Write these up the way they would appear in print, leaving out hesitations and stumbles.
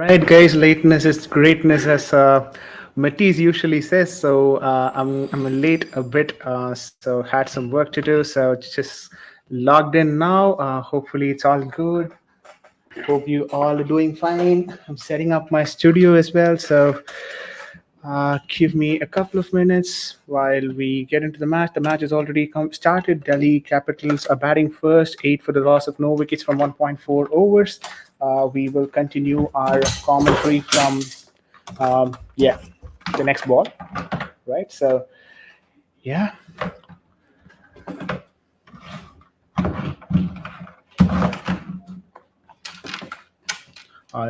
right, guys. Lateness is greatness, as Matisse usually says. So I'm late a bit. So had some work to do. So just logged in now. Hopefully it's all good. Hope you all are doing fine. I'm setting up my studio as well. So give me a couple of minutes while we get into the match. The match has already started. Delhi Capitals are batting first, 8 for the loss of no wickets from 1.4 overs. We will continue our commentary from, yeah, the next ball, right? So, yeah,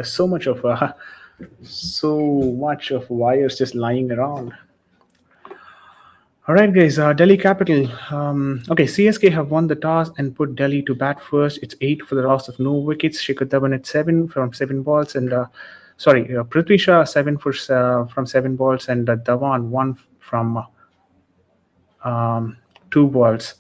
so much of so much of wires just lying around. All right, guys. Delhi Capital. Okay, CSK have won the toss and put Delhi to bat first. It's 8 for the loss of no wickets. Shikhar Dhawan at 7 from 7 balls, and Prithvi Shah 7 from 7 balls, and Dhawan 1 from 2 balls.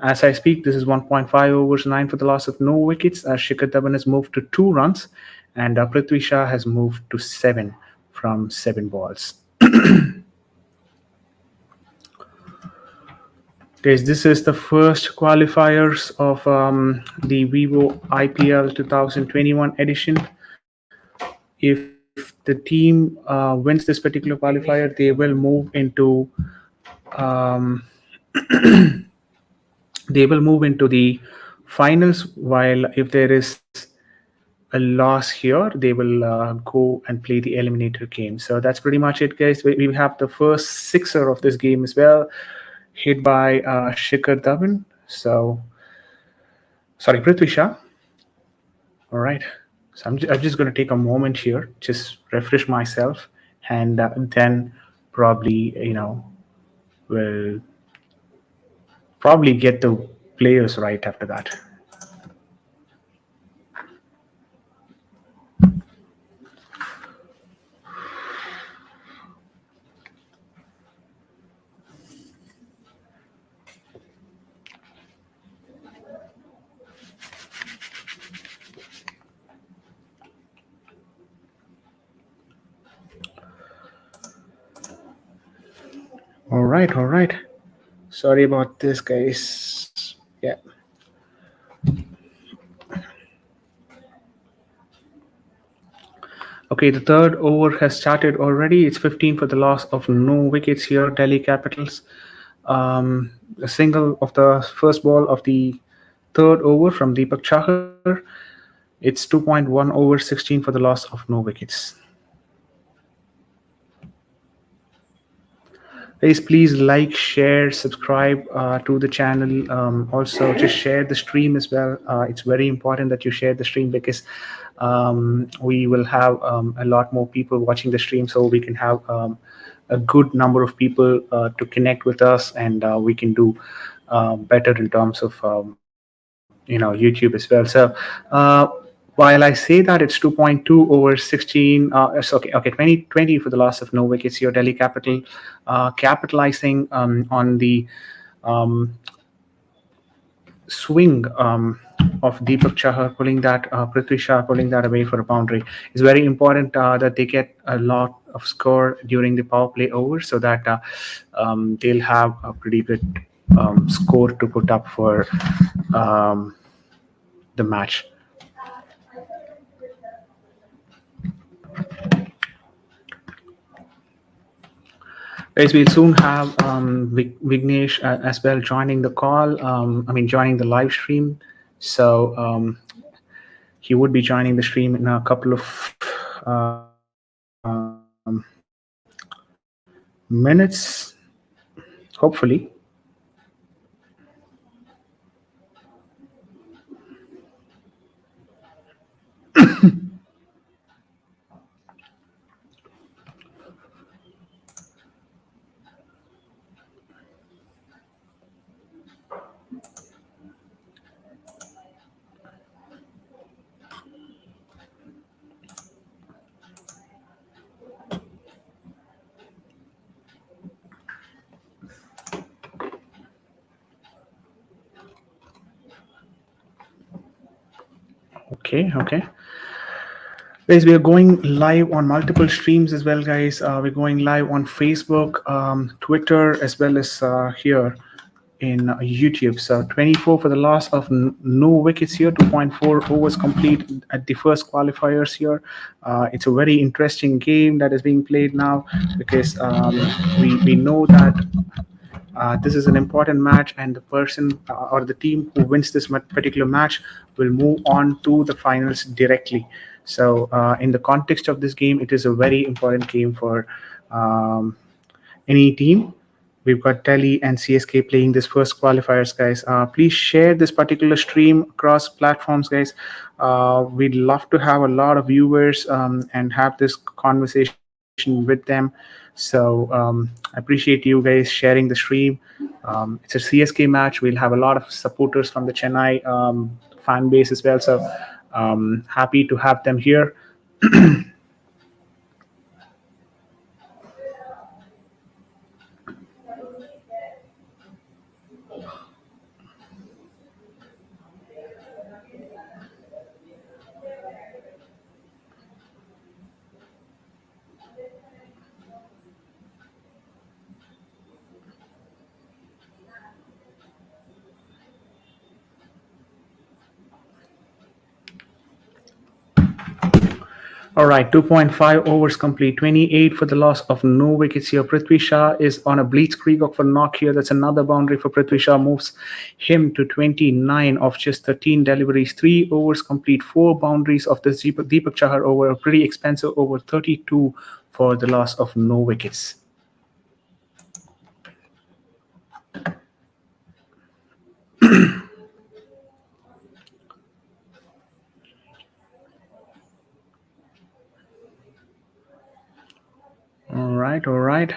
As I speak, this is 1.5 overs, 9 for the loss of no wickets. Shikhar Dhawan has moved to 2 runs, and Prithvi Shah has moved to 7 from 7 balls. Guys, this is the first qualifiers of the Vivo IPL 2021 edition. If the team wins this particular qualifier, they will move into um, the finals. While if there is a loss here, they will go and play the eliminator game. So that's pretty much it, guys. We have the first sixer of this game as well, hit by Shikhar Dhawan. So sorry, Prithvi Shah. All right. So I'm just going to take a moment here, just refresh myself, and then probably, we'll probably get the players right after that. All right, all right. Sorry about this, guys. Yeah. Okay, the third over has started already. It's 15 for the loss of no wickets here, Delhi Capitals. A single of the first ball of the third over from Deepak Chahar. It's 2.1 over 16 for the loss of no wickets. Guys, please like, share, subscribe to the channel. Also, just share the stream as well. It's very important that you share the stream because we will have a lot more people watching the stream, so we can have a good number of people to connect with us, and we can do better in terms of YouTube as well. So. While I say that it's 2.2 over 16, okay, 20 for the loss of no wickets here. Delhi Capital capitalizing on the um, swing of Deepak Chahar pulling that, Prithvi Shah pulling that away for a boundary. It's very important that they get a lot of score during the power play over so that they'll have a pretty good score to put up for um, the match. Guys, we'll soon have Vignesh as well joining the call. Joining the live stream. So he would be joining the stream in a couple of minutes, hopefully. Okay, okay. Guys, we are going live on multiple streams as well, guys. We're going live on Facebook, Twitter, as well as here in YouTube. So 24 for the loss of no wickets here, 2.4 overs complete at the first qualifiers here. It's a very interesting game that is being played now because we know that this is an important match, and the person or the team who wins this particular match will move on to the finals directly. So, in the context of this game, it is a very important game for um, any team. We've got Delhi and CSK playing this first qualifiers, guys. Please share this particular stream across platforms, guys. We'd love to have a lot of viewers and have this conversation with them. So I appreciate you guys sharing the stream. It's a CSK match. We'll have a lot of supporters from the Chennai fan base as well. So happy to have them here. All right, 2.5 overs complete, 28 for the loss of no wickets here. Prithvi Shah is on a blitzkrieg of a knock here. That's another boundary for Prithvi Shah, moves him to 29 of just 13 deliveries. 3 overs complete, 4 boundaries of the Deepak Chahar over, a pretty expensive over, 32 for the loss of no wickets. All right, all right.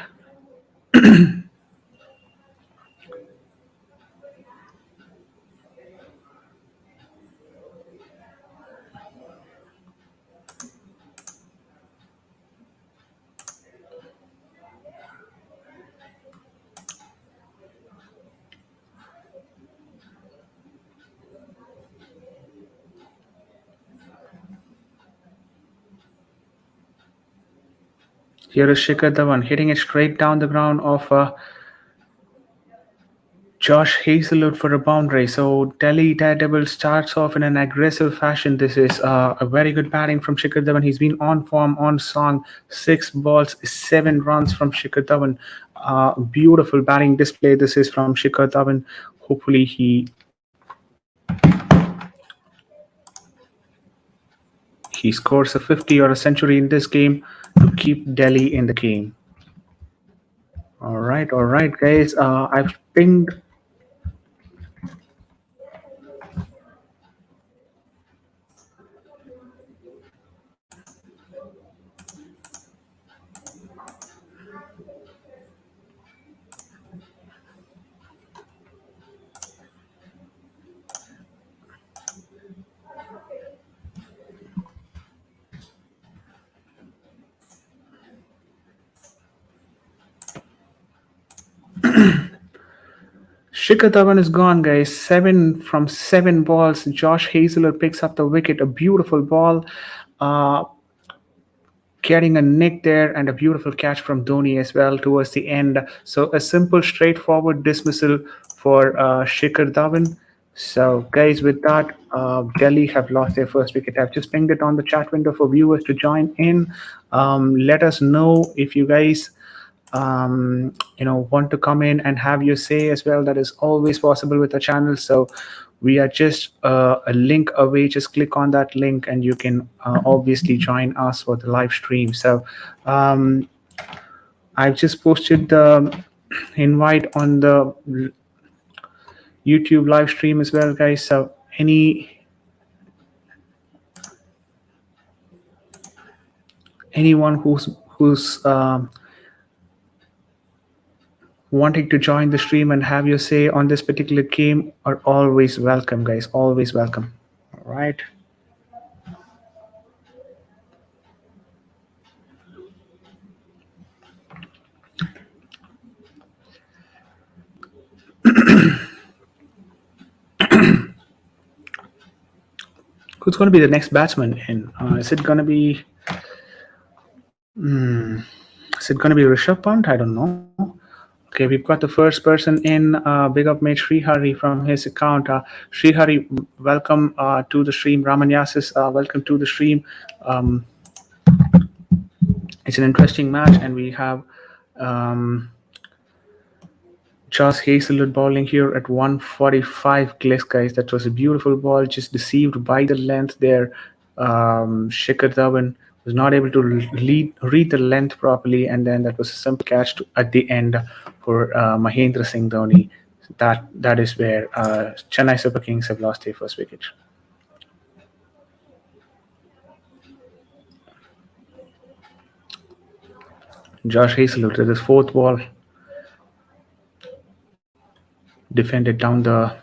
Here is Shikhar Dhawan hitting it straight down the ground of Josh Hazelwood for a boundary. So Delhi Daredevil starts off in an aggressive fashion. This is a very good batting from Shikhar Dhawan. He's been on form, on song. 6 balls, 7 runs from Shikhar Dhawan. Beautiful batting display. This is from Shikhar Dhawan. Hopefully he scores a 50 or a century in this game to keep Delhi in the game. All right, guys. I've pinged. Shikhar Dhawan is gone, guys. 7 from 7 balls. Josh Hazelwood picks up the wicket. A beautiful ball, uh, getting a nick there, and a beautiful catch from Dhoni as well towards the end. So a simple, straightforward dismissal for Shikhar Dhawan. So, guys, with that, Delhi have lost their first wicket. I've just pinged it on the chat window for viewers to join in. Let us know if you guys want to come in and have your say as well. That is always possible with the channel. So we are just a link away. Just click on that link and you can obviously join us for the live stream. So um, I've just posted the invite on the YouTube live stream as well, guys. So anyone who's wanting to join the stream and have your say on this particular game are always welcome, guys. Always welcome. All right. Who's going to be the next batsman in? Is it going to be? Is it going to be Rishabh Pant? I don't know. Okay, we've got the first person in. Big up mate Srihari from his account. Srihari, welcome to the stream. Ramanyasis, welcome to the stream. Um, it's an interesting match, and we have um, Josh Hazelwood bowling here at 145 clicks, guys. That was a beautiful ball, just deceived by the length there. Shikhar Dhawan was not able to read the length properly, and then that was a simple catch at the end for Mahendra Singh Dhoni. That is where Chennai Super Kings have lost their first wicket. Josh Hazelwood with his fourth ball defended down the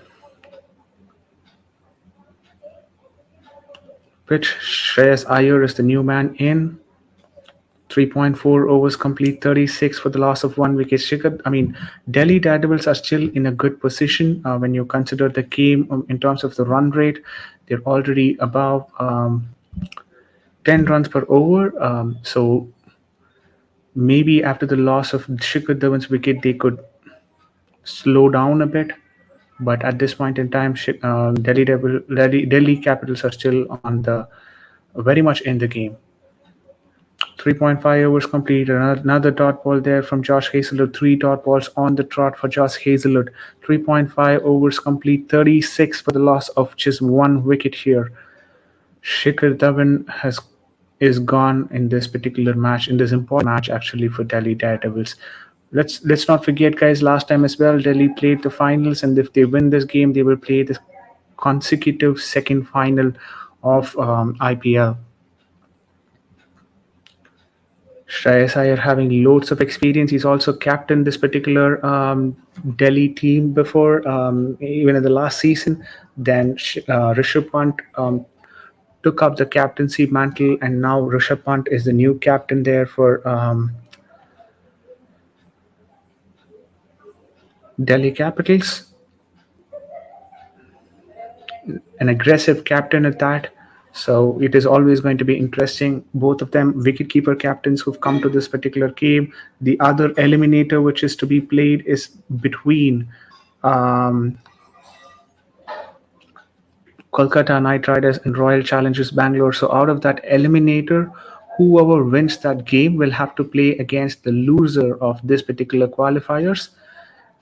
pitch. Shreyas Iyer is the new man in. 3.4 overs complete, 36 for the loss of one wicket. Delhi Daredevils are still in a good position when you consider the game in terms of the run rate. They're already above 10 runs per over. So maybe after the loss of Shikhar Dhawan's wicket, they could slow down a bit. But at this point in time, Delhi Capitals are still on the very much in the game. 3.5 overs complete. Another dot ball there from Josh Hazelwood. Three dot balls on the trot for Josh Hazelwood. 3.5 overs complete. 36 for the loss of just one wicket here. Shikhar Dhawan is gone in this particular match, in this important match actually for Delhi Daredevils. Let's not forget, guys. Last time as well, Delhi played the finals, and if they win this game, they will play the consecutive second final of IPL. Shreyas Iyer having loads of experience. He's also captained this particular Delhi team before, even in the last season. Then Rishabh Pant took up the captaincy mantle, and now Rishabh Pant is the new captain there for Delhi Capitals. An aggressive captain at that. So it is always going to be interesting. Both of them wicketkeeper captains who've come to this particular game. The other eliminator which is to be played is between um, Kolkata Knight Riders and Royal Challengers Bangalore. So out of that eliminator, whoever wins that game will have to play against the loser of this particular qualifiers,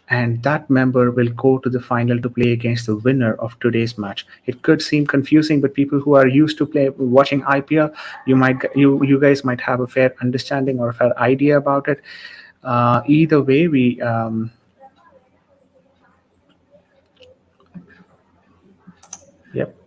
and that member will go to the final to play against the winner of today's match. It could seem confusing, but people who are used to watching IPL, you guys might have a fair understanding or a fair idea about it. Either way, we yep.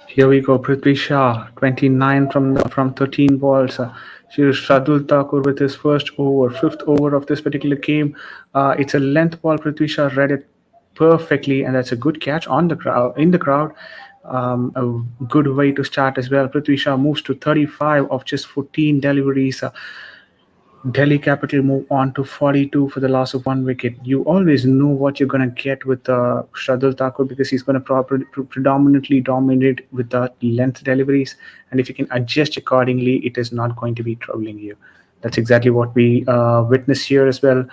Here we go. Prithvi Shah, 29 from 13 balls. Here's Shardul Thakur with his first over, fifth over of this particular game. It's a length ball. Prithvi Shah read it perfectly, and that's a good catch on the crowd. In the crowd, a good way to start as well. Prithvi Shah moves to 35 of just 14 deliveries. Delhi Capital move on to 42 for the loss of one wicket. You always know what you're going to get with Shardul Thakur because he's going to predominantly dominate with the length deliveries. And if you can adjust accordingly, it is not going to be troubling you. That's exactly what we witness here as well.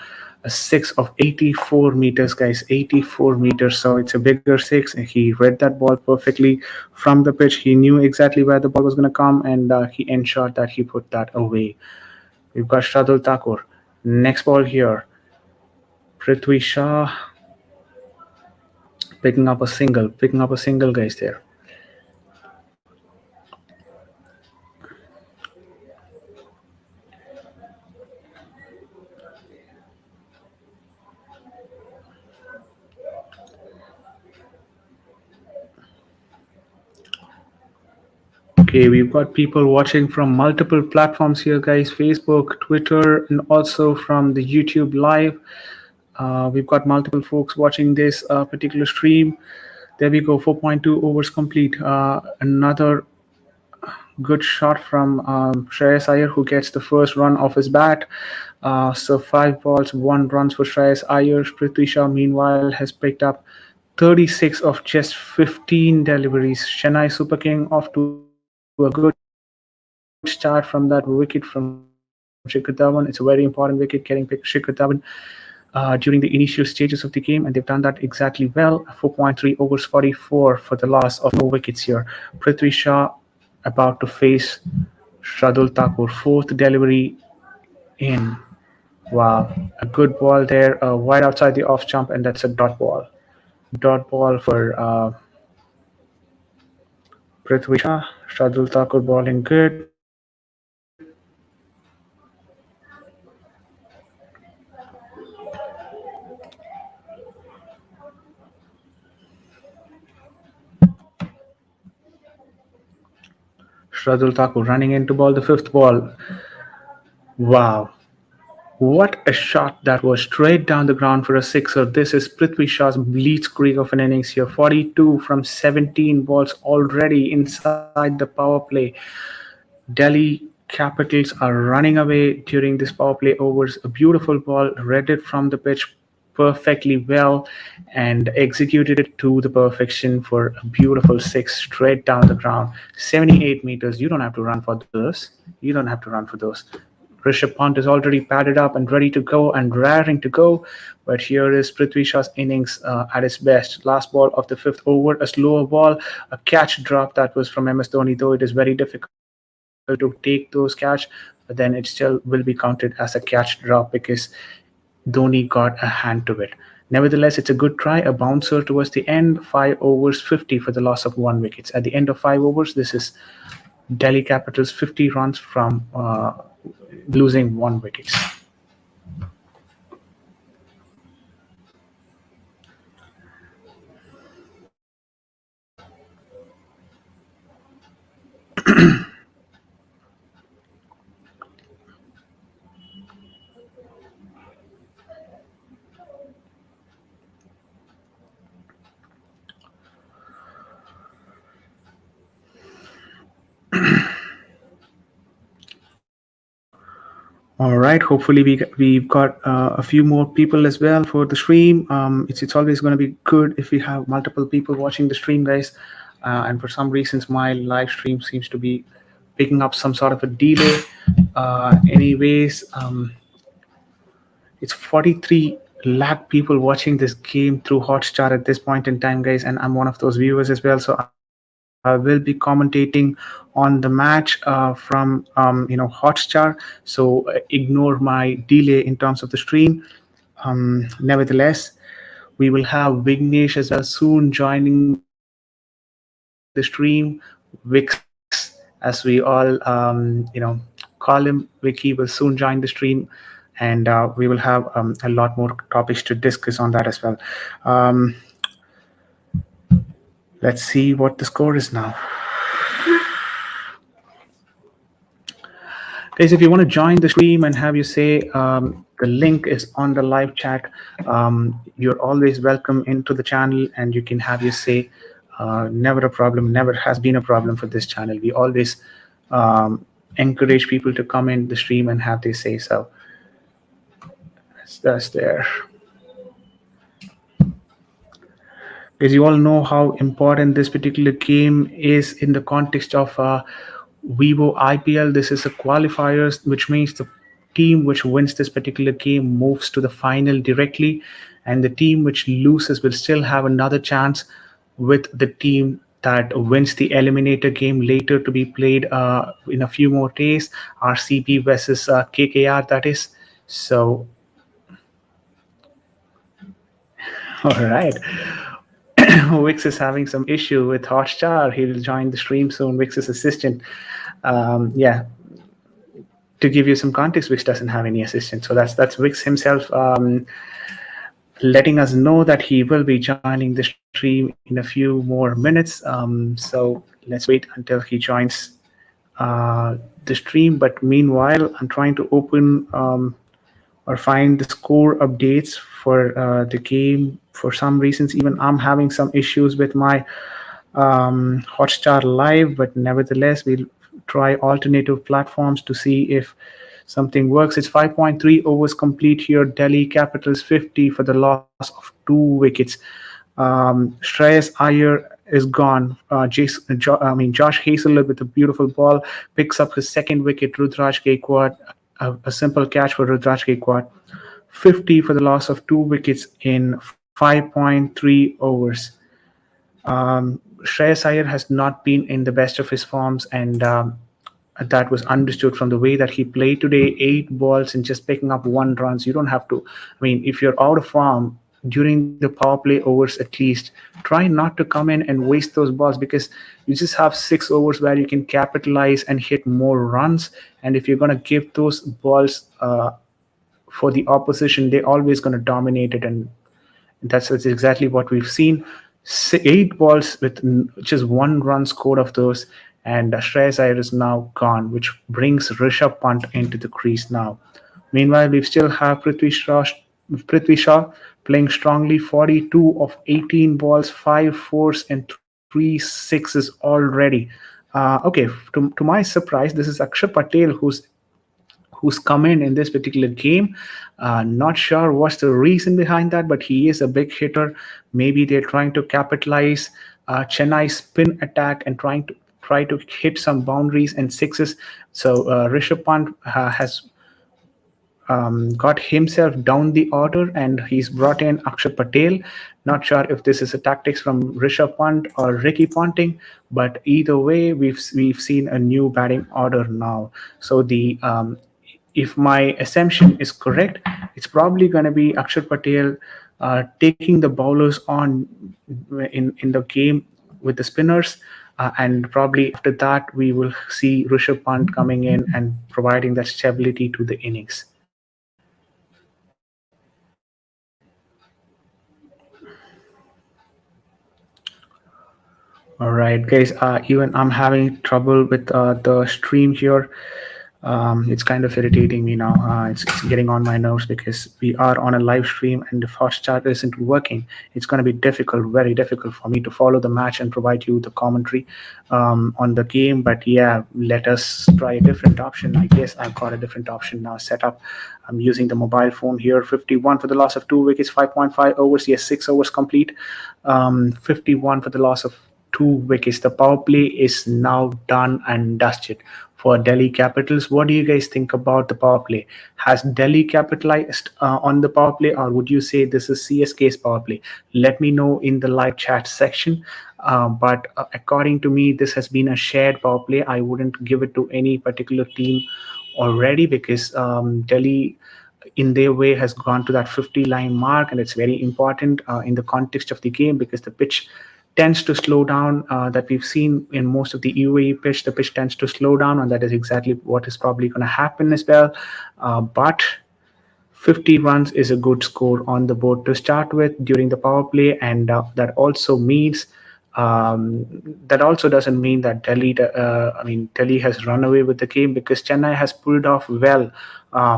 A six of 84 meters, guys, 84 meters. So it's a bigger six. And he read that ball perfectly from the pitch. He knew exactly where the ball was going to come, and he ensured that he put that away. We've got Shardul Thakur. Next ball here. Prithvi Shah picking up a single, guys, there. Okay, we've got people watching from multiple platforms here, guys: Facebook, Twitter, and also from the YouTube live. We've got multiple folks watching this particular stream. There we go, 4.2 overs complete. Another good shot from Shreyas Iyer, who gets the first run off his bat. So 5 balls, 1 runs for Shreyas Iyer. Prithvi Shaw, meanwhile, has picked up 36 of just 15 deliveries. Chennai Super King off to a good start from that wicket from Shikhar Dhawan. It's a very important wicket getting picked Shikhar Dhawan during the initial stages of the game, and they've done that exactly well. 4.3 overs, 44 for the loss of no wickets here. Prithvi Shaw about to face Shardul Thakur, fourth delivery in. Wow, a good ball there, wide outside the off jump, and that's a dot ball. Dot ball for Prithvi Shaw. Shardul Thakur bowling good. Shardul Thakur running in to bowl the fifth ball. Wow, what a shot that was, straight down the ground for a sixer. This is Prithvi Shaw's blitzkrieg of an innings here. 42 from 17 balls already inside the power play. Delhi Capitals are running away during this power play overs. A beautiful ball, read it from the pitch perfectly well, and executed it to the perfection for a beautiful six straight down the ground. 78 meters. You don't have to run for those. You don't have to run for those. Rishabh Pant is already padded up and ready to go and raring to go. But here is Prithvi Shaw's innings at its best. Last ball of the fifth over, a slower ball, a catch drop that was from MS Dhoni, though it is very difficult to take those catch, but then it still will be counted as a catch drop because Dhoni got a hand to it. Nevertheless, it's a good try, a bouncer towards the end. 5 overs, 50 for the loss of 1 wicket. At the end of 5 overs, this is Delhi Capitals 50 runs from losing 1 wicket. All right. Hopefully, we've got a few more people as well for the stream. It's always going to be good if we have multiple people watching the stream, guys. And for some reasons, my live stream seems to be picking up some sort of a delay. Anyways, it's 43 lakh people watching this game through Hotstar at this point in time, guys, and I'm one of those viewers as well. So I will be commentating on the match from Hotstar. So ignore my delay in terms of the stream. Nevertheless, we will have Vignesh as well soon joining the stream. Vix, as we all call him, Vicky will soon join the stream, and we will have a lot more topics to discuss on that as well. Um, let's see what the score is now. Guys, if you want to join the stream and have you say, the link is on the live chat. You're always welcome into the channel, and you can have your say. Never a problem, never has been a problem for this channel. We always encourage people to come in the stream and have their say. So that's there. Because you all know how important this particular game is in the context of Vivo IPL. This is a qualifiers, which means the team which wins this particular game moves to the final directly, and the team which loses will still have another chance with the team that wins the eliminator game later to be played in a few more days. RCB versus KKR, that is. So, all right. Wix is having some issue with Hotstar. He'll join the stream soon. Wix's assistant. Yeah, to give you some context, Wix doesn't have any assistant. So that's Wix himself letting us know that he will be joining the stream in a few more minutes. So let's wait until he joins the stream, but meanwhile, I'm trying to open or find the score updates for the game. For some reasons, even I'm having some issues with my Hotstar Live, but nevertheless, we'll try alternative platforms to see if something works. It's 5.3 overs complete here. Delhi Capitals 50 for the loss of two wickets. Shreyas Iyer is gone. Josh Hazelwood with a beautiful ball picks up his second wicket. Rudraj Gaikwad, a simple catch for Rudraj Gaikwad. 50 for the loss of two wickets in 5.3 overs. Shreyas Iyer has not been in the best of his forms, and that was understood from the way that he played today. Eight balls and just picking up one runs. You don't have to. I mean, if you're out of form during the power play overs, at least try not to come in and waste those balls, because you just have 6 overs where you can capitalize and hit more runs. And if you're gonna give those balls for the opposition, they're always gonna dominate it, and that's exactly what we've seen. 8 balls with just one run scored of those, and Shreyas Iyer is now gone, which brings Rishabh Pant into the crease now. Meanwhile, we still have Prithvi Shaw playing strongly, 42 of 18 balls, 5 fours, and 3 sixes already. Okay, to my surprise, this is Akshar Patel who's come in this particular game. Not sure what's the reason behind that, but he is a big hitter. Maybe they're trying to capitalize Chennai's spin attack and try to hit some boundaries and sixes. So Rishabh Pant has got himself down the order, and he's brought in Akshay Patel. Not sure if this is a tactics from Rishabh Pant or Ricky Ponting, but either way, we've seen a new batting order now. So the if my assumption is correct, it's probably going to be Akshay Patel taking the bowlers on in the game with the spinners. And probably after that, we will see Rishabh Pant coming in and providing that stability to the innings. All right, guys. Even I'm having trouble with the stream here. It's kind of irritating me now. It's getting on my nerves because we are on a live stream, and if Hotstar isn't working, it's going to be difficult, very difficult for me to follow the match and provide you the commentary on the game. But yeah, let us try a different option. I guess I've got a different option now set up. I'm using the mobile phone here. 51 for the loss of two wickets, 5.5 overs. Yes, 6 overs complete. 51 for the loss of two wickets. The power play is now done and dusted for Delhi Capitals. What do you guys think about the power play? Has Delhi capitalized on the power play, or would you say this is CSK's power play? Let me know in the live chat section. But according to me, this has been a shared power play. I wouldn't give it to any particular team already, because Delhi in their way has gone to that 50 line mark, and it's very important in the context of the game, because the pitch tends to slow down. That we've seen in most of the UAE pitch, the pitch tends to slow down, and that is exactly what is probably going to happen as well. But 50 runs is a good score on the board to start with during the power play, and um, that also doesn't mean that Delhi has run away with the game, because Chennai has pulled off well,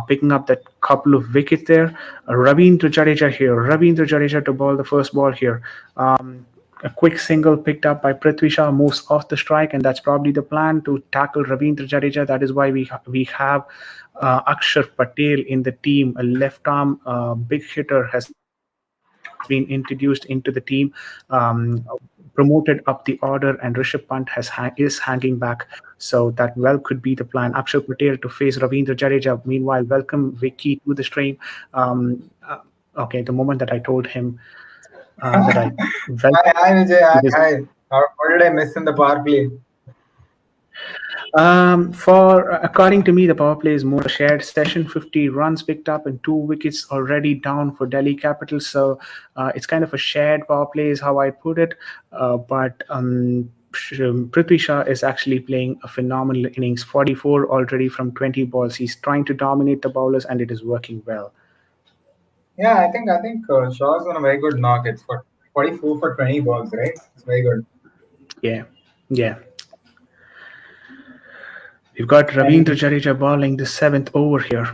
picking up that couple of wickets there. Ravindra Jadeja here, Ravindra Jadeja to bowl the first ball here. A quick single picked up by Prithvi Shaw moves off the strike, and that's probably the plan to tackle Ravindra Jadeja. That is why we have Akshar Patel in the team. A left arm big hitter has been introduced into the team, promoted up the order, and Rishabh Pant is hanging back. So that well could be the plan. Akshar Patel to face Ravindra Jadeja. Meanwhile, welcome Vicky to the stream. Okay, the moment that I told him that I Hi, welcome hi Vijay, to hi, this. hi. What did I miss in the power play? For according to me, the power play is more a shared session. 50 runs picked up and two wickets already down for Delhi Capitals. So it's kind of a shared power play, is how I put it. But Prithvi Shah is actually playing a phenomenal innings. 44 already from 20 balls. He's trying to dominate the bowlers, and it is working well. Yeah, I think Shaw's on a very good knock. It's for 44 for 20 balls, right? It's very good. Yeah, yeah. We've got Ravindra And Jadeja bowling the seventh over here.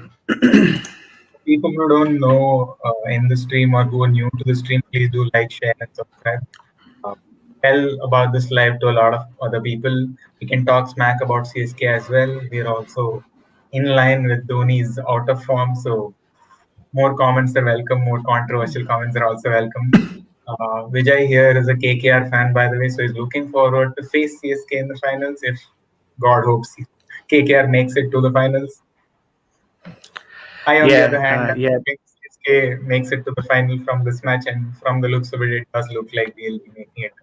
people who don't know in the stream or who are new to the stream, please do like, share, and subscribe. Uh, Tell about this live to a lot of other people. We can talk smack about CSK as well. We are also in line with Dhoni's out of form, so more comments are welcome. More controversial comments are also welcome. Vijay here is a KKR fan, by the way, so he's looking forward to face CSK in the finals if God hopes KKR makes it to the finals. I, on the other Yeah, hand, am yeah. hoping CSK makes it to the final from this match, and from the looks of it, it does look like we'll be making it.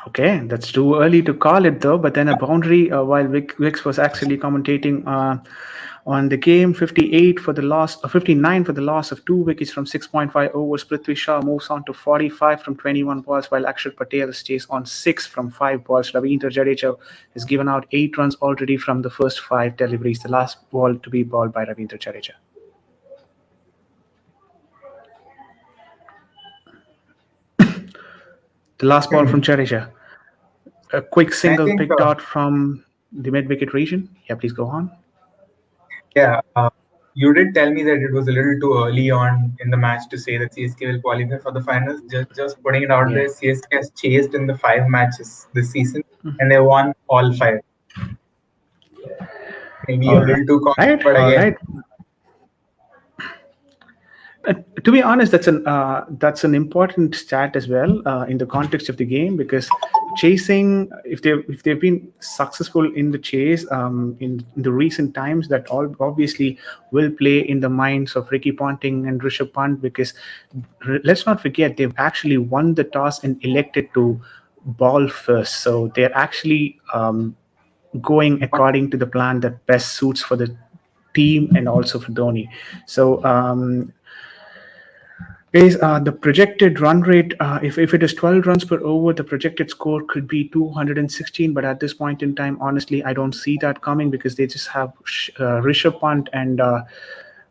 Okay, that's too early to call it though. But then a boundary while Vix was actually commentating on the game, 58 for the loss, 59 for the loss of 2 wickets from 6.5 overs. Prithvi Shaw moves on to 45 from 21 balls, while Akshar Patel stays on 6 from 5 balls. Ravindra Jadeja has given out 8 runs already from the first 5 deliveries. The last ball to be bowled by Ravindra Jadeja. The last ball from Jadeja. A quick And I single think, picked out from the mid wicket region. Yeah, please go on. yeah, you did tell me that it was a little too early on in the match to say that CSK will qualify for the finals. Just putting it out Yeah. there, CSK has chased in the 5 matches this season, and they won all 5. Maybe a All right. little too All confident, but right. again, To be honest, that's an important stat as well in the context of the game because chasing, if they've been successful in the chase in the recent times, that all obviously will play in the minds of Ricky Ponting and Rishabh Pant because let's not forget they've actually won the toss and elected to ball first, so they're actually going according to the plan that best suits for the team and also for Dhoni. So guys, the projected run rate, if it is 12 runs per over, the projected score could be 216. But at this point in time, honestly, I don't see that coming because they just have Rishabh Pant and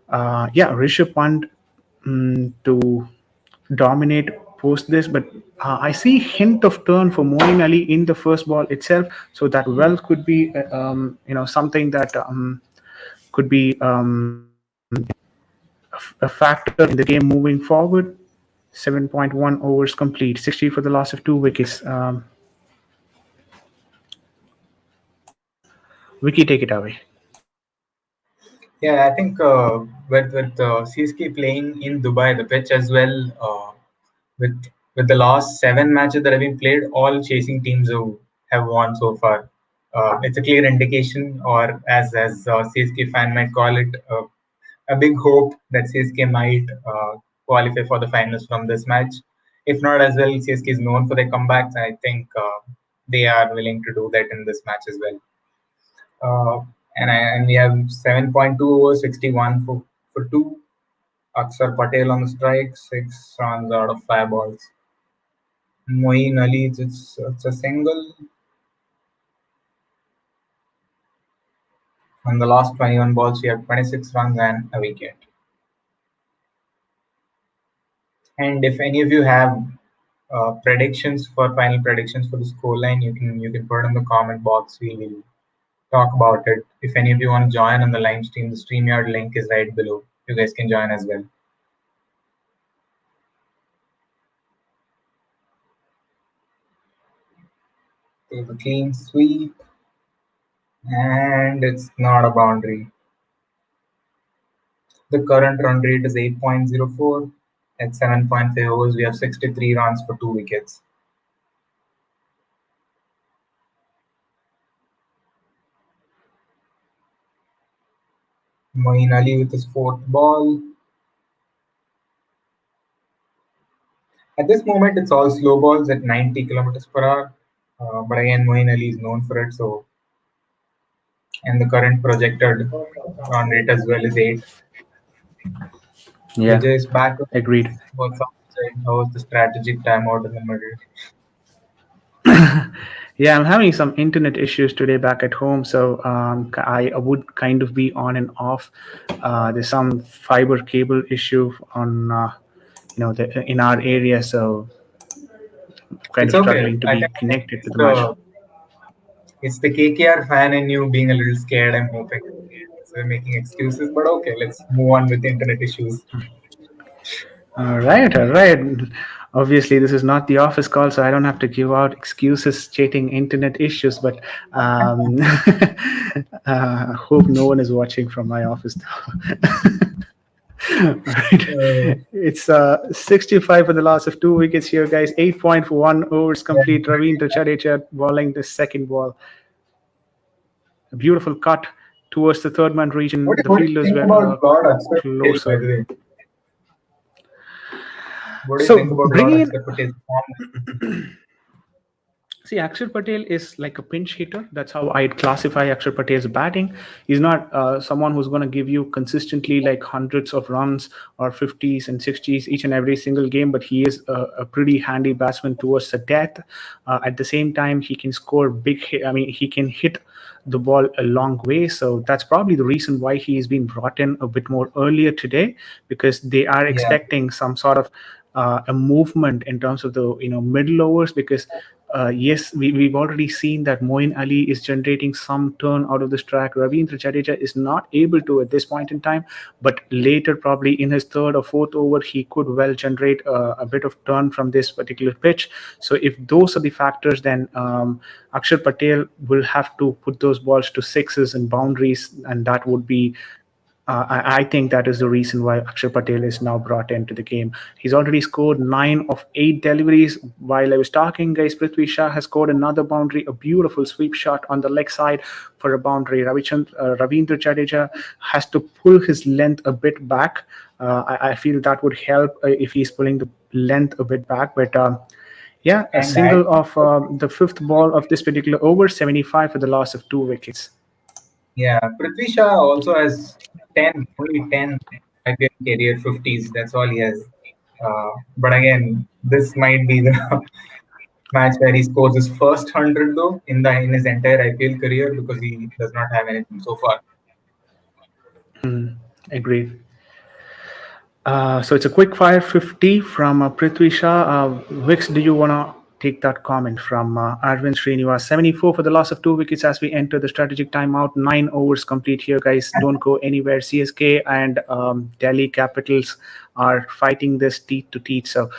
Rishabh Pant to dominate post this. But I see hint of turn for Moeen Ali in the first ball itself, so that well could be something that could be a factor in the game moving forward. 7.1 overs complete, 60 for the loss of 2 wickets. Vicky, take it away. yeah, I think with CSK playing in Dubai, the pitch as well, with with the last 7 matches that have been played, all chasing teams who have won so far. It's a clear indication, or as CSK fan might call it, a big hope that CSK might qualify for the finals from this match. If not as well, CSK is known for their comebacks. I think they are willing to do that in this match as well. And we have 7.2 overs, 61 for 2. Akshar Patel on the strike, 6 runs out of 5 balls. Moeen Ali, it's a single. On the last 21 balls, we have 26 runs and a wicket. And if any of you have predictions for final predictions for the scoreline, you can put it in the comment box. We will talk about it. If any of you want to join on the live stream, the StreamYard link is right below. You guys can join as well. So the clean sweep, and it's not a boundary. The current run rate is 8.04. At 7.5 overs, we have 63 runs for 2 wickets. Moeen Ali with his fourth ball. At this moment, it's all slow balls at 90 kilometers per hour. But again, Moeen Ali is known for it. So, and the current projected run rate as well is 8. Yeah, Vijay is back. agreed. What's up, Vijay? How was the strategic timeout in the middle? Yeah, I'm having some internet issues today back at home, so I would kind of be on and off. There's some fiber cable issue on in our area, so kind It's of okay. struggling to I be think connected to the uh, match. It's the KKR fan in you being a little scared, I'm hoping. So we're making excuses, but okay, let's move on with internet issues. All right, all right. Obviously, this is not the office call, so I don't have to give out excuses stating internet issues. But hope no one is watching from my office. All right. Uh, It's 65 for the loss of 2 wickets here, guys. 8.1 overs complete. Ravindra Jadeja bowling the second ball. A beautiful cut towards the third man region. The what do you fielders think were about Lord Akshar Patel, by the closer. way? What do you So think about Lord bringing in Akshar Patel's form? See, Akshar Patel is like a pinch hitter. That's how I'd classify Akshar Patel's batting. He's not someone who's going to give you consistently like hundreds of runs or 50s and 60s each and every single game, but he is a pretty handy batsman towards the death. At the same time, he can score big hit. I mean, he can hit the ball a long way. So that's probably the reason why he has been brought in a bit more earlier today, because they are Yeah, expecting some sort of a movement in terms of the middle overs, because yes, we've already seen that Moin Ali is generating some turn out of this track. Ravindra Jadeja is not able to at this point in time, but later, probably in his third or fourth over, he could well generate a bit of turn from this particular pitch. So if those are the factors, then Akshar Patel will have to put those balls to sixes and boundaries, and that would be I think that is the reason why Akshar Patel is now brought into the game. He's already scored 9 of 8 deliveries. While I was talking, guys, Prithvi Shah has scored another boundary, a beautiful sweep shot on the leg side for a boundary. Ravindra Jadeja has to pull his length a bit back. I feel that would help if he's pulling the length a bit back. But yeah, a and I single of the fifth ball of this particular over, 75 for the loss of 2 wickets. yeah, Prithvi Shah also has 10, only 10 IPL career 50s. That's all he has. But again, this might be the match where he scores his first 100 though in his entire IPL career, because he does not have anything so far. Agreed. So it's a quick fire 50 from Prithvi Shah. Vix, do you want to take that comment from Arvind Srinivas? 74 for the loss of 2 wickets as we enter the strategic timeout. 9 overs complete here, guys. Don't go anywhere. CSK and Delhi Capitals are fighting this teeth to teeth. So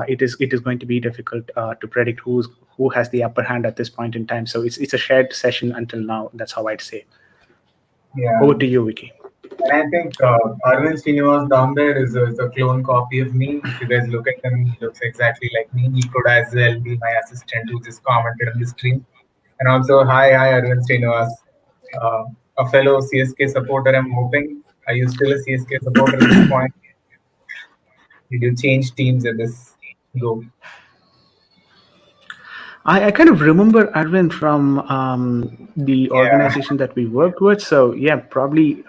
it is going to be difficult to predict who has the upper hand at this point in time. So it's a shared session until now. That's how I'd say. Yeah, Over to you, Vicky. and I think Arvind Srinivas down there is a clone copy of me. If you guys look at him, he looks exactly like me. He could as well be my assistant who just commented on the stream. And also, hi, Arvind Srinivas, uh, a fellow CSK supporter. I'm hoping. Are you still a CSK supporter at this point? Did you change teams at this go? I kind of remember Arvind from the Yeah, organization that we worked with. So yeah, probably.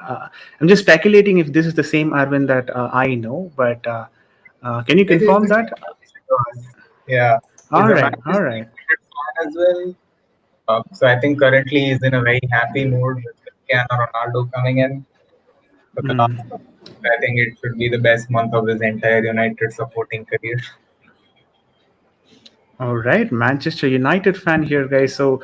I'm just speculating if this is the same Arvind that I know, but can you it is confirm the that? same Srinivas. Yeah, he's All a right, all Manchester right. United fan as well. So I think currently he's in a very happy mood with Cristiano Ronaldo coming in for the last month. I think it should be the best month of his entire United supporting career. All right, Manchester United fan here, guys. So,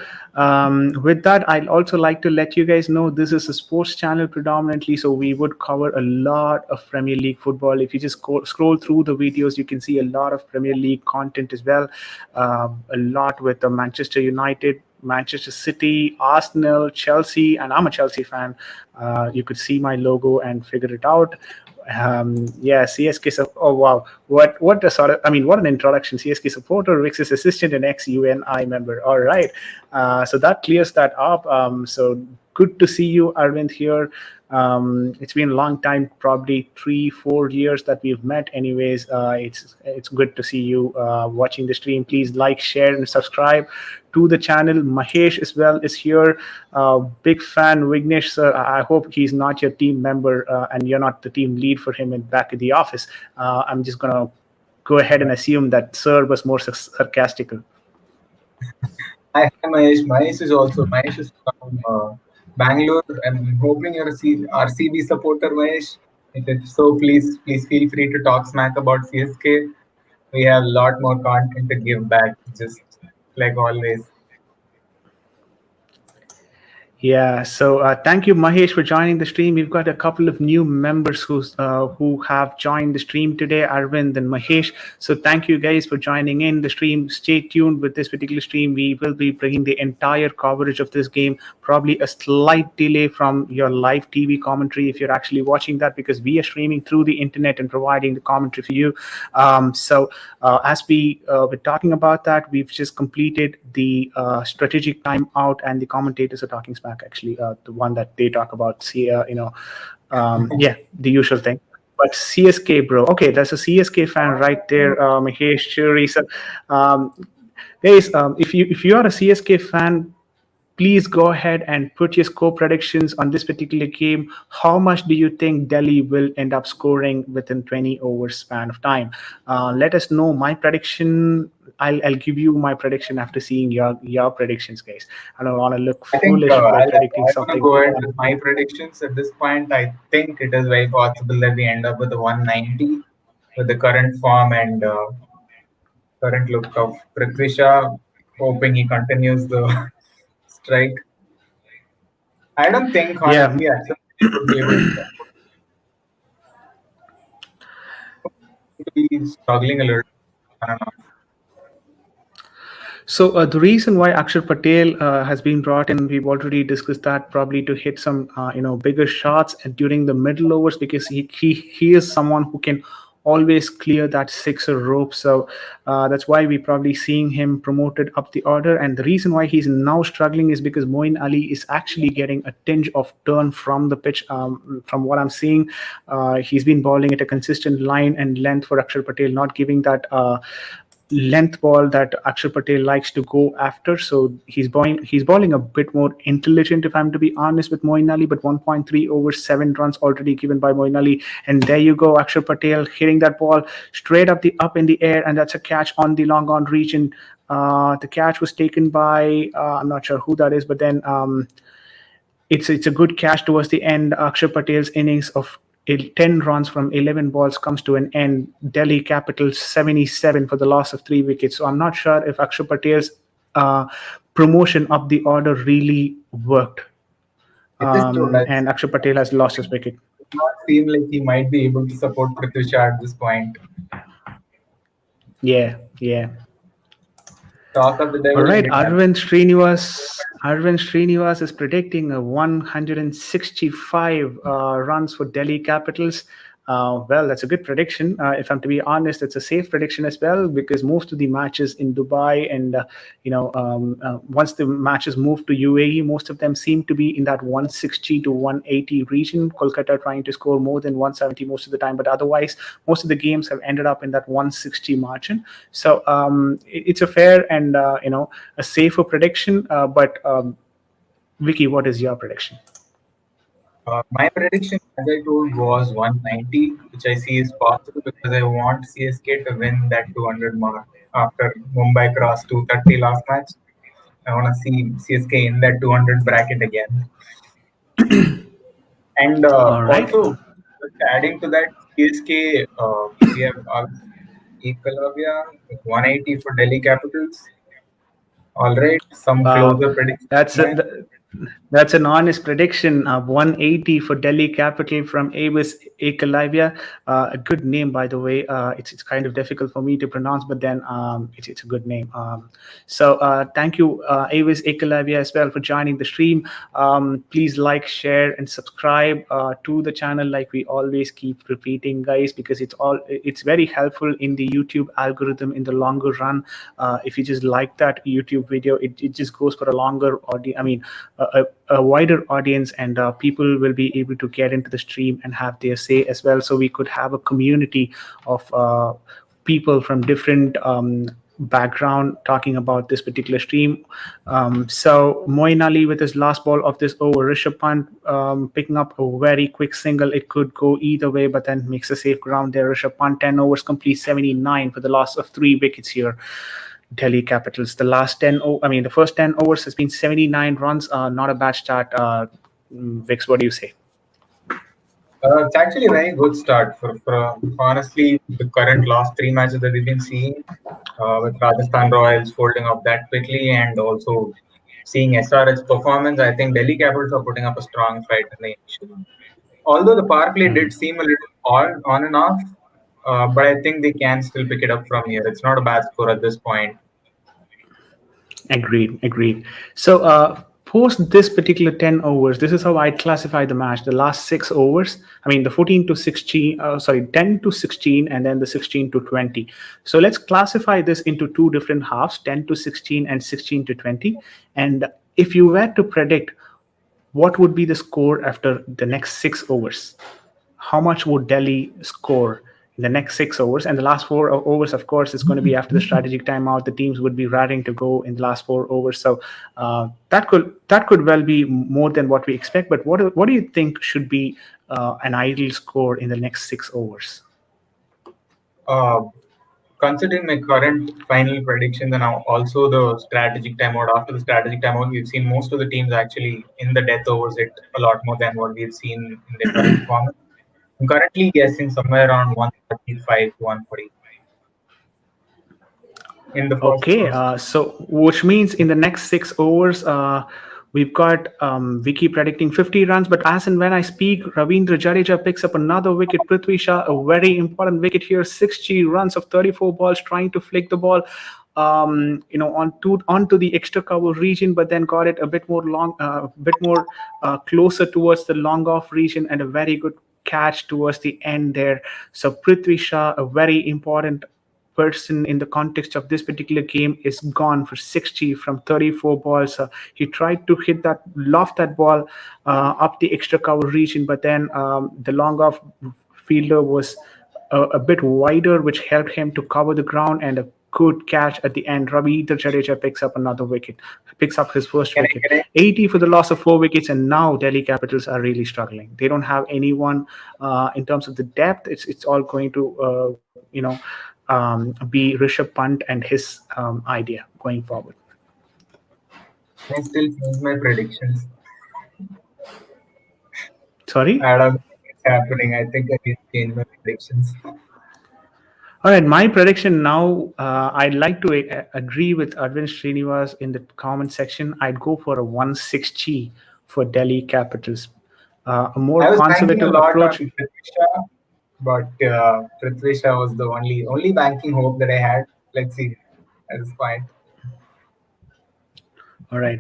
with that, I'd also like to let you guys know this is a sports channel predominantly. So, we would cover a lot of Premier League football. If you just scroll through the videos, you can see a lot of Premier League content as well. A lot with the Manchester United, Manchester City, Arsenal, Chelsea, and I'm a Chelsea fan. You could see my logo and figure it out. Yeah, CSK. Oh wow, what a sort of, I mean, what an introduction. CSK supporter, Vix's assistant, and ex-UNI member. All right, so that clears that up. So good to see you, Arvind, here. It's been a long time, probably 3-4 years that we've met. Anyways, it's good to see you watching the stream. Please like, share, and subscribe to the channel. Mahesh as well is here. Big fan, Vignesh sir. I hope he's not your team member and you're not the team lead for him in back at the office. I'm just gonna go ahead and assume that sir was more sarcastical. Hi, Mahesh. Mahesh is from Bangalore. I'm hoping you're a RCB supporter, Mahesh. If so, please feel free to talk smack about CSK. We have a lot more content to give back, just like always. Yeah, so thank you, Mahesh, for joining the stream. We've got a couple of new members who have joined the stream today, Arvind and Mahesh. So thank you guys for joining in the stream. Stay tuned with this particular stream. We will be bringing the entire coverage of this game, probably a slight delay from your live TV commentary if you're actually watching that, because we are streaming through the internet and providing the commentary for you. As we were talking about that, we've just completed the strategic timeout, and the commentators are talking smack. Actually, the one that they talk about, see, yeah, the usual thing. But CSK, bro. Okay, that's a CSK fan right there, Mahesh Churi. So, um, guys, if you are a CSK fan, please go ahead and put your score predictions on this particular game. How much do you think Delhi will end up scoring within 20 overs span of time? Let us know. My prediction. I'll give you my prediction after seeing your predictions, guys. I don't want to look I think foolish by predicting I want to something. go ahead with my predictions at this point. I think it is very possible that we end up with a 190 with the current form and current look of Prithvi Shah, hoping he continues the strike. I don't think, Yeah. honestly, Axel would be able to support, to be struggling a little. I don't know. So the reason why Akshar Patel has been brought in, we've already discussed that, probably to hit some bigger shots during the middle overs, because he is someone who can always clear that sixer rope. So that's why we probably seeing him promoted up the order. And the reason why he's now struggling is because Moin Ali is actually getting a tinge of turn from the pitch. From what I'm seeing, he's been bowling at a consistent line and length for Akshar Patel, not giving that. Length ball that Akshar Patel likes to go after. So he's bowling a bit more intelligent, if I'm to be honest, with Moin Ali. But 1.3 over 7 runs already given by Moin Ali, and there you go, Akshar Patel hitting that ball straight up in the air, and that's a catch on the long on region. The catch was taken by I'm not sure who that is, but then it's a good catch towards the end. Akshar Patel's innings of 10 runs from 11 balls comes to an end. Delhi Capitals 77 for the loss of 3 wickets. So I'm not sure if Akshar Patel's uh, promotion up the order really worked. It is true. And Akshar Patel has lost his wicket. Does not seem like he might be able to support Prithvi Shah at this point. Yeah, yeah. Talk of the All devil, right, indeed. Arvind Srinivas is predicting a 165 runs for Delhi Capitals. Well, that's a good prediction. If I'm to be honest, it's a safe prediction as well, because most of the matches in Dubai and once the matches move to UAE, most of them seem to be in that 160 to 180 region. Kolkata trying to score more than 170 most of the time, but otherwise, most of the games have ended up in that 160 margin. So it's a fair and a safer prediction. But Vicky, what is your prediction? My prediction, as I told, was 190, which I see is possible because I want CSK to win that 200 mark after Mumbai crossed 230 last match. I want to see CSK in that 200 bracket again. And All right. also, just adding to that, CSK, we have Ekalavya, 180 for Delhi Capitals. All right, some Wow, closer predictions that's of mine. that's an honest prediction. 180 for Delhi Capital from Avis Ekalavya. A good name, by the way. It's kind of difficult for me to pronounce, but then it's a good name. So thank you, Avis Ekalavya, as well for joining the stream. Please like, share, and subscribe to the channel, like we always keep repeating, guys, because it's very helpful in the YouTube algorithm in the longer run. If you just like that YouTube video, it just goes for a longer audience. I mean, a wider audience, and people will be able to get into the stream and have their say as well. So we could have a community of people from different background talking about this particular stream. So Moin Ali with his last ball of this over, Rishabh Pant picking up a very quick single. It could go either way, but then makes a safe ground there. Rishabh Pant 10 overs complete 79 for the loss of 3 wickets here. Delhi Capitals. The first 10 overs has been 79 runs. Not a bad start. Vix, what do you say? It's actually a very good start for honestly the current last three matches that we've been seeing with Rajasthan Royals folding up that quickly and also seeing SRH's performance, I think Delhi Capitals are putting up a strong fight in the initial round. Although the power play did seem a little on and off, but I think they can still pick it up from here. It's not a bad score at this point. Agreed, agreed. So, post this particular 10 overs, this is how I'd classify the match. The last 6 overs, I mean, the 14 to 16, sorry, 10 to 16, and then the 16 to 20. So, let's classify this into two different halves, 10 to 16 and 16 to 20. And if you were to predict what would be the score after the next 6 overs, how much would Delhi score in the next 6 overs? And the last 4 overs, of course, is going to be after the strategic timeout. The teams would be raring to go in the last 4 overs. So that could well be more than what we expect. But what do you think should be an ideal score in the next 6 overs? Uh, Considering my current final predictions and now also the strategic timeout, after the strategic timeout, we've seen most of the teams actually in the death overs hit a lot more than what we've seen in their current form. I'm currently guessing somewhere around 135 to 140 in the Okay, first. so which means in the next 6 overs, we've got Vicky predicting 50 runs. But as and when I speak, Ravindra Jadeja picks up another wicket. Prithvi Shah, a very important wicket here, 60 runs of 34 balls, trying to flick the ball, onto the extra cover region, but then got it a bit more closer towards the long off region, and a very good catch towards the end there. So Prithvi Shah, a very important person in the context of this particular game, is gone for 60 from 34 balls. He tried to loft that ball up the extra cover region, but then the long off fielder was a bit wider, which helped him to cover the ground, and a good catch at the end. Ravi Jadeja picks up another wicket, picks up his first Can I, wicket. can I, 80 for the loss of 4 wickets, and now Delhi Capitals are really struggling. They don't have anyone in terms of the depth. It's all going to be Rishabh Pant and his idea going forward. can I still change my predictions? Sorry. I don't know what's happening. I think I need to change my predictions. All right, my prediction now. I'd like to agree with Arvind Srinivas in the comment section. I'd go for a 160 for Delhi Capitals. A more I was banking a conservative lot on approach. Prithvi Shah, but Prithvi Shah was the only banking hope that I had. Let's see at this point. All right,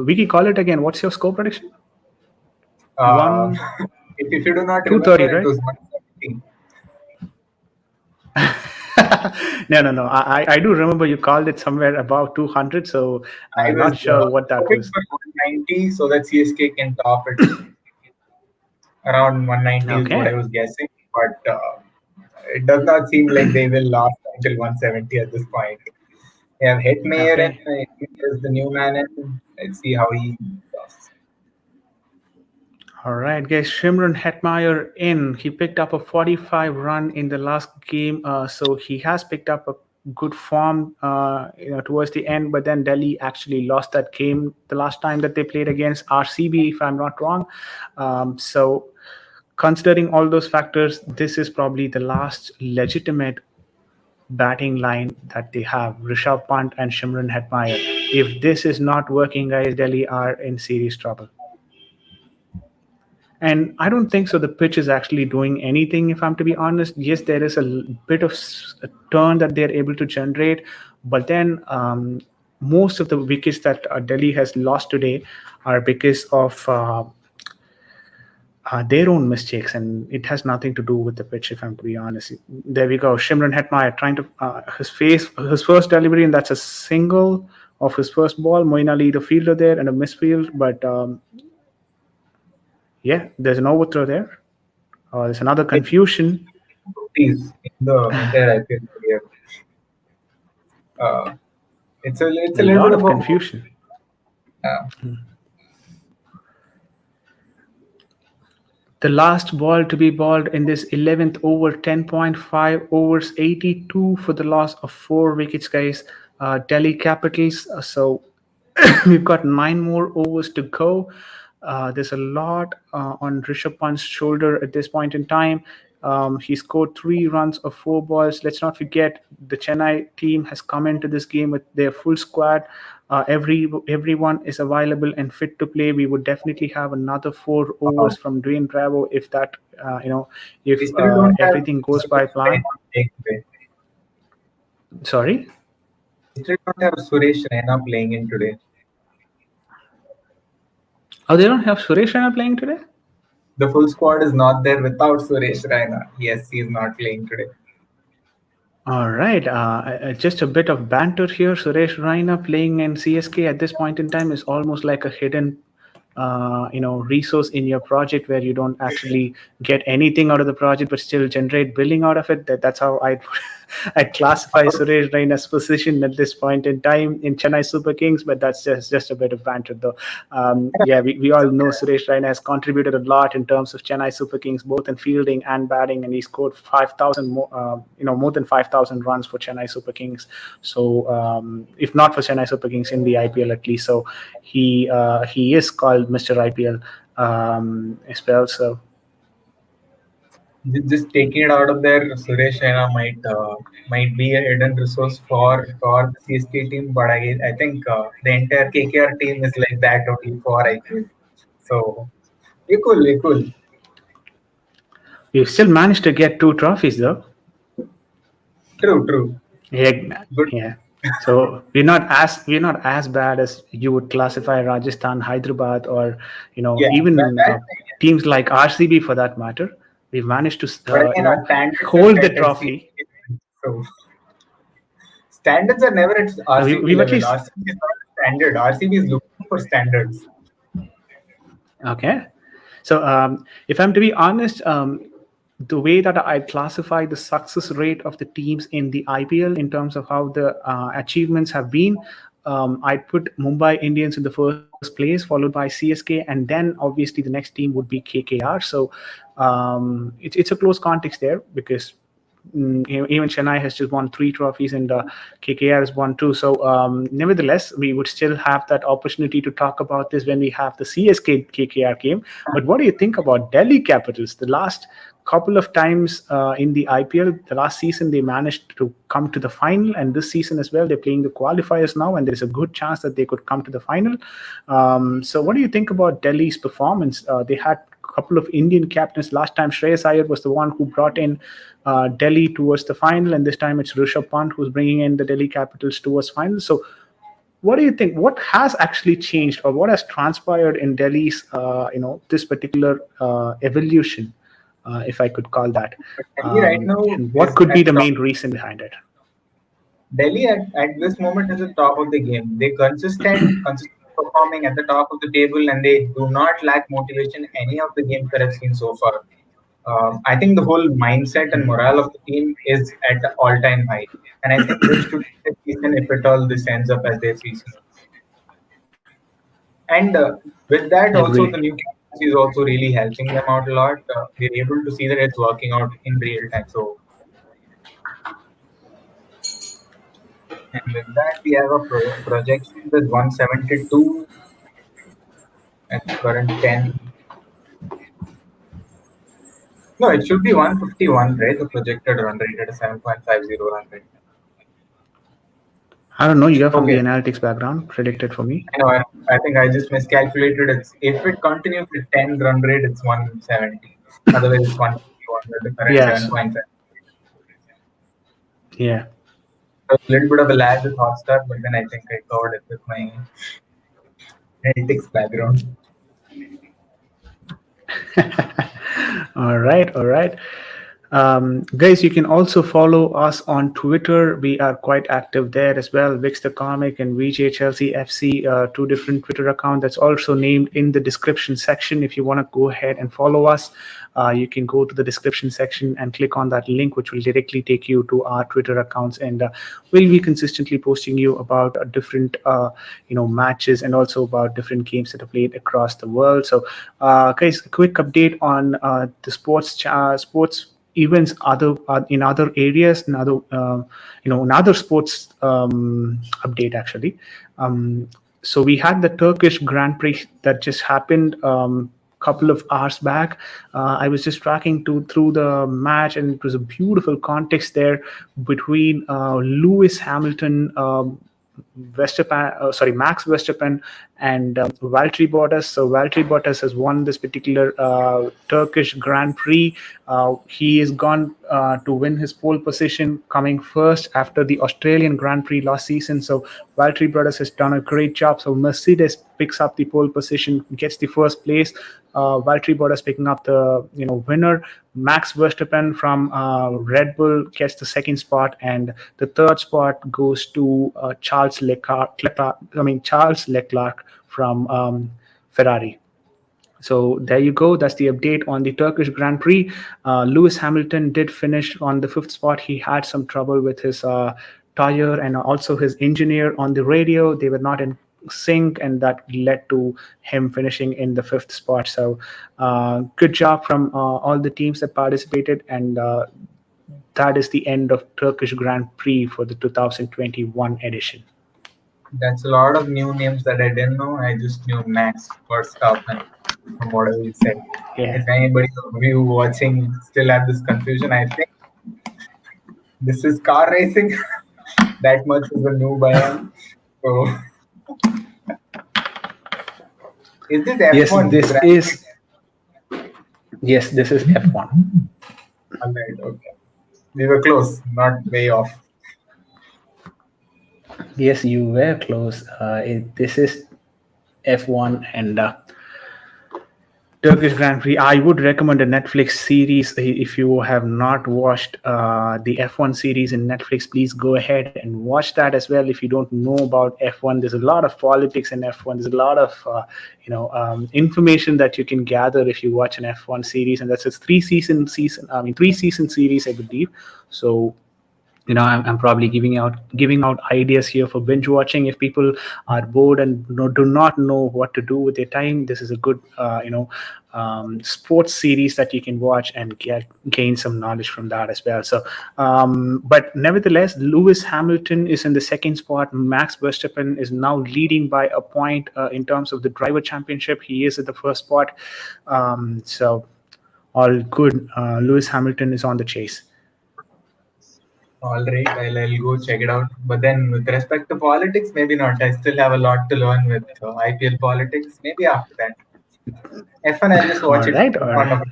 Vicky, call it again. What's your score prediction? Uh, One if you do not two remember, thirty, it right? was 170. No, no, no. I do remember you called it somewhere above 200. So I was not sure what that hoping was. for 190 so that CSK can top it. Around 190 is what I Okay. was guessing, but it does not seem like they will last until 170 at this point. They have hit Mayer and Okay. is the new man, and let's see how he does. All right, guys. Shimron Hetmeyer in. He picked up a 45 run in the last game, so he has picked up a good form, towards the end. But then Delhi actually lost that game the last time that they played against RCB, if I'm not wrong. So, considering all those factors, this is probably the last legitimate batting line that they have: Rishabh Pant and Shimron Hetmeyer. If this is not working, guys, Delhi are in serious trouble. And I don't think so. The pitch is actually doing anything, if I'm to be honest. Yes, there is a bit of a turn that they're able to generate, but then most of the wickets that Delhi has lost today are because of their own mistakes, and it has nothing to do with the pitch, if I'm to be honest. There we go. Shimron Hetmeyer trying to his first delivery, and that's a single of his first ball. Moeen Ali, the fielder there, and a misfield, but yeah, there's an overthrow there. There's another confusion. He's in the entire IPL career. Uh, it's A a little lot bit of of a confusion. uh, The last ball to be balled in this 11th over, 10.5 overs, 82 for the loss of 4 wickets, guys. Delhi Capitals. So we've got 9 more overs to go. There's a lot on Rishabh Pant's shoulder at this point in time. He scored 3 runs of 4 balls. Let's not forget the Chennai team has come into this game with their full squad. Everyone is available and fit to play. We would definitely have another 4 overs Uh, from Dwayne Bravo if that we if still don't have everything goes by Suresh plan. Raina playing today. Sorry. We still don't have Suresh Raina playing in today. Oh, they don't have Suresh Raina playing today. The full squad is not there without Suresh Raina. Yes, he's not playing today. All right. Just a bit of banter here. Suresh Raina playing in CSK at this point in time is almost like a hidden, resource in your project where you don't actually get anything out of the project, but still generate billing out of it. That's how I I'd classify Suresh Raina's position at this point in time in Chennai Super Kings. But that's just a bit of banter, though. Yeah, we all know Suresh Raina has contributed a lot in terms of Chennai Super Kings, both in fielding and batting, and he scored 5,000 more, more than 5,000 runs for Chennai Super Kings. So, if not for Chennai Super Kings in the IPL at least, so he is called Mr. IPL as well. So Just taking it out of there, Suresh Raina might be a hidden resource for the CSK team, but I think the entire KKR team is like that only for IPL. So equal, equal. we still managed to get 2 trophies, though. True, true. Yeah, Good. yeah. So we're not as bad as you would classify Rajasthan, Hyderabad, or Yeah, even that teams like RCB for that matter. We've managed to but again, our standards are hold the set at trophy. CSK. So standards are never at RCB We've at level. least RCB is not a standard. RCB is looking for standards. okay. So, if I'm to be honest, the way that I classify the success rate of the teams in the IPL in terms of how the achievements have been, I'd put Mumbai Indians in the first place, followed by CSK, and then obviously the next team would be KKR. So, it's a close context there because even Chennai has just won 3 trophies and KKR has won 2. So, nevertheless, we would still have that opportunity to talk about this when we have the CSK KKR game. But what do you think about Delhi Capitals? The last couple of times in the IPL, the last season they managed to come to the final, and this season as well, they're playing the qualifiers now, and there's a good chance that they could come to the final. So, what do you think about Delhi's performance? They had couple of Indian captains. Last time Shreyas Iyer was the one who brought in Delhi towards the final, and this time it's Rishabh Pant who's bringing in the Delhi Capitals towards final. So, what do you think? What has actually changed, or what has transpired in Delhi's, this particular evolution, if I could call that, But Delhi right now and what is could be at the top. main reason behind it? Delhi at this moment is at the top of the game. They consistent performing at the top of the table, and they do not lack motivation any of the games that I've seen so far. I think the whole mindset and morale of the team is at the all-time high, and I think this should be the season if at all this ends up as their season. And with that, also Agree. the new captaincy is also really helping them out a lot. We're able to see that it's working out in real time. So, and with that, we have a projection with 172 and current 10. No, it should be 151, right? The projected run rate at a 7.50 run rate. I don't know. You're from the Okay, analytics background. Predict it for me. I know. I think I just miscalculated. It's if it continues with 10 run rate, it's 170. Otherwise, it's 151 with the current Yes. 7.5. Yeah. A little bit of a lag with Hotstar, but then I think I covered it with my analytics background. All right, all right. Guys, you can also follow us on Twitter. We are quite active there as well. Vix the Comic and VJ Chelsea FC, 2 different Twitter accounts. That's also named in the description section. If you want to go ahead and follow us, you can go to the description section and click on that link, which will directly take you to our Twitter accounts. And we'll be consistently posting you about different, matches and also about different games that are played across the world. So, guys, a quick update on the sports events in other areas, in other in other sports update actually. So we had the Turkish Grand Prix that just happened couple of hours back. I was just tracking through the match, and it was a beautiful context there between Lewis Hamilton. Max Verstappen and Valtteri Bottas. So Valtteri Bottas has won this particular Turkish Grand Prix. He is gone to win his pole position, coming first after the Australian Grand Prix last season. So Valtteri Bottas has done a great job. So Mercedes picks up the pole position, gets the first place. Valtteri Bottas picking up the winner. Max Verstappen from Red Bull gets the second spot, and the third spot goes to Charles Leclerc from Ferrari. So there you go. That's the update on the Turkish Grand Prix. Lewis Hamilton did finish on the fifth spot. He had some trouble with his tire and also his engineer on the radio. They were not in sync, and that led to him finishing in the fifth spot. So good job from all the teams that participated, and that is the end of Turkish Grand Prix for the 2021 edition. That's a lot of new names that I didn't know. I just knew Max Verstappen from whatever you said. Yeah. If anybody of you watching still have this confusion, I think this is car racing. That much is a noob I am. So, is this Yes, F1 this Grand is. Yes, this is F1. All right, okay. We were close, not way off. Yes, you were close. This is F1 and Turkish Grand Prix. I would recommend a Netflix series. If you have not watched the F1 series in Netflix, please go ahead and watch that as well. If you don't know about F1, there's a lot of politics in F1. There's a lot of information that you can gather if you watch an F1 series, and that's a three season series, I believe. So I'm probably giving out ideas here for binge watching. If people are bored and do not know what to do with their time, this is a good sports series that you can watch and gain some knowledge from that as well. So but nevertheless, Lewis Hamilton is in the second spot. Max Verstappen is now leading by a point in terms of the driver championship. He is at the first spot. So all good. Lewis Hamilton is on the chase. All right, I'll go check it out. But then, with respect to politics, maybe not. I still have a lot to learn with IPL politics. Maybe after that. F1, I'll just watch All it right, for all fun right. of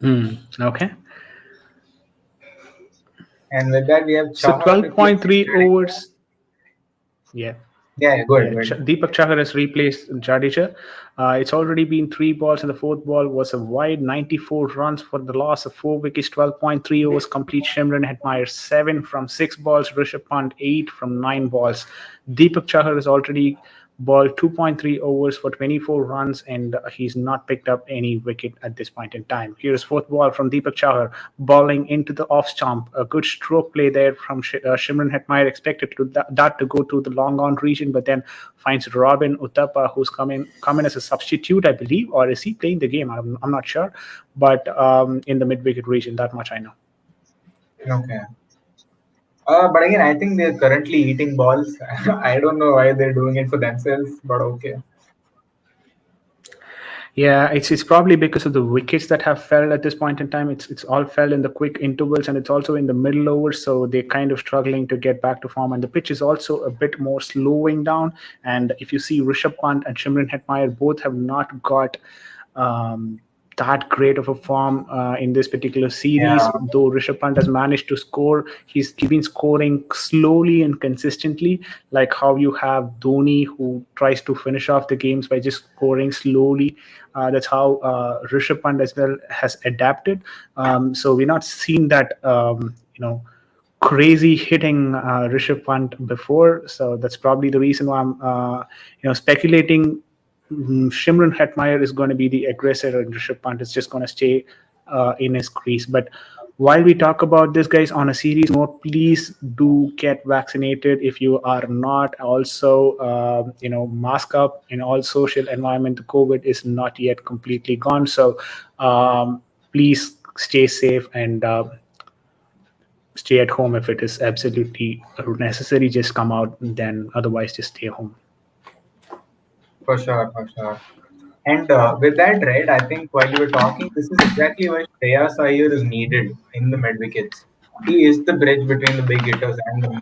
it. Okay. And with that, we have So Chahar replacing 12.3 Jadeja. overs. Yeah. Yeah, go ahead, Yeah, go ahead. Deepak Chahar has replaced Jadeja. It's already been three balls, and the fourth ball was a wide 94 runs for the loss of 4 wickets. 12.3 overs complete. Shimron Hetmeyer 7 from 6 balls. Rishabh Pant 8 from 9 balls. Deepak Chahar has already balled 2.3 overs for 24 runs, and he's not picked up any wicket at this point in time. Here's fourth ball from Deepak Chahar, bowling into the off stump. A good stroke play there from Shimron Hetmeyer, expected that to go to the long on region, but then finds Robin Uthappa, who's come in as a substitute, I believe, or is he playing the game? I'm not sure, but in the mid wicket region, that much I know. Okay. But again, I think they're currently eating balls. I don't know why they're doing it for themselves, but okay. Yeah, it's probably because of the wickets that have fell at this point in time. It's all fell in the quick intervals, and it's also in the middle overs, so they're kind of struggling to get back to form. And the pitch is also a bit more slowing down. And if you see Rishabh Pant and Shimron Hetmeyer, both have not got that great of a form in this particular series. Yeah, Though Rishabh Pant has managed to score, he's been scoring slowly and consistently, like how you have Dhoni, who tries to finish off the games by just scoring slowly. That's how Rishabh Pant as well has adapted. So we're not seeing that crazy hitting Rishabh Pant before. So that's probably the reason why I'm speculating Shimron Hetmeyer is going to be the aggressor, and Rishabh Pant is just going to stay in his crease. But while we talk about this, guys, on a serious note, please do get vaccinated if you are not. Also, mask up in all social environment. The COVID is not yet completely gone, so please stay safe and stay at home if it is absolutely necessary. Just come out, then otherwise just stay home. for sure, for sure. And with that, right, I think while you were talking, this is exactly why Shreyas Iyer is needed in the mid wickets. He is the bridge between the big hitters and the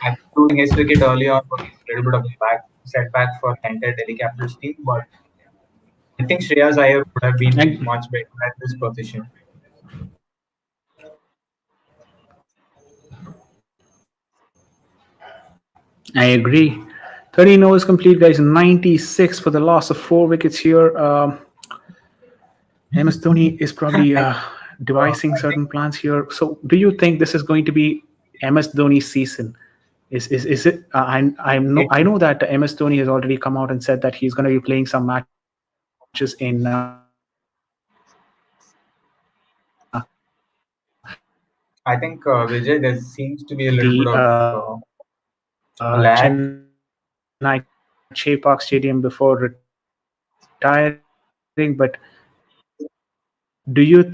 actually losing his wicket early on was a little bit of a setback for the entire Delhi Capitals team, but I think Shreyas Iyer would have been I, much better at this position. I agree. 13 overs complete, guys. 96 for the loss of 4 wickets here. MS Dhoni is probably devising I think certain plans here. So, do you think this is going to be MS Dhoni's season? Is it? I it, know that MS Dhoni has already come out and said that he's going to be playing some matches in I think Vijay, there seems to be a little bit the of lag. Chennai Chepauk Stadium before retiring. But do you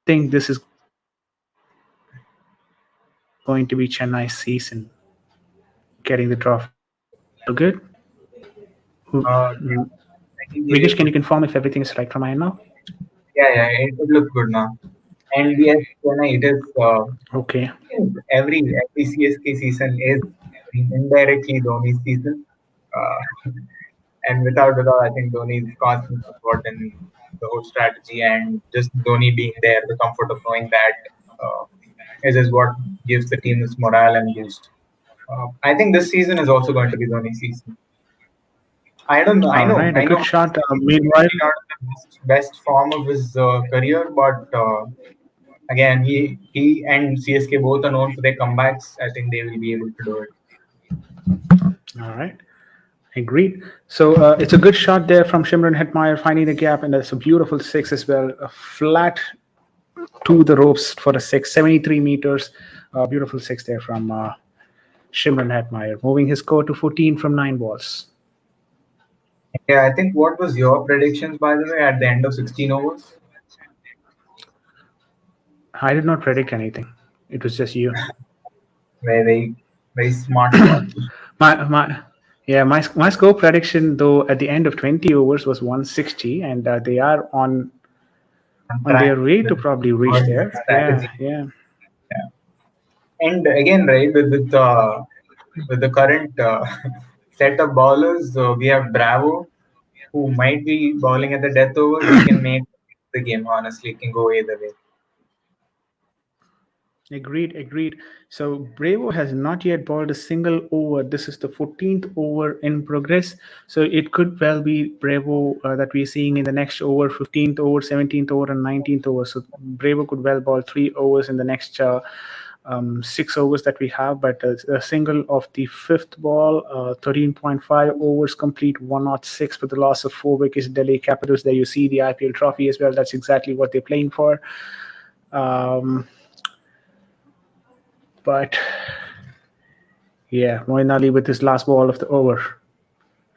think this is going to be Chennai's season getting the trophy? All good? Yeah, I think we Vigesh, can will. you confirm if everything is right from my end now? Yeah, it looks good now. And yes, Chennai, it is. Okay. Every CSK season is indirectly Dhoni's season. Uh, and without a doubt, I think Dhoni's constant support in the whole strategy and just Dhoni being there, the comfort of knowing that uh, is what gives the team this morale and boost. I think this season is also going to be Dhoni's season. I don't know. All right. A I know. good shot. He's Meanwhile, maybe not in the best form of his career, but again, he and CSK both are known for their comebacks. I think they will be able to do it. all right. Agreed. So it's a good shot there from Shimron Hetmeyer finding the gap, and that's a beautiful six as well. A flat to the ropes for a six, 73 meters. Beautiful six there from Shimron Hetmeyer, moving his score to 14 from 9 balls. Yeah, I think what was your predictions by the way at the end of 16 overs? I did not predict anything. It was just you. Very very smart call. My yeah, my score prediction though at the end of 20 overs was 160, and they are On on track their way to with probably reach our there. Yeah, strategy. yeah. Yeah. And again, right with the current set of bowlers, we have Bravo, who might be bowling at the death overs. He can make the game. Honestly, it can go either way. Agreed, agreed. So Bravo has not yet bowled a single over. This is the 14th over in progress. So it could well be Bravo that we're seeing in the next over, 15th over, 17th over, and 19th over. So Bravo could well bowl 3 overs in the next 6 overs that we have. But a single of the fifth ball, 13.5 overs complete, 106 for the loss of 4 wickets. Delhi Capitals. There you see the IPL trophy as well. That's exactly what they're playing for. Um, but yeah, Moin Ali with his last ball of the over.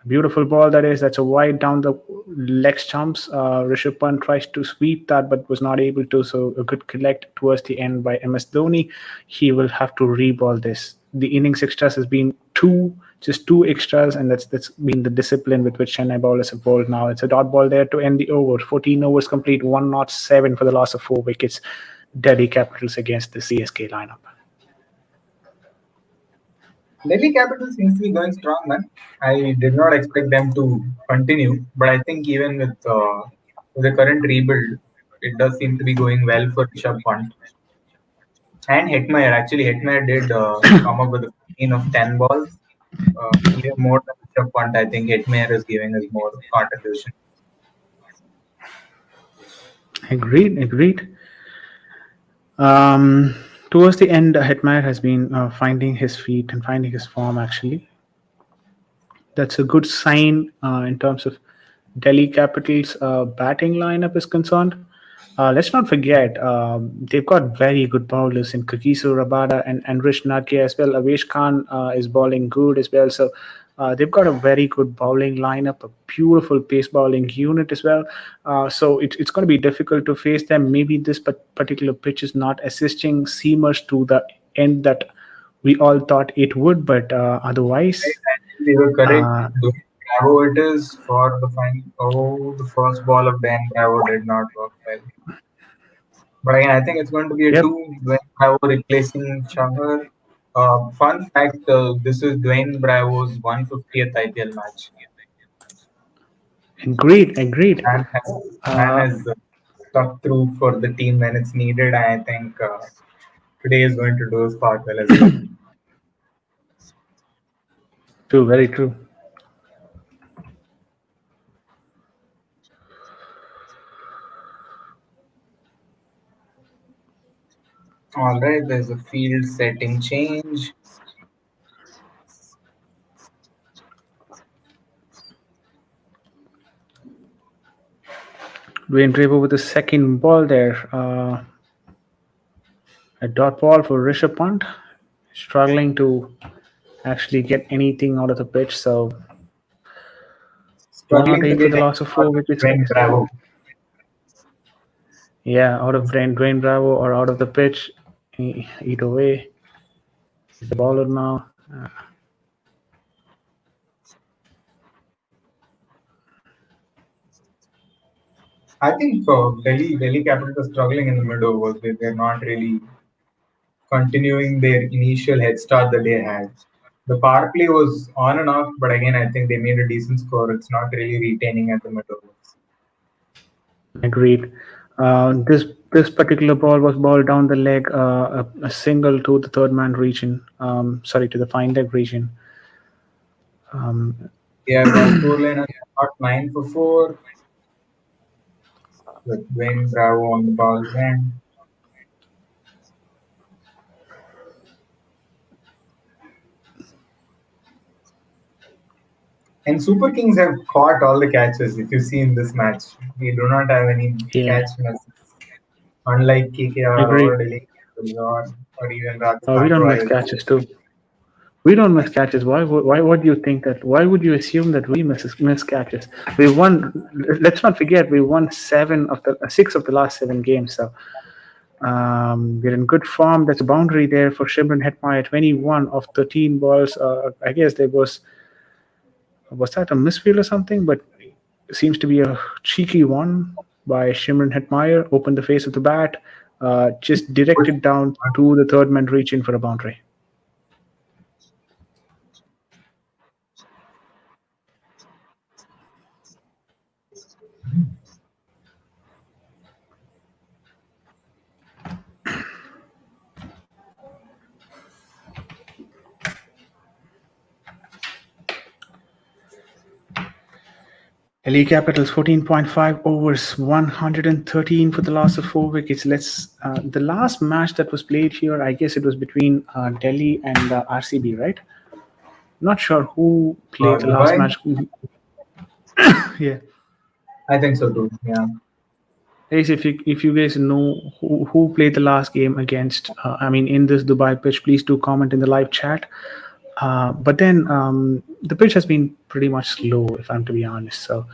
Beautiful ball that is. That's a wide down the leg stumps. Rishabh Pant tries to sweep that but was not able to. So a good collect towards the end by MS Dhoni. He will have to re-ball this. The innings extras has been just two extras, and that's been the discipline with which Chennai bowlers have bowled now. It's a dot ball there to end the over. 14 overs complete, 107 for the loss of 4 wickets. Delhi Capitals against the CSK lineup. Delhi Capital seems to be going strong, man. I did not expect them to continue, but I think even with the current rebuild, it does seem to be going well for Rishabh Pant and Hetmeyer. Actually, Hetmeyer did come up with a 15 of 10 balls, even more than Rishabh Pant. I think Hetmeyer is giving us more contribution. Agreed, agreed. Um, Towards the end, Hetmeyer has been finding his feet and finding his form. Actually, that's a good sign in terms of Delhi Capitals' batting lineup is concerned. Let's not forget they've got very good bowlers in Kagiso Rabada and Rich Nadge as well. Avesh Khan is bowling good as well. So they've got a very good bowling lineup, a beautiful pace bowling unit as well. So it's going to be difficult to face them. Maybe this particular pitch is not assisting seamers to the end that we all thought it would, but Right? otherwise, I think we were correct uh, doing Bravo it is for the final. Oh, the first ball of Dan Bravo did not work well. But again, I think it's going to be a Yep, two. Dwayne Bravo replacing Chahar. Fun fact: this is Dwayne Bravo's 150th IPL match. agreed, agreed. Man has man Uh, has stuck through for the team when it's needed. I think today is going to do his part well as well. True, very true. All right, there's a field setting change. Dwayne Draper with the second ball there. A dot ball for Rishabh Pant, struggling to actually get anything out of the pitch. So one out Struggling to eight for get the any loss of out 4 of wickets, I Dwayne guess. Bravo. Yeah, out of Dwayne Bravo or out of the pitch. Either way, he's the bowler now. I think Delhi Capitals are struggling in the mid overs. They're not really continuing their initial head start that they had. The power play was on and off, but again, I think they made a decent score. It's not really retaining at the mid overs. Agreed. This particular ball was balled down the leg, a single to the third man region. Sorry, to the fine leg region. Yeah, the scoreline is not 9 for 4 with Dwayne Bravo on the ball's end. And Super Kings have caught all the catches. If you see in this match, we do not have any Yeah, catch misses, unlike KKR or agreed. Delhi Capitals or even We Rajasthan don't miss Royals. catches too. We don't miss catches. Why would you think that? Why would you assume that we miss catches? We won. Let's not forget we won 6 of the last 7 games. So we're in good form. There's a boundary there for Shimron Hetmeyer. 21 of 13 balls. I guess there was that a misfield or something, but it seems to be a cheeky one by Shimron Hetmeyer. Opened the face of the bat, just directed down to the third man reach in for a boundary. Delhi Capitals 14.5 overs, 113 for the loss of 4 wickets. The last match that was played here, I guess it was between Delhi and RCB, right? Not sure who played the last Dubai, match. Yeah. I think so too. Yeah. Guys, if you guys know who played the last game against, I mean, in this Dubai pitch, please do comment in the live chat. But then the pitch has been pretty much slow, if I'm to be honest. So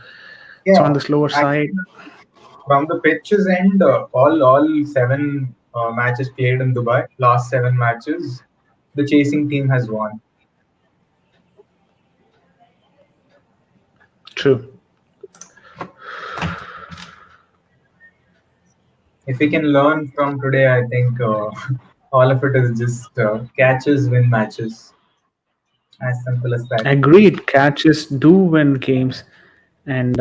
it's on Yeah, the slower side. actually, from the pitches end, all 7 matches played in Dubai, last 7 matches, the chasing team has won. True. If we can learn from today, I think all of it is just catches win matches. As simple as that. Agreed. Catches do win games, and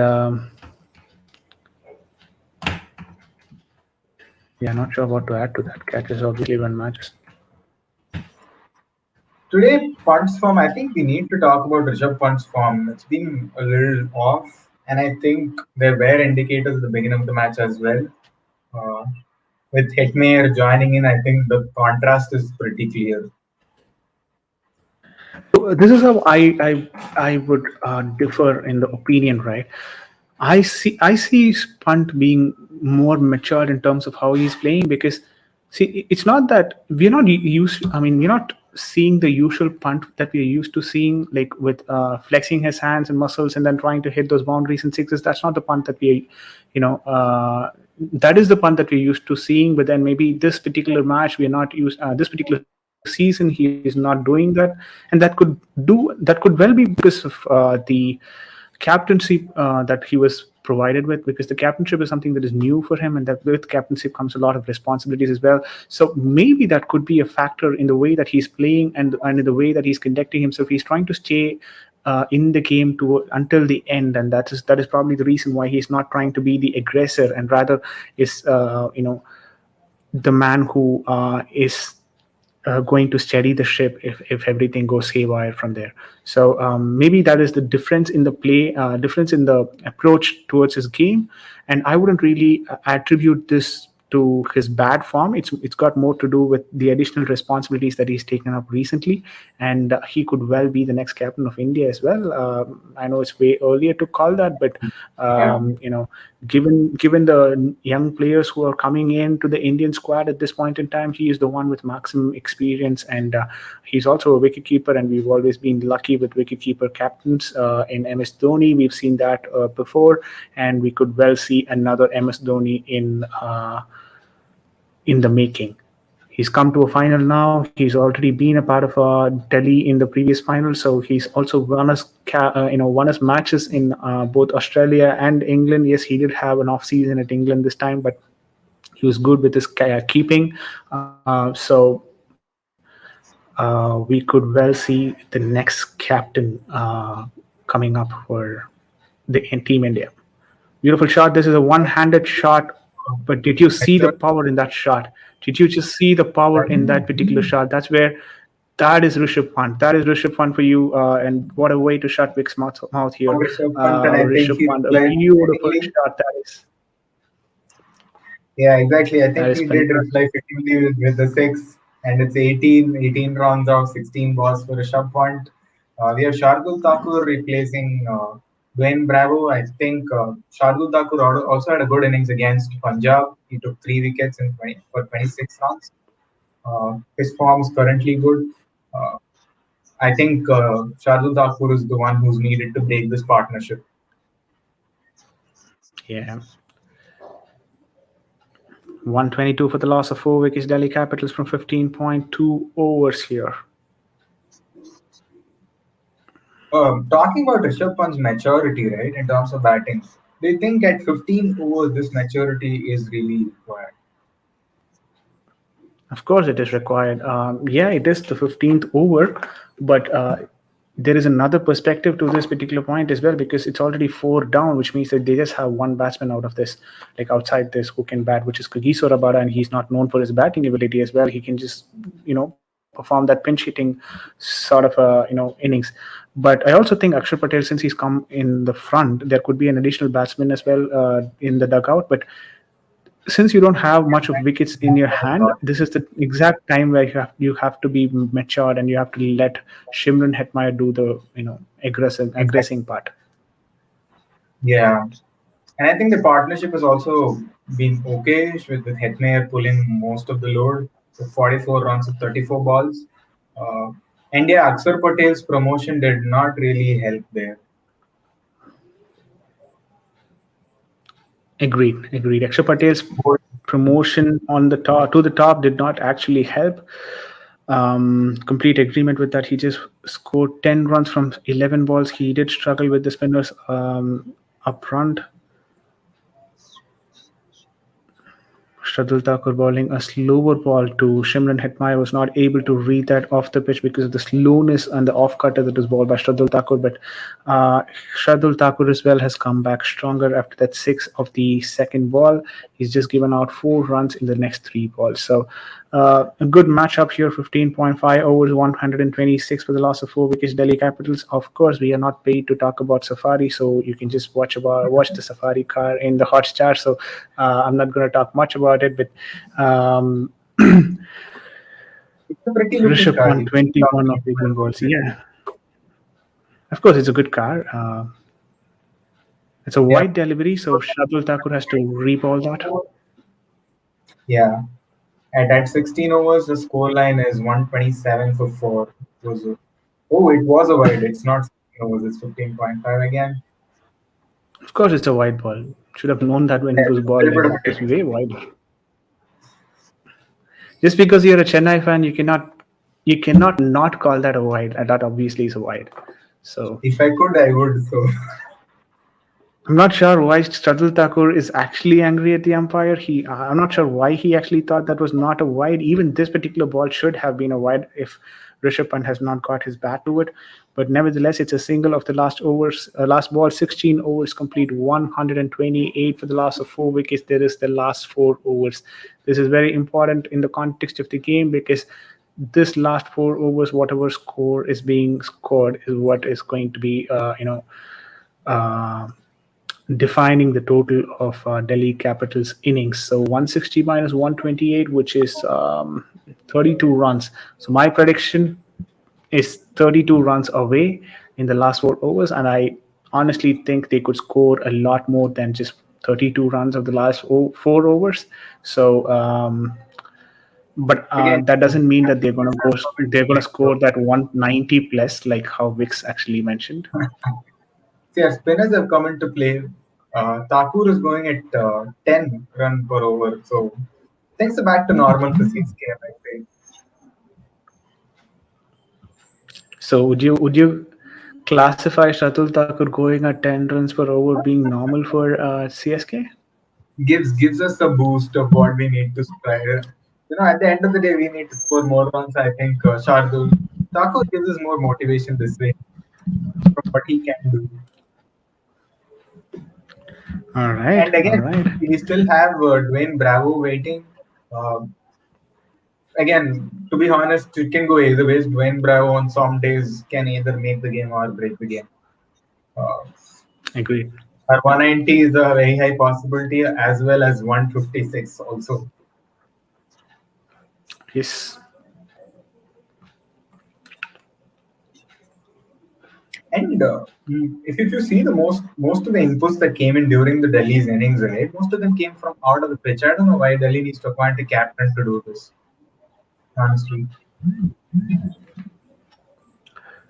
yeah, not sure what to add to that. Catches obviously win matches. Today, Punt's form, I think we need to talk about Rishabh Punt's form. It's been a little off, and I think there were indicators at the beginning of the match as well. Uh, with Hetmayer joining in, I think the contrast is pretty clear. So this is how I would differ in the opinion, right? I see Punt being more matured in terms of how he's playing because see it's not that we're not used. I mean, we're not seeing the usual Punt that we're used to seeing, like with flexing his hands and muscles and then trying to hit those boundaries and sixes. That's not the Punt that we, you know. That is the Punt that we're used to seeing, but then maybe this particular match we're not used. This particular season he is not doing that, and that could well be because of the captaincy that he was provided with, because the captainship is something that is new for him, and that with captainship comes a lot of responsibilities as well. So maybe that could be a factor in the way that he's playing, and in the way that he's conducting himself. He's trying to stay in the game to until the end, and that is probably the reason why he's not trying to be the aggressor, and rather is the man who is going to steady the ship if everything goes haywire from there. So maybe that is the difference in the play, difference in the approach towards his game, and I wouldn't really attribute this to his bad form. It's got more to do with the additional responsibilities that he's taken up recently, and he could well be the next captain of India as well. I know it's way earlier to call that, but Yeah, given the young players who are coming into the Indian squad at this point in time, he is the one with maximum experience, and he's also a wicketkeeper. And we've always been lucky with wicketkeeper captains in MS Dhoni. We've seen that before, and we could well see another MS Dhoni in the making. He's come to a final now. He's already been a part of Delhi in the previous final, so he's also won us matches in both Australia and England. Yes, he did have an off season at England this time, but he was good with his keeping. We could well see the next captain coming up for the Team India. Beautiful shot. This is a one-handed shot, but did you see the better. power in that shot? Did you just see the power in that particular shot? That's where that is Rishabh Pant. That is Rishabh Pant for you. And what a way to shut Vic's mouth here. Rishabh Pant, and I think Rishabh he Pant, a replied beautiful fittingly. shot. Yeah, exactly. I That think is he did fantastic. reply fittingly with the six, and it's 18 runs of 16 balls for Rishabh Pant. We have Shardul Thakur replacing Dwayne Bravo. I think Shardul Thakur also had a good innings against Punjab. He took 3 wickets for 26 runs. His form is currently good. Uh, I think Shardul Thakur is the one who's needed to break this partnership. Yeah. 122 for the loss of 4 wickets. Delhi Capitals from 15.2 overs here. Talking about Rishabh Pant's maturity, right, in terms of batting, do you think at 15 overs this maturity is really required? Of course, it is required. Yeah, it is the 15th over, but there is another perspective to this particular point as well, because it's already four down, which means that they just have one batsman out of this, like outside this, who can bat, which is Kagiso Rabada, and he's not known for his batting ability as well. He can just, perform that pinch hitting sort of, innings. But I also think Akshar Patel, since he's come in the front, there could be an additional batsman as well in the dugout. But since you don't have much of wickets in your hand, this is the exact time where you have to be matured, and you have to let Shimron Hetmeyer do the Exactly. aggressing part. Yeah. And I think the partnership has also been okay with Hetmeyer pulling most of the load. So 44 runs of 34 balls. Uh, India Akshar Patel's promotion did not really help there. Agreed. Akshar Patel's promotion on the top to the top did not actually help. Complete agreement with that. He just scored 10 runs from 11 balls. He did struggle with the spinners up front. Shardul Thakur bowling a slower ball to Shimron Hetmeyer, was not able to read that off the pitch because of the slowness and the off cutter that was bowled by Shardul Thakur. But uh, Shardul Thakur as well has come back stronger after that six of the second ball. He's just given out 4 runs in the next 3 balls. So a good matchup here. 15.5 overs, 126 for the loss of 4 wickets. Delhi Capitals. Of course, we are not paid to talk about Safari, so you can just watch the Safari car in the Hotstar. So I'm not going to talk much about it, but It's a pretty looking Rishabh car. Pant, You keep 21 talking of about 18 balls. it. Yeah, of course, it's a good car. It's a Yeah. wide delivery, so Shardul Thakur has to reball that. Yeah. At 16 overs, the score line is 127 for 4. It was a wide. It's not 16 overs, it's 15.5 again. Of course, it's a wide ball. Should have known that when Yeah, it was there's a ball. little Like bit of it a was difference. way wider. Just because you're a Chennai fan, you cannot. you cannot not call that a wide, and that obviously is a wide. So If I could, I would. So I'm not sure why Shardul Thakur is actually angry at the umpire. I'm not sure why he actually thought that was not a wide. Even this particular ball should have been a wide if Rishabh Pant has not got his bat to it. But nevertheless, it's a single of the last overs, last ball, 16 overs complete, 128 for the loss of 4 wickets. There is the last 4 overs. This is very important in the context of the game because this last 4 overs, whatever score is being scored, is what is going to be, uh, defining the total of Delhi Capital's innings. So 160 minus 128, which is 32 runs. So my prediction is 32 runs away in the last 4 overs, and I honestly think they could score a lot more than just 32 runs of the last 4 overs. So, but again, that doesn't mean that they're going to go. I'm They're going to commenting score that 190 plus, like how Vix actually mentioned. See, our spinners have come into play. Thakur is going at 10 run per over, so things are back to normal for CSK, I think. So would you classify Shatul Thakur going at 10 runs per over being normal for CSK? Gives us a boost of what we need to score. At the end of the day, we need to score more runs. I think Shardul Thakur gives us more motivation this way from what he can do. All right, And all again, right. we still have Dwayne Bravo waiting. Uh, Again, to be honest, it can go either ways. Dwayne Bravo on some days can either make the game or break the game. Uh, Agreed. our 190 is a very high possibility, as well as 156 also. Yes. And if you see the most of the inputs that came in during the Delhi's innings, right? Most of them came from out of the pitch. I don't know why Delhi needs to appoint a captain to do this. Honestly,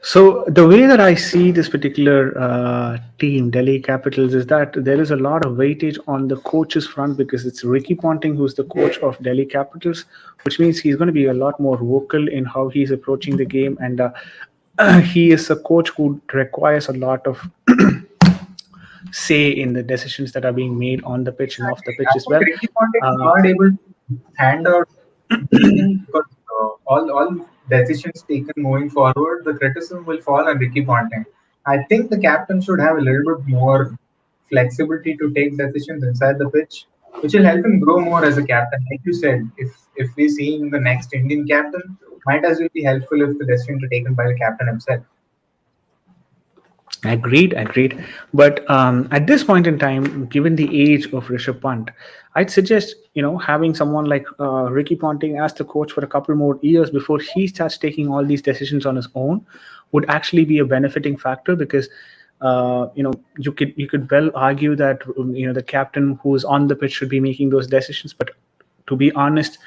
So the way that I see this particular team, Delhi Capitals, is that there is a lot of weightage on the coach's front because it's Ricky Ponting who's the coach of Delhi Capitals, which means he's going to be a lot more vocal in how he's approaching the game, and he is a coach who requires a lot of say in the decisions that are being made on the pitch and off the exactly. pitch I as think well. Ricky Ponting is Uh, not able to hand out anything because all decisions taken moving forward, the criticism will fall on Ricky Ponting. I think the captain should have a little bit more flexibility to take decisions inside the pitch, which will help him grow more as a captain. Like you said, if we see him the next Indian captain, might as well be helpful if the decisions are taken by the captain himself. Agreed, agreed. But at this point in time, given the age of Rishabh Pant, I'd suggest having someone like Ricky Ponting as the coach for a couple more years before he starts taking all these decisions on his own would actually be a benefiting factor because you could well argue that the captain who is on the pitch should be making those decisions, but to be honest,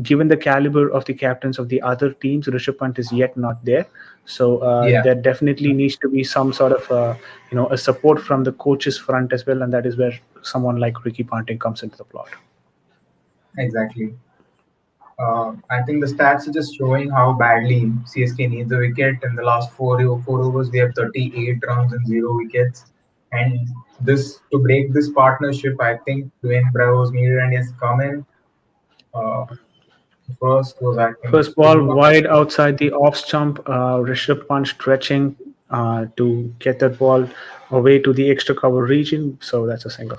given the caliber of the captains of the other teams, Rishabh Pant is yet not there. So Yeah, there definitely needs to be some sort of a support from the coaches front as well, and that is where someone like Ricky Ponting comes into the plot. exactly. I think the stats are just showing how badly CSK needs a wicket. In the last four overs, we have 38 runs and 0 wickets. And this to break this partnership, I think Dwayne Bravo's needed and he has come in. Uh, First was I think First ball spin. wide outside the off stump. Rishabh Pant stretching to get that ball away to the extra cover region. So that's a single.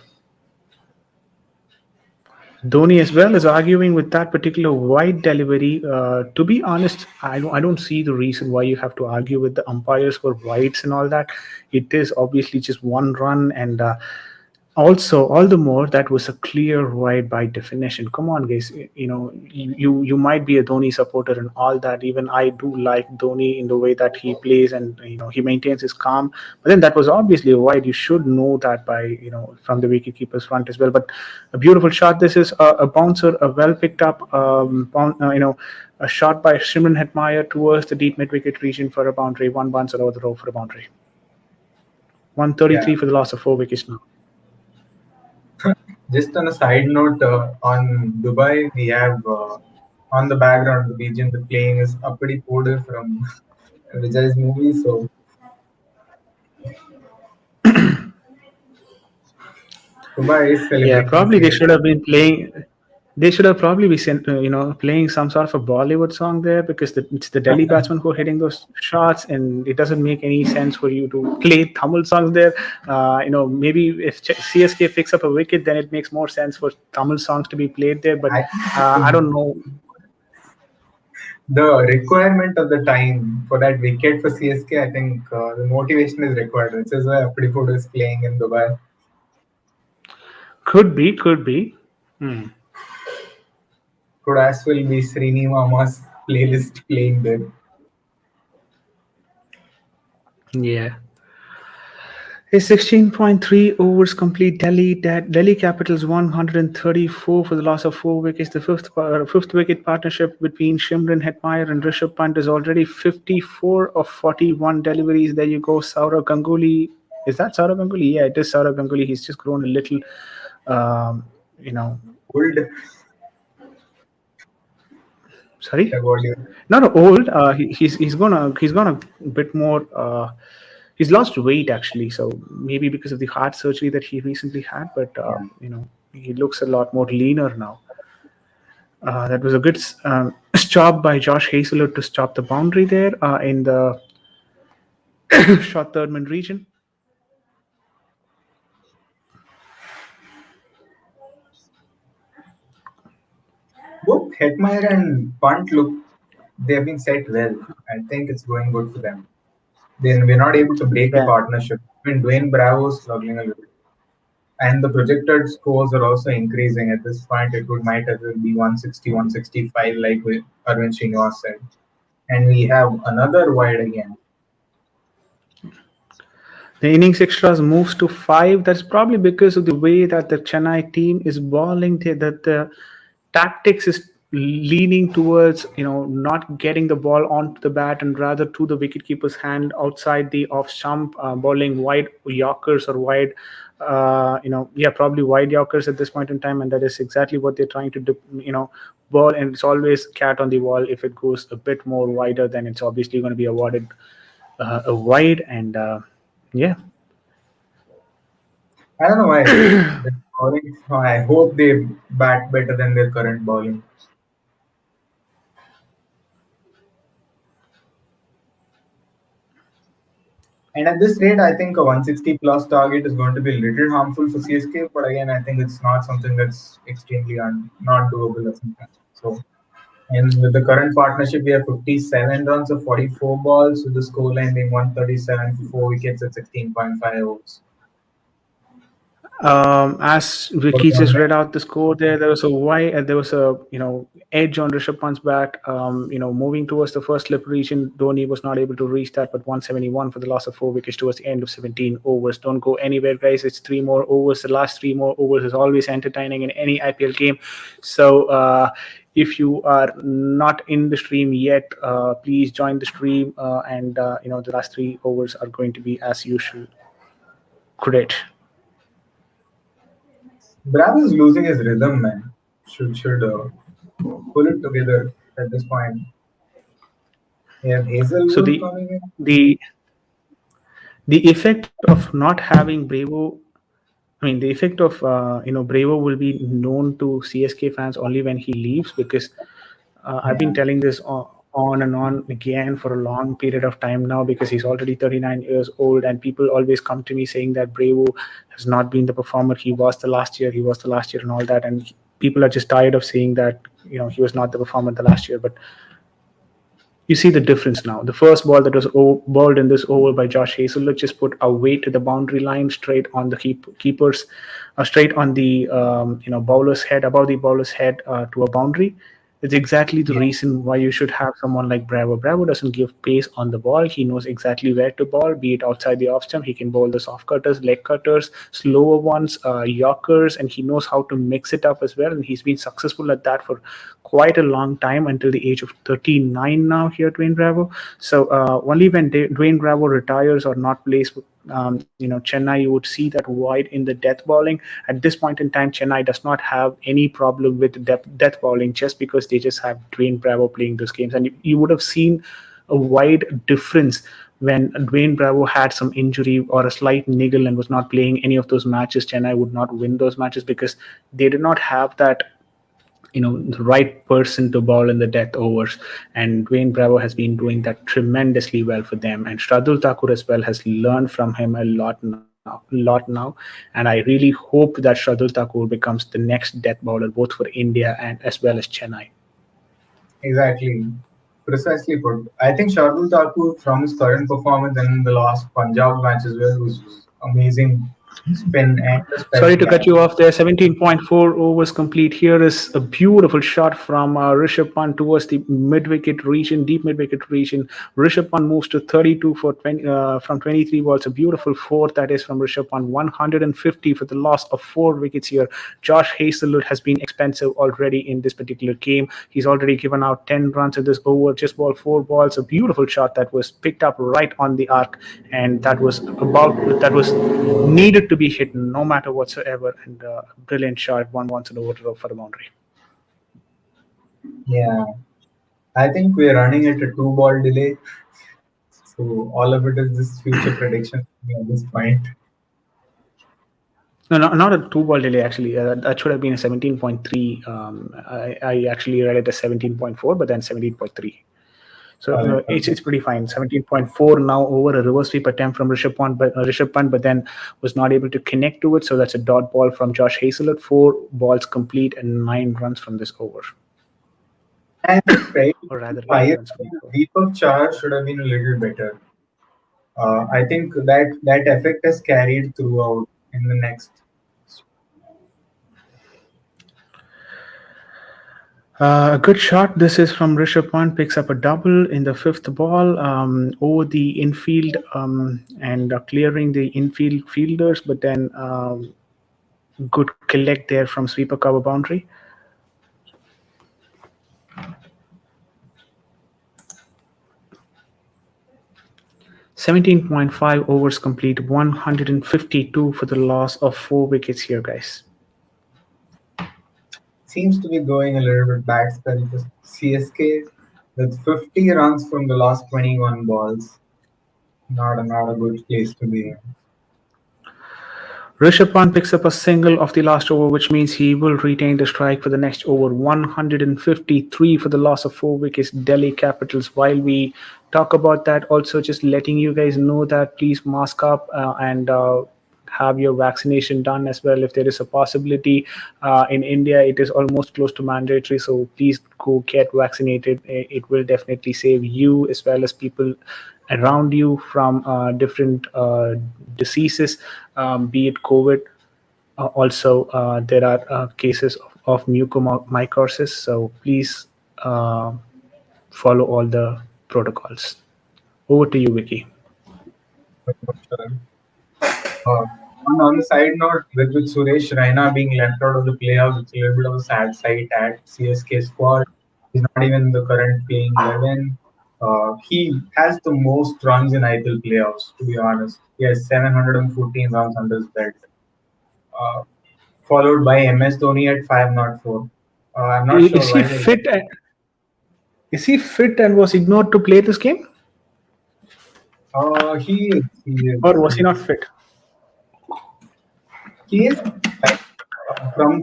Dhoni as well is arguing with that particular wide delivery. To be honest, I don't see the reason why you have to argue with the umpires for wides and all that. It is obviously just one run, and also all the more that was a clear wide by definition. Come on, guys, you might be a Dhoni supporter and all that. Even I do like Dhoni in the way that he plays, and he maintains his calm. But then that was obviously a wide. You should know that by from the wicketkeeper's front as well. But a beautiful shot. This is a bouncer, a well picked up a shot by Shimron Hetmeyer towards the deep mid wicket region for a boundary. One bouncer over the row for a boundary. Yeah. 133 for the loss of 4 wickets now. Just on a side note, on Dubai, we have on the background, the BGM they're playing is Appadi Podu from Vijay's movie. So Dubai is Yeah, celebrating probably they should CSK. have been playing. They should have probably been sent, playing some sort of a Bollywood song there because it's the Delhi batsmen who are hitting those shots, and it doesn't make any sense for you to play Tamil songs there. Maybe if CSK picks up a wicket, then it makes more sense for Tamil songs to be played there. But I think I don't know. the requirement of the time for that wicket for CSK, I think the motivation is required, which is why Appadi Podu is playing in Dubai. Could be, could be. Hmm. Could as well be Srini Mama's playlist playing there. Yeah. A 16.3 overs complete Delhi Capitals 134 for the loss of 4 wickets. The fifth wicket partnership between Shimran Hetmeyer and Rishabh Pant is already 54 of 41 deliveries. There you go, Saurav Ganguly. Is that Saurav Ganguly? Yeah, it is Saurav Ganguly. He's just grown a little, um, you know, Old sorry, Tagore. not old. He's gonna bit more. He's lost weight actually, so maybe because of the heart surgery that he recently had. But Yeah. he looks a lot more leaner now. That was a good job by Josh Hazelwood to stop the boundary there in the short third man region. Both Hetmeyer and Punt look they have been set well. I think it's going good for them. Then we're not able to break the Yeah. partnership. I mean, Dwayne Bravo is struggling a little. And the projected scores are also increasing. At this point, it would might as well be 160, 165, like Arvind Srinivas said. And we have another wide again. The innings extras moves to 5. That's probably because of the way that the Chennai team is balling. That the tactics is leaning towards not getting the ball onto the bat and rather to the wicketkeeper's hand outside the off stump, bowling wide Yorkers or wide. Probably wide Yorkers at this point in time, and that is exactly what they're trying to do. Ball, and it's always cat on the wall. If it goes a bit more wider, then it's obviously going to be awarded a wide, and yeah. I don't know why. The bowling, I hope they bat better than their current bowling. And at this rate, I think a 160 plus target is going to be a little harmful for CSK. But again, I think it's not something that's extremely not doable or something. So, and with the current partnership, we have 57 runs of 44 balls, with the scoreline being 137 for 4 wickets at 16.5 overs. As What do Vicky you want just to read out the score there was a wide, there was a edge on Rishabh Pant's bat. Moving towards the first slip region, Dhoni was not able to reach that, but 171 for the loss of 4 wickets towards the end of 17 overs. Don't go anywhere, guys. It's 3 more overs. The last 3 more overs is always entertaining in any IPL game. So if you are not in the stream yet, please join the stream. And the last 3 overs are going to be as usual. Great. Bravo is losing his rhythm, man. Should pull it together at this point. We have So Hazelwood the coming in. the the effect of not having Bravo, I mean, the effect of Bravo will be known to CSK fans only when he leaves because I've been Yeah. telling this on and on again for a long period of time now because he's already 39 years old and people always come to me saying that Bravo has not been the performer he was the last year, and all that, and people are just tired of saying that he was not the performer the last year, but you see the difference now. The first ball that was bowled in this over by Josh Hazelwood just put away to the boundary line, straight on the keepers, straight on the bowler's head, above the bowler's head to a boundary. It's exactly the Yeah. reason why you should have someone like Bravo. Bravo doesn't give pace on the ball. He knows exactly where to bowl, be it outside the off stump. He can bowl the soft cutters, leg cutters, slower ones, Yorkers, and he knows how to mix it up as well. And he's been successful at that for quite a long time until the age of 39 now here, Dwayne Bravo. So only when Dwayne Bravo retires or not plays Chennai, you would see that void in the death bowling. At this point in time, Chennai does not have any problem with death bowling just because they just have Dwayne Bravo playing those games. And you would have seen a wide difference when Dwayne Bravo had some injury or a slight niggle and was not playing any of those matches. Chennai would not win those matches because they did not have that the right person to bowl in the death overs, and Dwayne Bravo has been doing that tremendously well for them, and Shardul Thakur as well has learned from him a lot now, and I really hope that Shardul Thakur becomes the next death bowler both for India and as well as Chennai. Exactly. Precisely put. I think Shardul Thakur, from his current performance and in the last Punjab match as well, was amazing spin and the Sorry spell to cut catch. you off there. 17.4 overs complete. Here is a beautiful shot from Rishabh Pant towards the mid wicket region, deep mid wicket region. Rishabh Pant moves to 32 for 20, from 23 balls. A beautiful four that is from Rishabh Pant. 150 for the loss of 4 wickets here. Josh Hazelwood has been expensive already in this particular game. He's already given out 10 runs in this over, just ball 4 balls. A beautiful shot that was picked up right on the arc, and that was needed to be hit no matter whatsoever. And brilliant shot. One wants an over for the boundary. Yeah. I think we're running at a two-ball delay, so all of it is just future prediction at this point. No, not a two ball delay actually. That should have been a 17.3. I actually read it as 17.4, but then 17.3. So it's Okay. pretty fine. 17.4 now over a reverse sweep attempt from Rishabh Pant, but then was not able to connect to it. So that's a dot ball from Josh Hazelwood. 4 balls complete and 9 runs from this over, And the felt or rather 8 fire runs from this over. Deepak Char should have been a little better. I think that effect has carried throughout in the next. A good shot. This is from Rishabh Pant. Picks up a double in the fifth ball over the infield and clearing the infield fielders, but then good collect there from sweeper cover boundary. 17.5 overs complete, 152 for the loss of 4 wickets here, guys. Seems to be going a little bit bad spell for CSK with 50 runs from the last 21 balls. Not a good place to be in. Rishabh Pant picks up a single of the last over, which means he will retain the strike for the next over. 153 for the loss of 4 wickets, Delhi Capitals. While we talk about that, also just letting you guys know that please mask up and have your vaccination done as well if there is a possibility. In India, it is almost close to mandatory, so please go get vaccinated. It will definitely save you as well as people around you from different diseases, be it COVID. Also, there are cases of mucormycosis, so please uh, follow all the protocols. Over to you, Vicky. Sure. Uh, on the side note, with Suresh Raina being left out of the playoffs, it's a little bit of a sad sight at CSK squad. He's not even in the current playing 11. He has the most runs in IPL playoffs, to be honest. He has 714 runs under his belt, uh, followed by MS Dhoni at 504. I'm not sure Is he why they fit? Is he fit and was ignored to play this game, he is. He is. or was He he not is. fit? He is like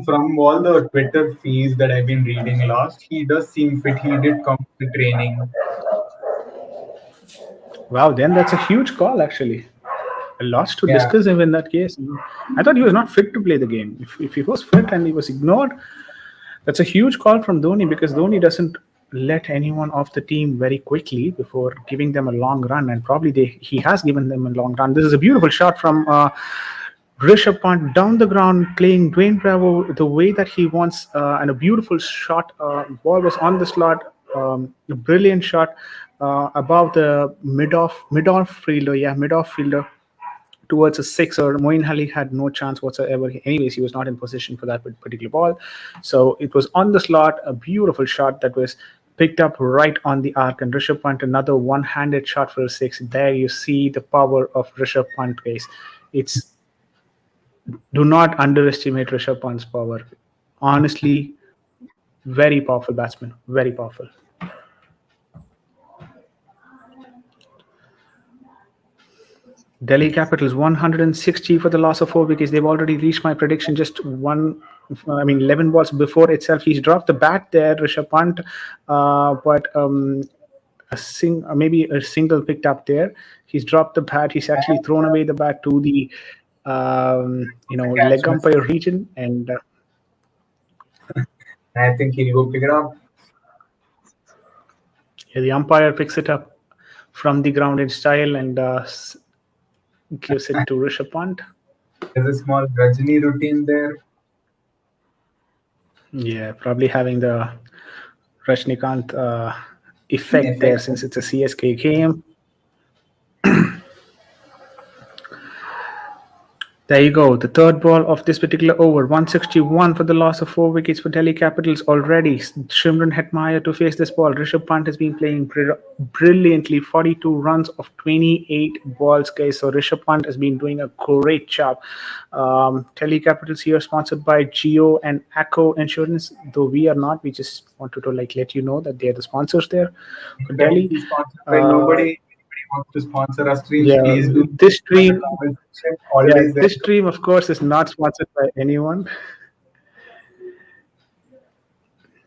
from all the Twitter feeds that I've been reading last, he does seem fit. He did come to training. Wow, then that's a huge call actually. Lots to Yeah, discuss him in that case. I thought he was not fit to play the game. If he was fit and he was ignored, that's a huge call from Dhoni because Dhoni doesn't let anyone off the team very quickly before giving them a long run, and probably he has given them a long run. This is a beautiful shot from Rishabh Pant down the ground, playing Dwayne Bravo the way that he wants, and a beautiful shot. Ball was on the slot. A brilliant shot above the mid-off fielder. Yeah, mid-off fielder towards a sixer. Moeen Ali had no chance whatsoever. Anyways, he was not in position for that particular ball. So it was on the slot, a beautiful shot that was picked up right on the arc, and Rishabh Pant another one-handed shot for a six. There you see the power of Rishabh Pant, guys. It's Do not underestimate Rishabh Pant's power. Honestly, very powerful batsman, very powerful. Delhi Capitals 160 for the loss of 4 wickets. They've already reached my prediction just 11 balls before itself. He's dropped the bat there, Rishabh Pant, but maybe a single picked up there. He's dropped the bat. He's actually thrown away the bat to the The catch leg miss. umpire region, and I think he'll go pick it up. yeah, the umpire picks it up from the ground in style and gives it to Rishabh Pant. There's a small Rajini routine there. Yeah, probably having the Rajnikant effect there Effect. since it's a CSK game. There you go. The third ball of this particular over, 161 for the loss of 4 wickets for Delhi Capitals already. Shimron Hetmeyer to face this ball. Rishabh Pant has been playing brilliantly. 42 runs of 28 balls, guys. So Rishabh Pant has been doing a great job. Delhi Capitals here sponsored by Geo and Acco Insurance. Though we are not, we just wanted to let you know that they are the sponsors there for Delhi. Exactly, sponsored by nobody. Anybody wants to sponsor our streams, Yeah, please do. this In the stream, comment section. yeah, Always there. this stream, of course, is not sponsored by anyone.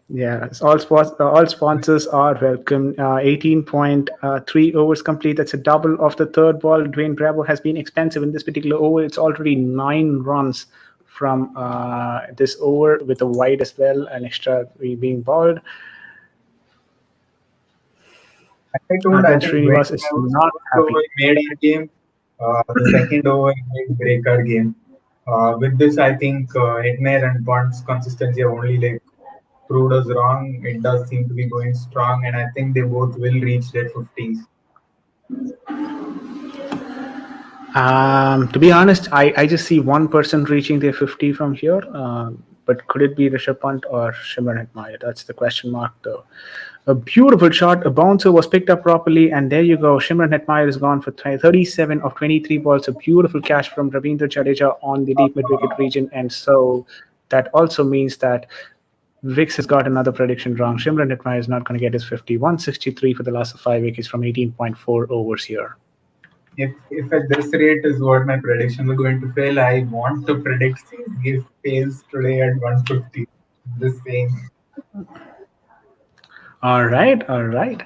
Yeah, all sponsors are welcome. 18.3 overs complete. That's a double of the third ball. Dwayne Bravo has been expensive in this particular over. It's already 9 runs from this over with a wide as well, an extra being balled. I told, I Arvind think Dwayne Srinivas is Bravo's not first happy. over made our game. The second over made break our game. With this, I think Edmer and Bond's consistency have only proved us wrong. It does seem to be going strong, and I think they both will reach their 50s. To be honest, I just see one person reaching their 50 from here. But could it be Rishabh Pant or Shimron Hetmeyer? That's the question mark, though. A beautiful shot. A bouncer was picked up properly, and there you go. Shimron Hetmeyer is gone for 37 of 23 balls. A beautiful catch from Ravindra Jadeja on the deep mid-wicket region, and so that also means that Vix has got another prediction wrong. Shimron Hetmeyer is not going to get his 50. 163 for the last of 5 wickets from 18.4 overs here. If at this rate is what my predictions are going to fail, I want to predict CSK fails today at 150. This same. All right, all right.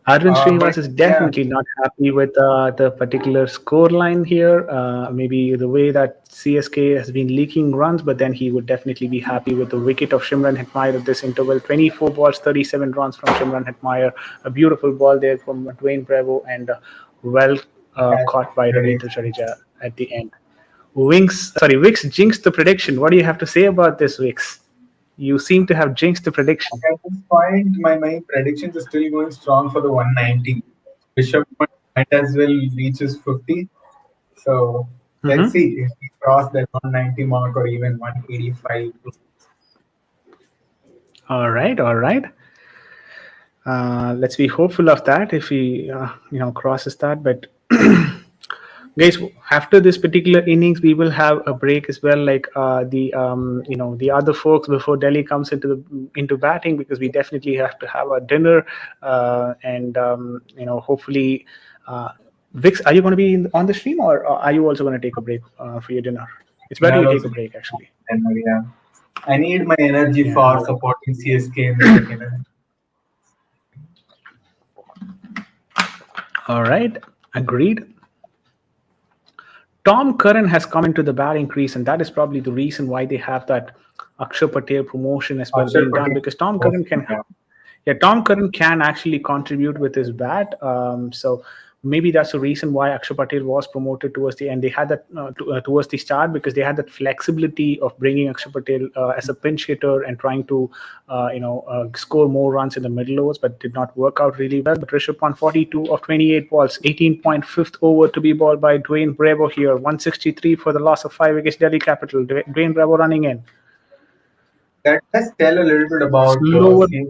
Arvind But Srinivas is yeah, definitely not happy with the particular score line here. Maybe the way that CSK has been leaking runs, but then he would definitely be happy with the wicket of Shimron Hetmeyer at this interval. 24 balls, 37 runs from Shimron Hetmeyer. A beautiful ball there from Dwayne Bravo, and well catch caught by today. Ravindra Jadeja at the end. Wix jinxed the prediction. What do you have to say about this, Wix? You seem to have jinxed the prediction. At this point, my predictions are still going strong for the 190. Bishop might as well reaches 50. So let's Mm-hmm. see if we cross that 190 mark or even 185. All right, all right. Let's be hopeful of that if he crosses that. But guys, after this particular innings, we will have a break as well, like the other folks before Delhi comes into batting, because we definitely have to have a dinner, and hopefully. Vix, are you going to be on the stream, or are you also going to take a break for your dinner? It's better I'll you take also a break, actually. and yeah. I need my energy Yeah. for supporting CSK in the second half. All right. Agreed. Tom Curran has come into the batting crease, and that is probably the reason why they have that Akshar Patel promotion as well Akshar being done, Patel. because Tom Curran can actually contribute with his bat. So maybe that's the reason why Akshar Patel was promoted towards the end. They had that towards the start, because they had that flexibility of bringing Akshar Patel as a pinch hitter and trying to score more runs in the middle overs, but did not work out really well. But Rishabh Pant 42 of 28 balls, 18.5th over to be balled by Dwayne Bravo here. 163 for the loss of 5 wickets. Delhi Capital. Dwayne Bravo running in. That does tell a little bit about Slower, CSK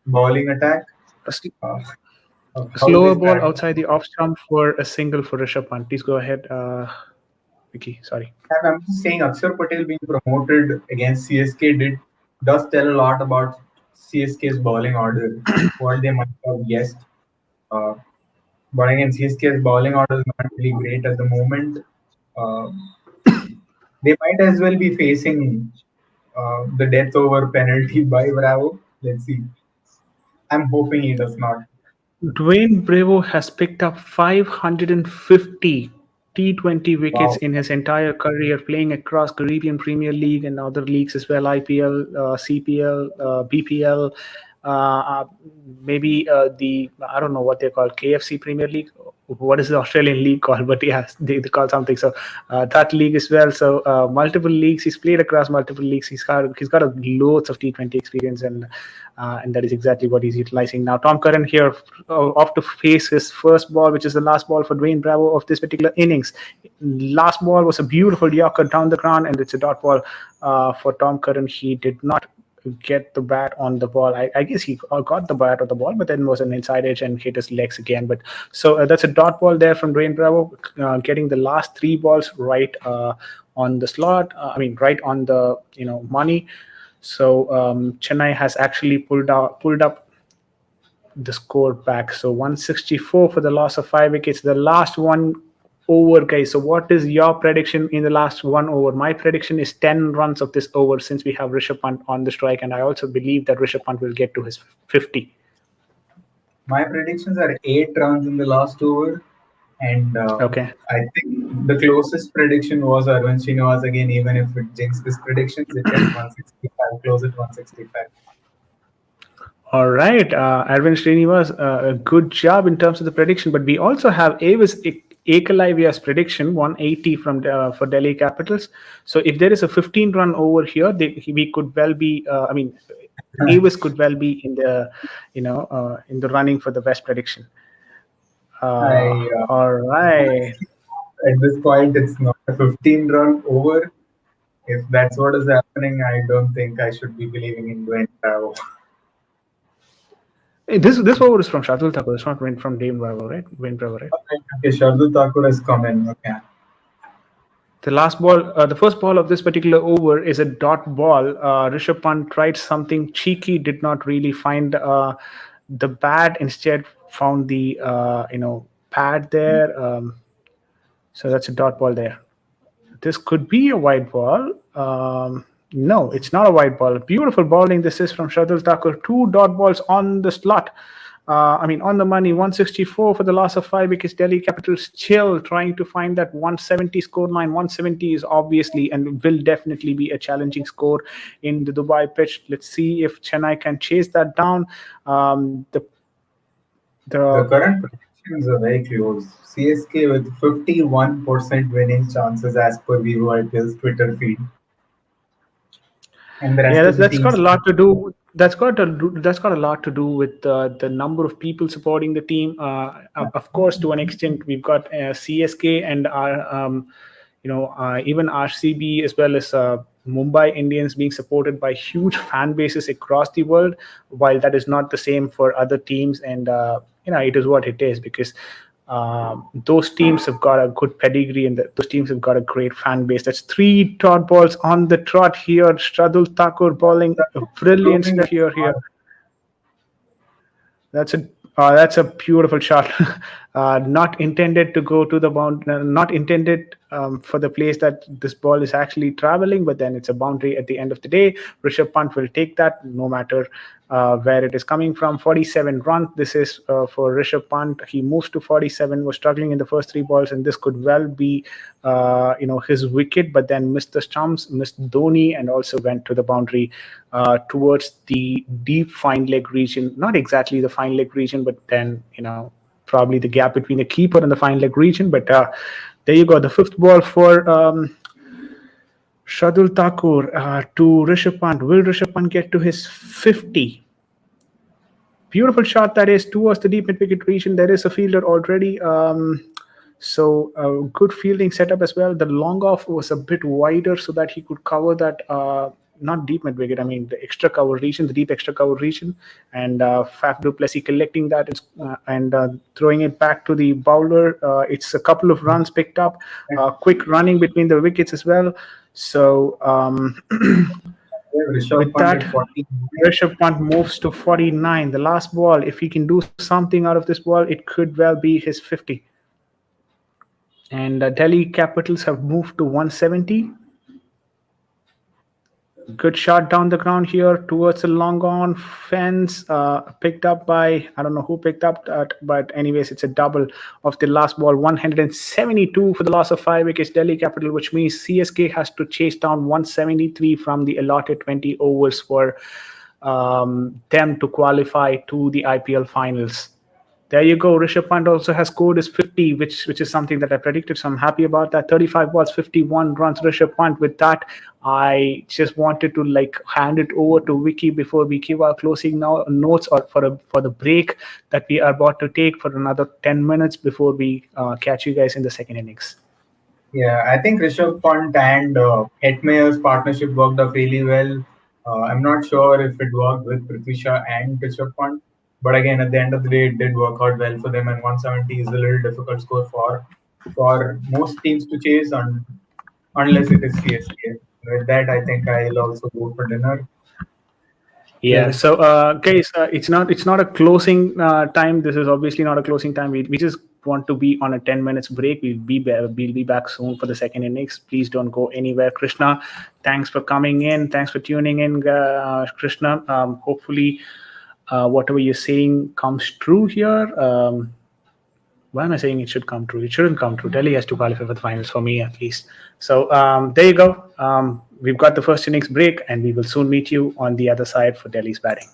bowling attack, a s- uh, of a how they slower ball strategize. outside the off stump for a single for Rishabh Pant. Please go ahead, Vicky. Sorry. I'm just saying, Akshar Patel being promoted against CSK does tell a lot about CSK's bowling order, what they might have guessed. Uh, but again, CSK's bowling order is not really great at the moment. Uh, they might as well be facing the death over penalty by Bravo. Let's see. I'm hoping he does not. Dwayne Bravo has picked up 550 T20 wickets Wow. in his entire career, playing across Caribbean Premier League and other leagues as well, IPL, CPL, BPL, uh, maybe the, I don't know what they call, KFC Premier League. What is the Australian league called? But yes, they call something. So that league as well. So multiple leagues. He's played across multiple leagues. He's got a loads of T20 experience, and that is exactly what he's utilizing now. Tom Curran here off to face his first ball, which is the last ball for Dwayne Bravo of this particular innings. Last ball was a beautiful Yorker down the ground, and it's a dot ball for Tom Curran. He did not get the bat on the ball. I guess he got the bat on the ball, but then was an inside edge and hit his legs again. But so that's a dot ball there from Dwayne Bravo, getting the last three balls right on the slot. I mean, right on the money. So Chennai has actually pulled up the score back. So 164 for the loss of 5 wickets. The last one over, guys. So what is your prediction in the last one over? My prediction is 10 runs of this over since we have Rishabh Pant on the strike, and I also believe that Rishabh Pant will get to his 50. My predictions are 8 runs in the last over, and Okay. I think the closest prediction was Arvind Srinivas again. Even if it jinxed his predictions, it is 165. Close at 165. All right, Arvind Srinivas, a good job in terms of the prediction. But we also have Avis Ekalavia's prediction, 180 from for Delhi Capitals. So if there is a 15 run over here, we could well be. I mean, Avis could well be in the in the running for the best prediction. I All right. honestly, at this point, it's not a 15-run over. If that's what is happening, I don't think I should be believing in Dwayne Bravo. Hey, this over is from Shardul Thakur. It's not from Dame Bravo, right? Wayne Bravo, right? Okay, Shardul Thakur has come in. Okay. The last ball, the first ball of this particular over is a dot ball. Rishabh Pant tried something cheeky, did not really find the bat. Instead, found the pad there. So that's a dot ball there. This could be a white ball. No, it's not a white ball. Beautiful bowling. This is from Shardul Thakur. Two dot balls on the slot. I mean, on the money, 164 for the loss of 5 wickets. Delhi Capitals still trying to find that 170 score line. 170 is obviously and will definitely be a challenging score in the Dubai pitch. Let's see if Chennai can chase that down. The The the current predictions are very close. CSK with 51% winning chances as per Vivo IPL's Twitter feed, and the Yeah, rest of the that's got a teams. lot to do. That's got a lot to do with the number of people supporting the team. Of course, to an extent, we've got CSK and our, even RCB as well as Mumbai Indians being supported by huge fan bases across the world. While that is not the same for other teams, and it is what it is because those teams have got a good pedigree and those teams have got a great fan base. That's three dot balls on the trot here. Shradul Thakur bowling a brilliant Assuming spell it's here. not That's a beautiful shot. Not intended to go to the boundary, not intended for the place that this ball is actually traveling, but then it's a boundary at the end of the day. Rishabh Pant will take that no matter where it is coming from. 47 runs. This is for Rishabh Pant. He moves to 47. Was struggling in the first three balls, and this could well be, his wicket. But then missed the stumps, missed Dhoni, and also went to the boundary towards the deep fine leg region. Not exactly the fine leg region, but then probably the gap between the keeper and the fine leg region. But there you go. The fifth ball for Shardul Thakur to Rishabh Pant. Will Rishabh Pant get to his 50? Beautiful shot that is towards the deep mid wicket region. There is a fielder already. So good fielding setup as well. The long off was a bit wider so that he could cover that not deep mid wicket. I mean the extra cover region, the deep extra cover region, and Faf du Plessis collecting that and throwing it back to the bowler. It's a couple of runs picked up, quick running between the wickets as well. So Rishabh with Pant that, at 40. Rishabh Pant moves to 49. The last ball, if he can do something out of this ball, it could well be his 50. And Delhi Capitals have moved to 170. Good shot down the ground here towards the long on fence, picked up by, I don't know who picked up that, but anyways, it's a double of the last ball. 172 for the loss of 5 wickets, Delhi Capital, which means CSK has to chase down 173 from the allotted 20 overs for them to qualify to the IPL finals. There you go. Rishabh Pant also has scored his 50, which is something that I predicted. So I'm happy about that. 35 balls, 51 runs. Rishabh Pant. With that, I just wanted to like hand it over to Vicky before we give our closing now notes or for the break that we are about to take for another 10 minutes before we catch you guys in the second innings. Yeah, I think Rishabh Pant and Hetmeyer's partnership worked out really well. I'm not sure if it worked with Prithvi Shaw and Rishabh Pant, but again, at the end of the day, it did work out well for them. And 170 is a little difficult score for most teams to chase, unless it is CSK. With that, I think I'll also go for dinner. Yeah. Cheers. So, guys, it's not a closing time. This is obviously not a closing time. We just want to be on a 10 minutes break. We'll be back soon for the second innings. Please don't go anywhere. Krishna, thanks for coming in. Thanks for tuning in, Krishna. Hopefully, whatever you're saying comes true here. Why am I saying it should come true? It shouldn't come true. Delhi has to qualify for the finals for me at least. So there you go. We've got the first innings break, and we will soon meet you on the other side for Delhi's batting.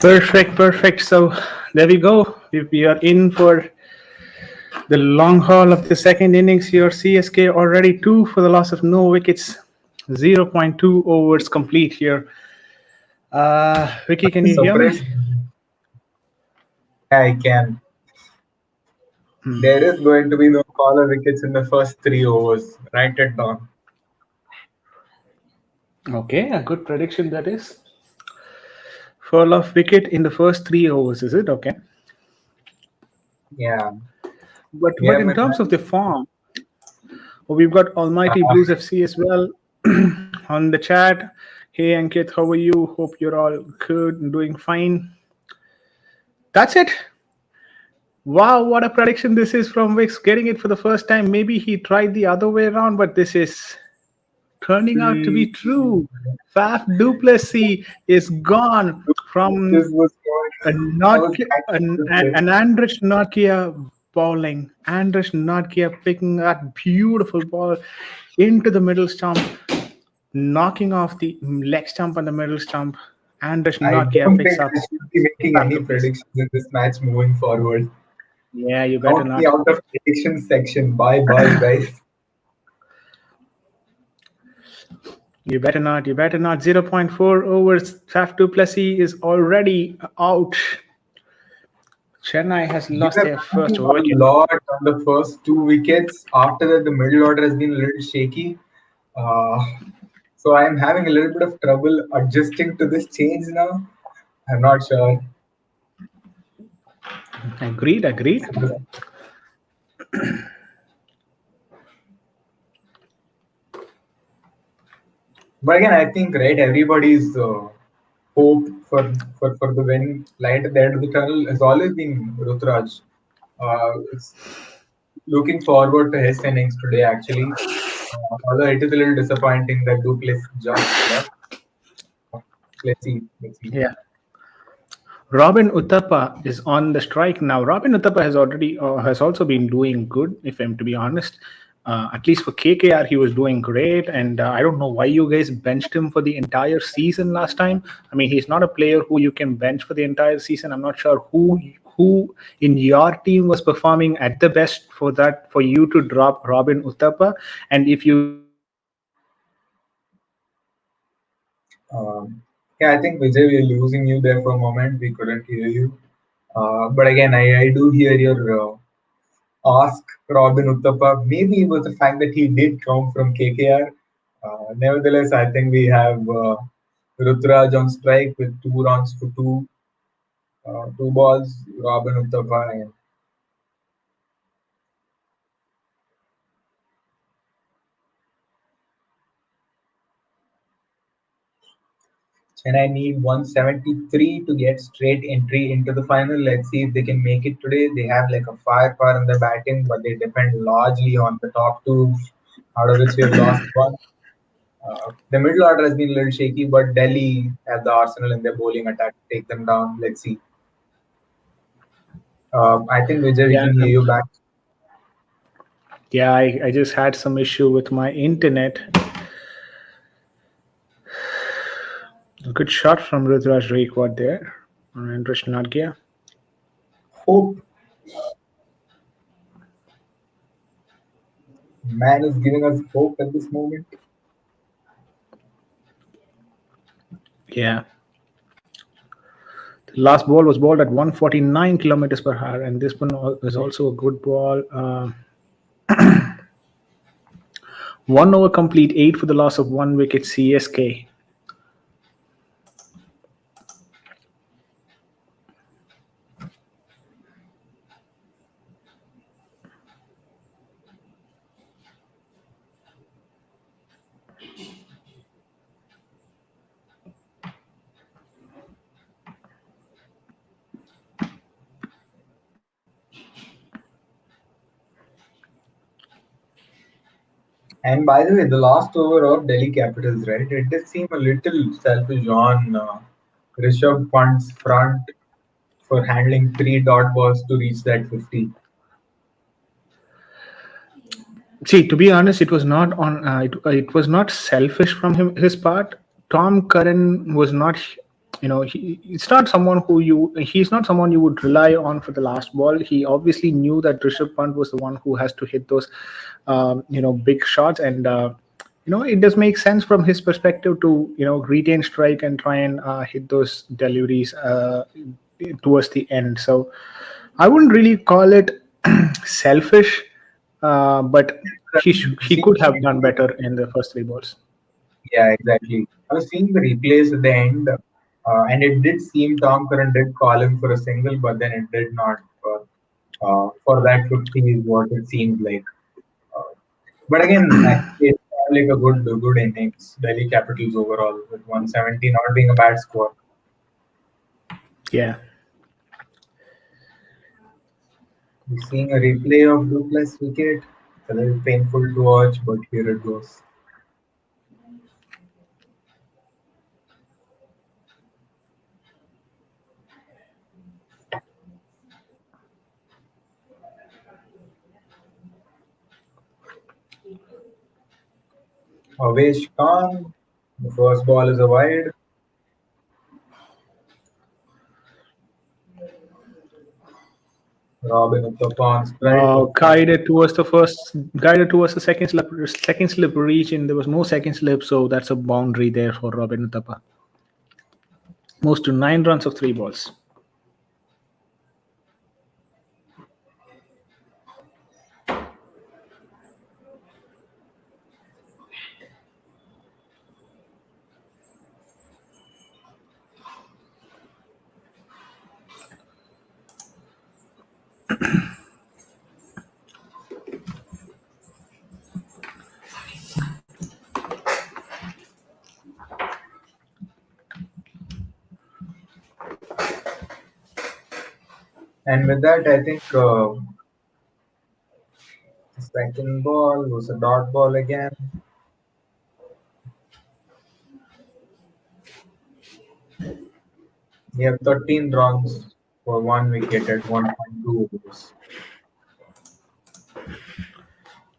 Perfect, perfect. So there we go. We are in for the long haul of the second innings here. CSK already two for the loss of no wickets. Zero point 0.2 overs complete here. Vicky, can you hear me? Surprise. Yeah, I can. There is going to be no caller wickets in the first 3 overs. Write it down. Okay, a good prediction that is. Fall off wicket in the first 3 overs, is it? Okay. Yeah. We But have in my terms of man. the form, we've got Almighty Uh, Blues FC as well on the chat. Hey Ankit, how are you? Hope you're all good and doing fine. That's it. Wow, what a prediction this is from Wix. Getting it for the first time. Maybe he tried the other way around, but this is turning out to be true. Faf Duplessis is gone from this was a I not was actually an Andrich Nokia bowling. Andrich Nokia picking that beautiful ball into the middle stump, knocking off the leg stump and the middle stump. Andrich I Nokia don't picks think up I should be making Faf any Duplessis. predictions in this match moving forward. Yeah, you better Count me not. out of prediction section. Bye bye, guys. You better not. You better not. Zero point 0.4 overs. Faf Duplessis is already out. Chennai has You lost were their first banking a wicket. lot on the first 2 wickets. After that, the middle order has been a little shaky. Uh, so I'm having a little bit of trouble adjusting to this change now. I'm not sure. Agreed, agreed. But again, I think right, everybody's hope for the win, light at the end of the tunnel has always been Rutraj. It's looking forward to his innings today, actually. Although it is a little disappointing that Duplessis just left. Let's see. Let's see. Yeah. Robin Uthappa is on the strike now. Robin Uthappa has also been doing good, if I'm to be honest. At least for KKR, he was doing great, and I don't know why you guys benched him for the entire season last time. I mean, he's not a player who you can bench for the entire season. I'm not sure who in your team was performing at the best for you to drop Robin Uthappa, and if you guys have dropped Robin Uthappa, why did you drop him? Yeah, I think Vijay, we are losing you there for a moment. We couldn't hear you. But again, I do hear your ask Robin Uttappa. Maybe it was the fact that he did come from KKR. Nevertheless, I think we have Rutraj on strike with 2 runs for 2 balls. Robin Uttappa and Chennai need 173 to get straight entry into the final. Let's see if they can make it today. They have like a firepower in their batting, but they depend largely on the top two, out of which we have lost one. The middle order has been a little shaky, but Delhi have the arsenal in their bowling attack to take them down. Let's see. I think Vijay, we Yeah, can hear you back. yeah. I just had some issue with my internet. A good shot from Rudraj Reikwad there. And Rishnadgia. Hope man is giving us hope at this moment. Yeah. The last ball was bowled at 149 kilometers per hour, and this one is also a good ball. 1 over complete, 8 for the loss of 1 wicket. CSK. And by the way, the last over of Delhi Capitals, right? It did seem a little selfish on Rishabh Pant's front for handling 3 dot balls to reach that 50. See, to be honest, it was not on. It was not selfish from his part. Tom Curran was not. it's not someone who he's not someone you would rely on for the last ball. He obviously knew that Rishabh Pant was the one who has to hit those big shots, and it does make sense from his perspective to retain strike and try and hit those deliveries towards the end. So I wouldn't really call it selfish, but he See, could have done better in the first three balls. yeah, exactly. I was seeing the replays at the end, and it did seem Tom Curran did call him for a single, but then it did not for that 50 is what it seemed like. Uh, but again, actually, it's like a good innings. Delhi Capitals overall with 170 not being a bad score. Yeah. We're seeing a replay of Dupless wicket. It's a little painful to watch, but here it goes. Avesh Khan, the first ball is a wide. Robin Uthappa on strike. Guided towards the second slip reach, and there was no second slip, so that's a boundary there for Robin Uthappa. Moves to 9 runs of 3 balls. And with that, I think the second ball was a dot ball again. We have 13 runs for 1 wicket at 1.2 overs.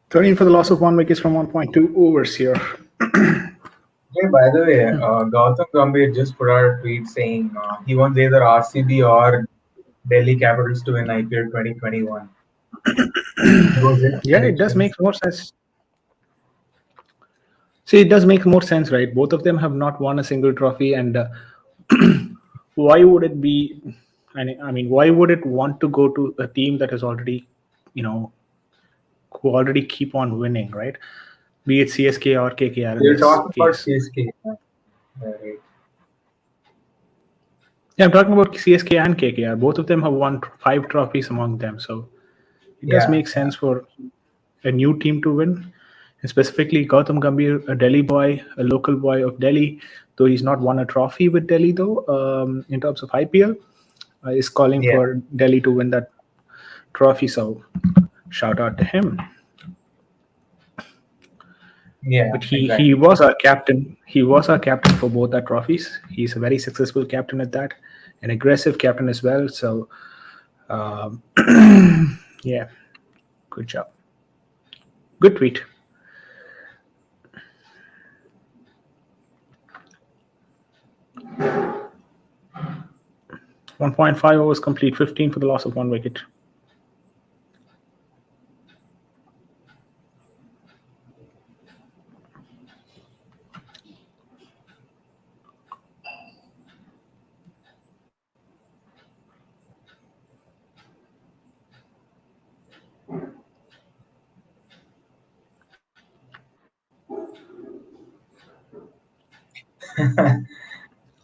13 for the loss of 1 wicket from 1.2 overs here. Hey, by the way, Gautam Gambhir just put out a tweet saying he wants either RCB or Delhi Capitals to win IPL 2021. Those his Yeah, it does predictions. make more sense. See, it does make more sense, right? Both of them have not won a single trophy, and why would it be? I mean, why would it want to go to a team that has already, you know, who already keep on winning, right? Be it CSK or KKR in You're this talking about case. CSK. Right. Yeah, I'm talking about CSK and KKR. Both of them have won 5 trophies among them, so it does Yeah, make sense for a new team to win. And specifically, Gautam Gambhir, a Delhi boy, a local boy of Delhi, though he's not won a trophy with Delhi though in terms of IPL, is calling yeah, for Delhi to win that trophy. So shout out to him. yeah, But he exactly. was our captain. He was our captain for both our trophies. He's a very successful captain at that, an aggressive captain as well. So um, yeah, good job. Good tweet. 1.5 overs complete, 15 for the loss of 1 wicket.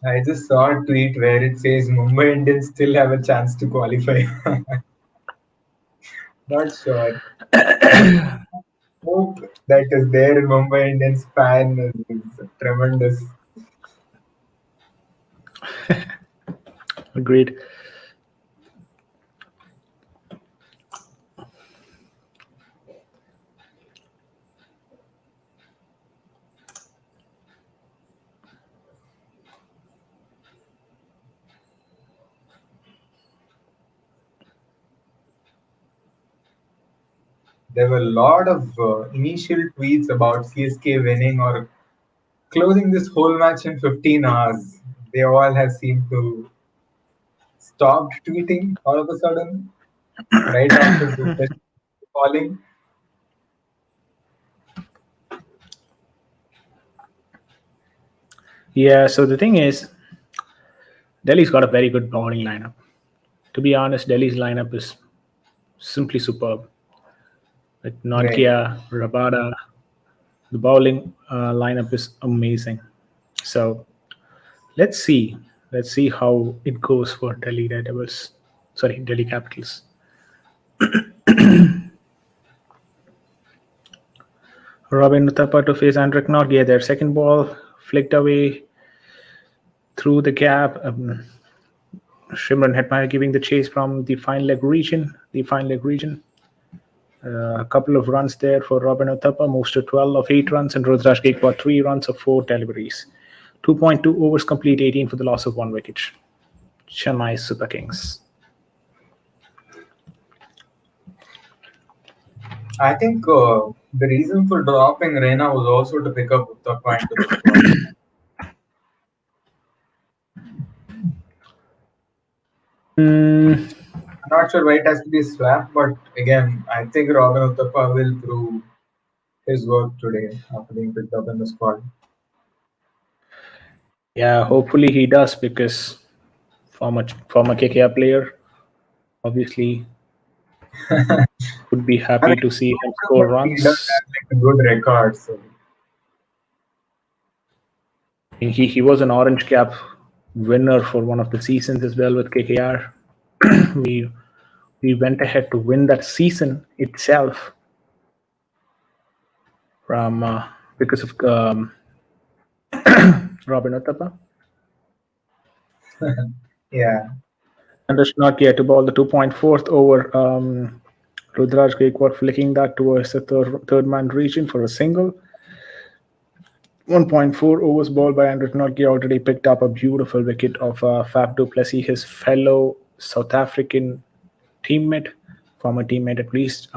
I just saw a tweet where it says Mumbai Indians still have a chance to qualify. Not sure. The hope that is there in Mumbai Indians fan is tremendous. Agreed. There were a lot of initial tweets about CSK winning or closing this whole match in 15 hours. they all have seemed to stop tweeting all of a sudden right after the test falling. Yeah, so the thing is, Delhi's got a very good bowling lineup. To be honest, Delhi's lineup is simply superb. With Right. Notkia, Rabada, the bowling lineup is amazing. So let's see. Let's see how it goes for Delhi Red Devils. Sorry, Delhi Capitals. Robin Uthappa to face Andrik Norgay. Their second ball flicked away through the gap. Shimron Hetmeyer giving the chase from the fine leg region. The fine leg region. A couple of runs there for Robin Uthappa. Moves to 12 of 8 runs, and Rudraj Gaikwad 3 runs of 4 deliveries. 2.2 overs complete, 18 for the loss of 1 wicket. Chennai Super Kings. I think the reason for dropping Reina was also to pick up Uttappa into the squad. I'm not sure why it has to be swapped, but again, I think Robin Uttappa will prove his work today after being picked up in the squad. Yeah, hopefully he does because former KKR player obviously would be I mean, happy to see him score but he does runs. have like a good record, so He was an orange cap winner for one of the seasons as well with KKR. we we went ahead to win that season itself from because of Robin Uthappa. yeah. And it's not yet to ball the 2.4th over. Rudraj Gaikwad flicking that towards the third man region for a single. 1.4 overs ball by Andrew Notke already picked up a beautiful wicket of Faf du Plessis, his fellow South African teammate, former teammate at least.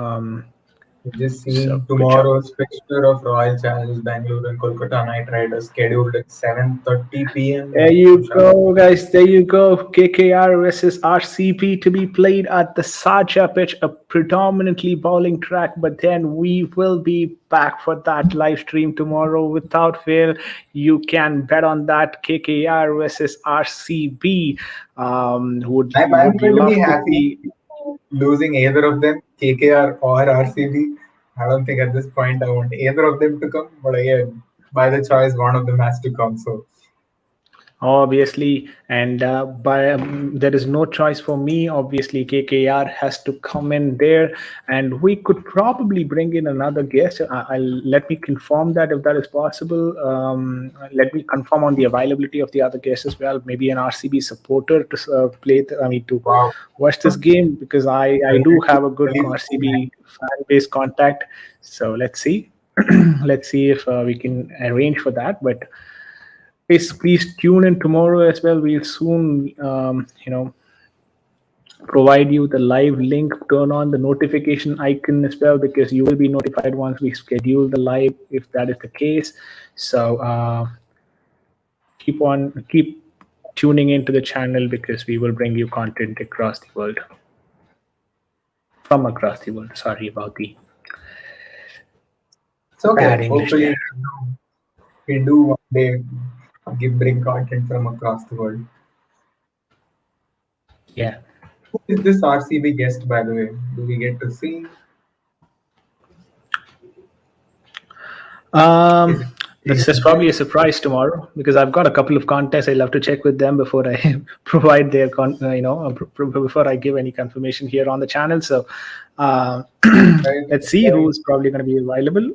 Just So seeing good job. tomorrow's fixture of Royal Challengers Bangalore and Kolkata Knight Riders scheduled at 7:30 There p.m. you go, guys. There you go. KKR versus RCP to be played at the Saja pitch, a predominantly bowling track. But then we will be back for that live stream tomorrow without fail. You can bet on that. KKR versus RCB. I'm Would going to be love to happy see. losing either of them, KKR or RCB. I don't think at this point I want either of them to come, but again, by the choice, one of them has to come. So Obviously, and by there is no choice for me. Obviously, KKR has to come in there, and we could probably bring in another guest. I'll let me confirm that if that is possible. Let me confirm on the availability of the other guests as well. Maybe an RCB supporter to play. I mean, to wow, watch this game because I do have a good really RCB fan base contact. So let's see. Let's see if we can arrange for that. But please tune in tomorrow as well. We'll soon, provide you the live link. Turn on the notification icon as well because you will be notified once we schedule the live, if that is the case. So keep tuning into the channel because we will bring you content across the world, from across the world. Sorry about the it's okay. bad English Hopefully, there. we do one day bring content from across the world. Yeah. Who is this RCB guest, by the way? Do we get to see? Is Um, it that's probably a surprise tomorrow because I've got a couple of contests. I love to check with them before I provide their before I give any confirmation here on the channel. So uh, let's see who's probably going to be available.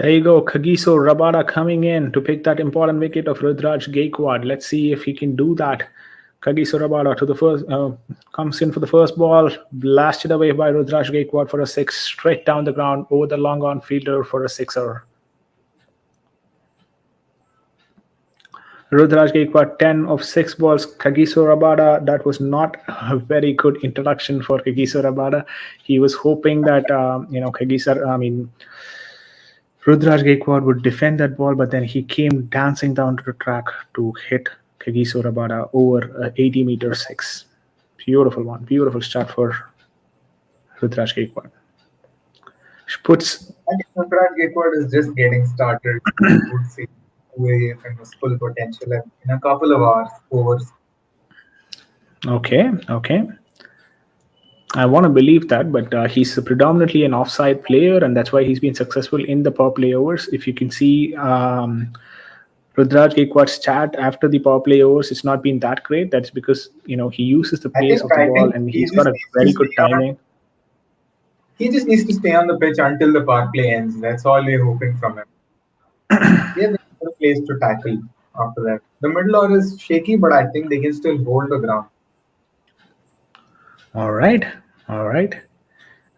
There you go, Kagiso Rabada coming in to pick that important wicket of Rudraj Gaikwad. Let's see if he can do that. Kagiso Rabada to the first comes in for the first ball, blasted away by Rudraj Gaikwad for a six, straight down the ground over the long on fielder for a sixer. Rudraj Gaikwad 10 of 6 balls. Kagiso Rabada, that was not a very good introduction for Kagiso Rabada. He was hoping that, Rudraj Gaikwad would defend that ball, but then he came dancing down to the track to hit Kagiso Rabada over 80 meter 6. Beautiful one. Beautiful start for Rudraj Gaikwad. Puts I think Rutraj Gaikwad is just getting started. We would see away from his full potential in a couple of hours overs. okay, okay. I want to believe that, but he's predominantly an offside player, and that's why he's been successful in the power play overs. If you can see Rudraj Gaikwad's chat after the power play overs, it's not been that great. That's because he uses the I pace think of the I ball, think and he he's got just a needs to very good stay on. timing. He just needs to stay on the pitch until the power play ends. That's all we're hoping from him. He has a place to tackle after that. The middle order is shaky, but I think they can still hold the ground. All right, all right.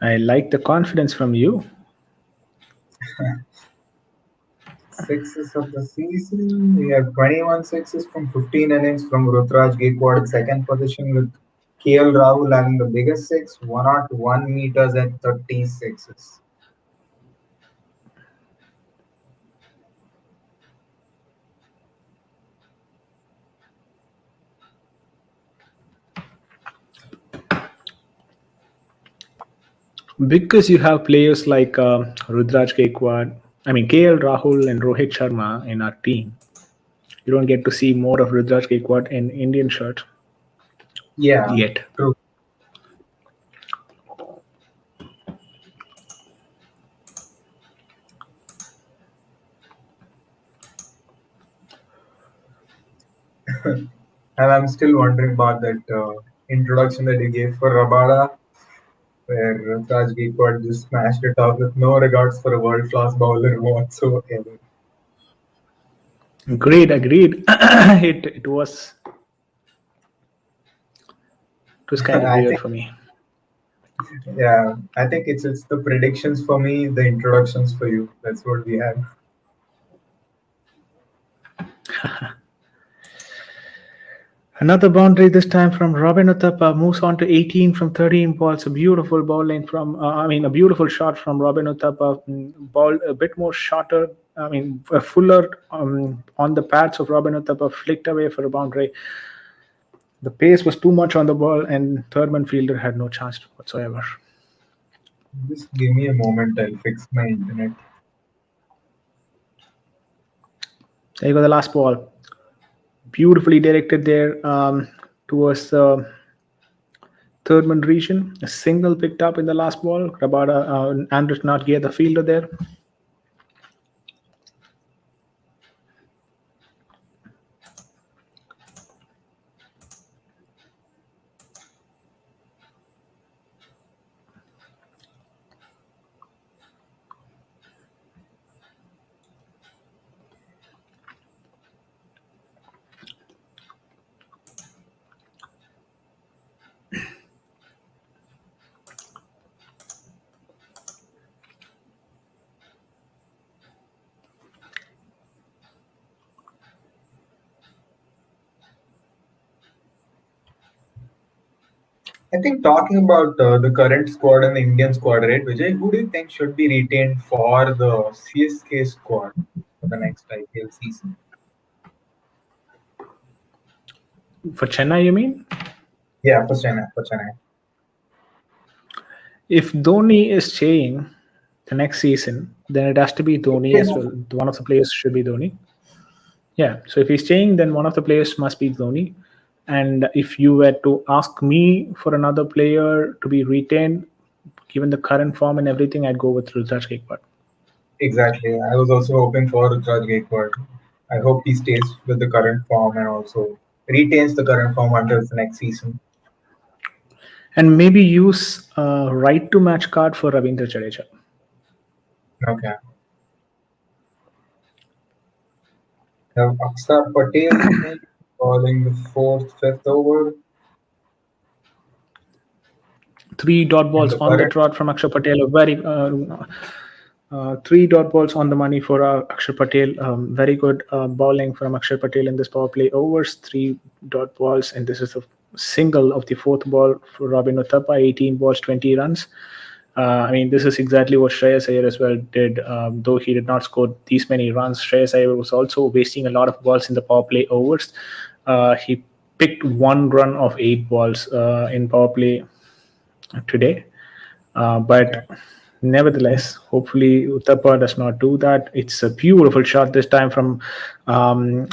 I like the confidence from you. Sixes of the season. We have 21 sixes from 15 innings from Rutraj Gaikwad in second position with KL Rahul having the biggest six, 101 meters and 30 sixes. Because you have players like Rudraj Gaikwad, KL Rahul and Rohit Sharma in our team. You don't get to see more of Rudraj Gaikwad in Indian shirt Yeah, yet. true. And I'm still wondering about that introduction that he gave for Rabada, where Rutraj Gaikwad just smashed it out with no regards for a world class bowler whatsoever. Agreed, agreed. It was kind of I weird think, for me. yeah, I think it's the predictions for me, the introductions for you. That's what we have. Another boundary this time from Robin Uthappa moves on to 18 from 13 balls. A beautiful bowling from, a beautiful shot from Robin Uthappa. Ball a bit more shorter. Fuller on the pads of Robin Uthappa, flicked away for a boundary. The pace was too much on the ball, and third man fielder had no chance whatsoever. Just give me a moment, I'll fix my internet. There you go, the last ball. Beautifully directed there towards the third man region. A single picked up in the last ball. Rabada, Andres Natgia, the fielder there. I think talking about the current squad and the Indian squad, right, Vijay, who do you think should be retained for the CSK squad for the next IPL season? For Chennai, you mean? Yeah, for Chennai, for Chennai. If Dhoni is staying the next season, then it has to be Dhoni as well. One of the players should be Dhoni. Yeah. So if he's staying, then one of the players must be Dhoni. And if you were to ask me for another player to be retained, given the current form and everything, I'd go with Rudraj Gaikwad. Exactly. I was also hoping for Rutraj Gaikwad. I hope he stays with the current form and also retains the current form until the next season. And maybe use a right to match card for Ravindra Jadeja. Okay. Now Aksar Patel maybe calling the fourth, fifth over, 3 dot and balls the on the current trot from Akshay Patel. A very Three dot balls on the money for Akshar Patel. Very good bowling from Akshar Patel in this power play overs. Three dot balls, and this is a single of the fourth ball for Robin Uthappa. 18 balls, 20 runs. I mean, this is exactly what Shreyas Iyer as well did. Though he did not score these many runs, Shreyas Iyer was also wasting a lot of balls in the power play overs. He picked one run of eight balls in power play today. But nevertheless, hopefully Uttapa does not do that. It's a beautiful shot this time from um,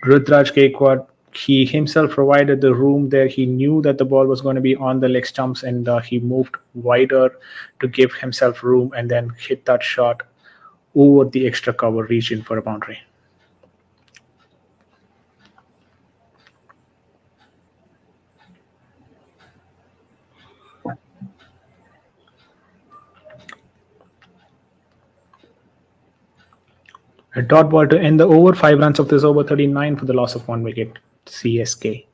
Rudraj Gaikwad. He himself provided the room there. He knew that the ball was going to be on the leg stumps, and he moved wider to give himself room and then hit that shot over the extra cover region for a boundary. A dot ball to end the over. 5 runs of this over. 39 for the loss of one wicket. CSK.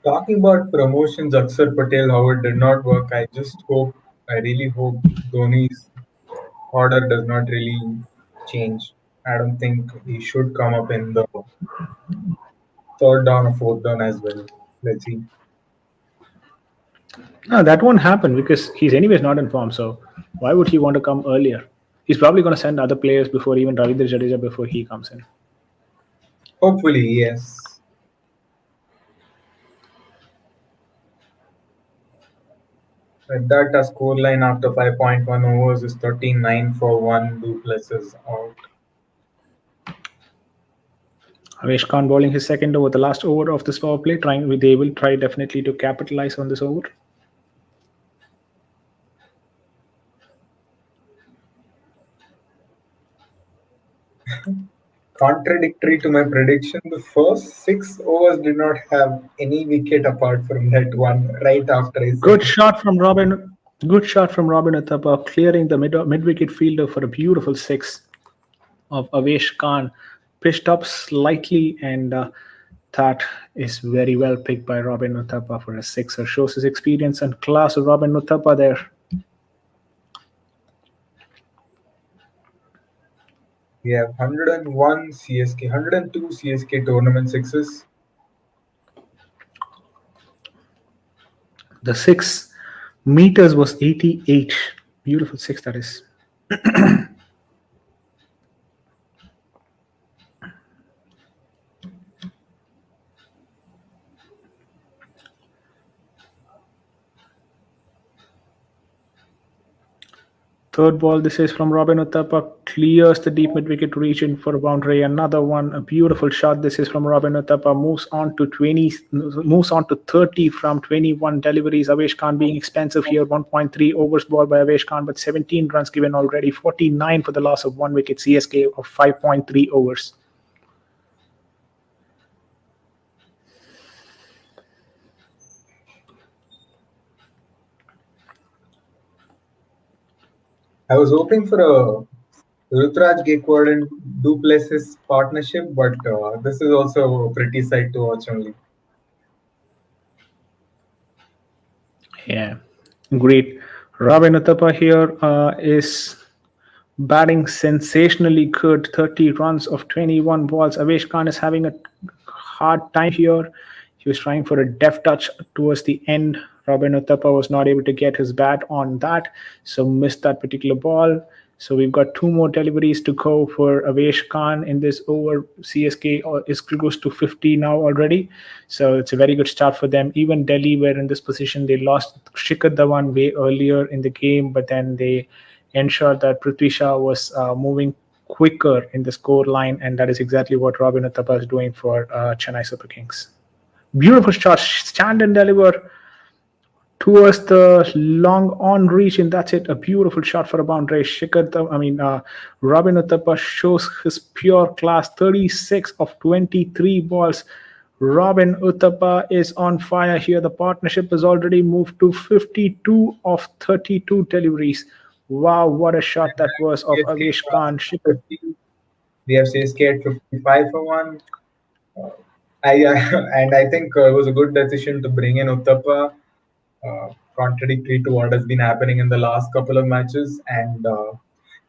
Talking about promotions, Akshar Patel, how it did not work. I really hope Dhoni's order does not really change. I don't think he should come up in the third down or fourth down as well. Let's see. No, that won't happen because he's anyways not in form. So why would he want to come earlier? He's probably going to send other players before even Ravindra Jadeja before he comes in. Hopefully, yes. At that, a scoreline after 5.1 overs is 39 for 1. Duplessis out. Avesh Khan bowling his second over, the last over of this power play. They will try definitely to capitalize on this over. Contradictory to my prediction, the first 6 overs did not have any wicket apart from that one right after I said Good shot from Robin. Good shot from Robin Uthappa, clearing the mid-wicket fielder for a beautiful six of Avesh Khan. Pitched up slightly, and that is very well picked by Robin Uthappa for a sixer. Shows his experience and class of Robin Uthappa there. we have 101 CSK, 102 CSK tournament sixes. The 6 meters was 88. Beautiful six that is. Third ball, this is from Robin Uthappa, clears the deep mid-wicket region for a boundary. Another one, a beautiful shot. This is from Robin Uthappa, moves on to 30 from 21 deliveries. Avesh Khan being expensive here, 1.3 overs ball by Avesh Khan, but 17 runs given already, 49 for the loss of one wicket. CSK of 5.3 overs. I was hoping for a Rutraj Gaikwad and Duplessis partnership, but this is also a pretty sight to watch only. Yeah, great. Robin Uthappa here is batting sensationally good. 30 runs of 21 balls. Avesh Khan is having a hard time here. He was trying for a deft touch towards the end. Robin Uthappa was not able to get his bat on that, so missed that particular ball. So we've got two more deliveries to go for Avesh Khan in this over. CSK is close to 50 now already. So it's a very good start for them. Even Delhi were in this position. They lost Shikhar Dhawan way earlier in the game, but then they ensured that Prithvi Shah was moving quicker in the score line, and that is exactly what Robin Uthappa is doing for Chennai Super Kings. Beautiful shot, stand and deliver. towards the long on reach, and that's it. A beautiful shot for a boundary. Robin Uthappa shows his pure class. 36 of 23 balls. Robin Uthappa is on fire here. The partnership has already moved to 52 of 32 deliveries. Wow, what a shot that was of CSK Avesh for Khan. Shikhar. 50. We have CSK at 55 for one. Uh, and I think it was a good decision to bring in Uttapa, contradictory to what has been happening in the last couple of matches. And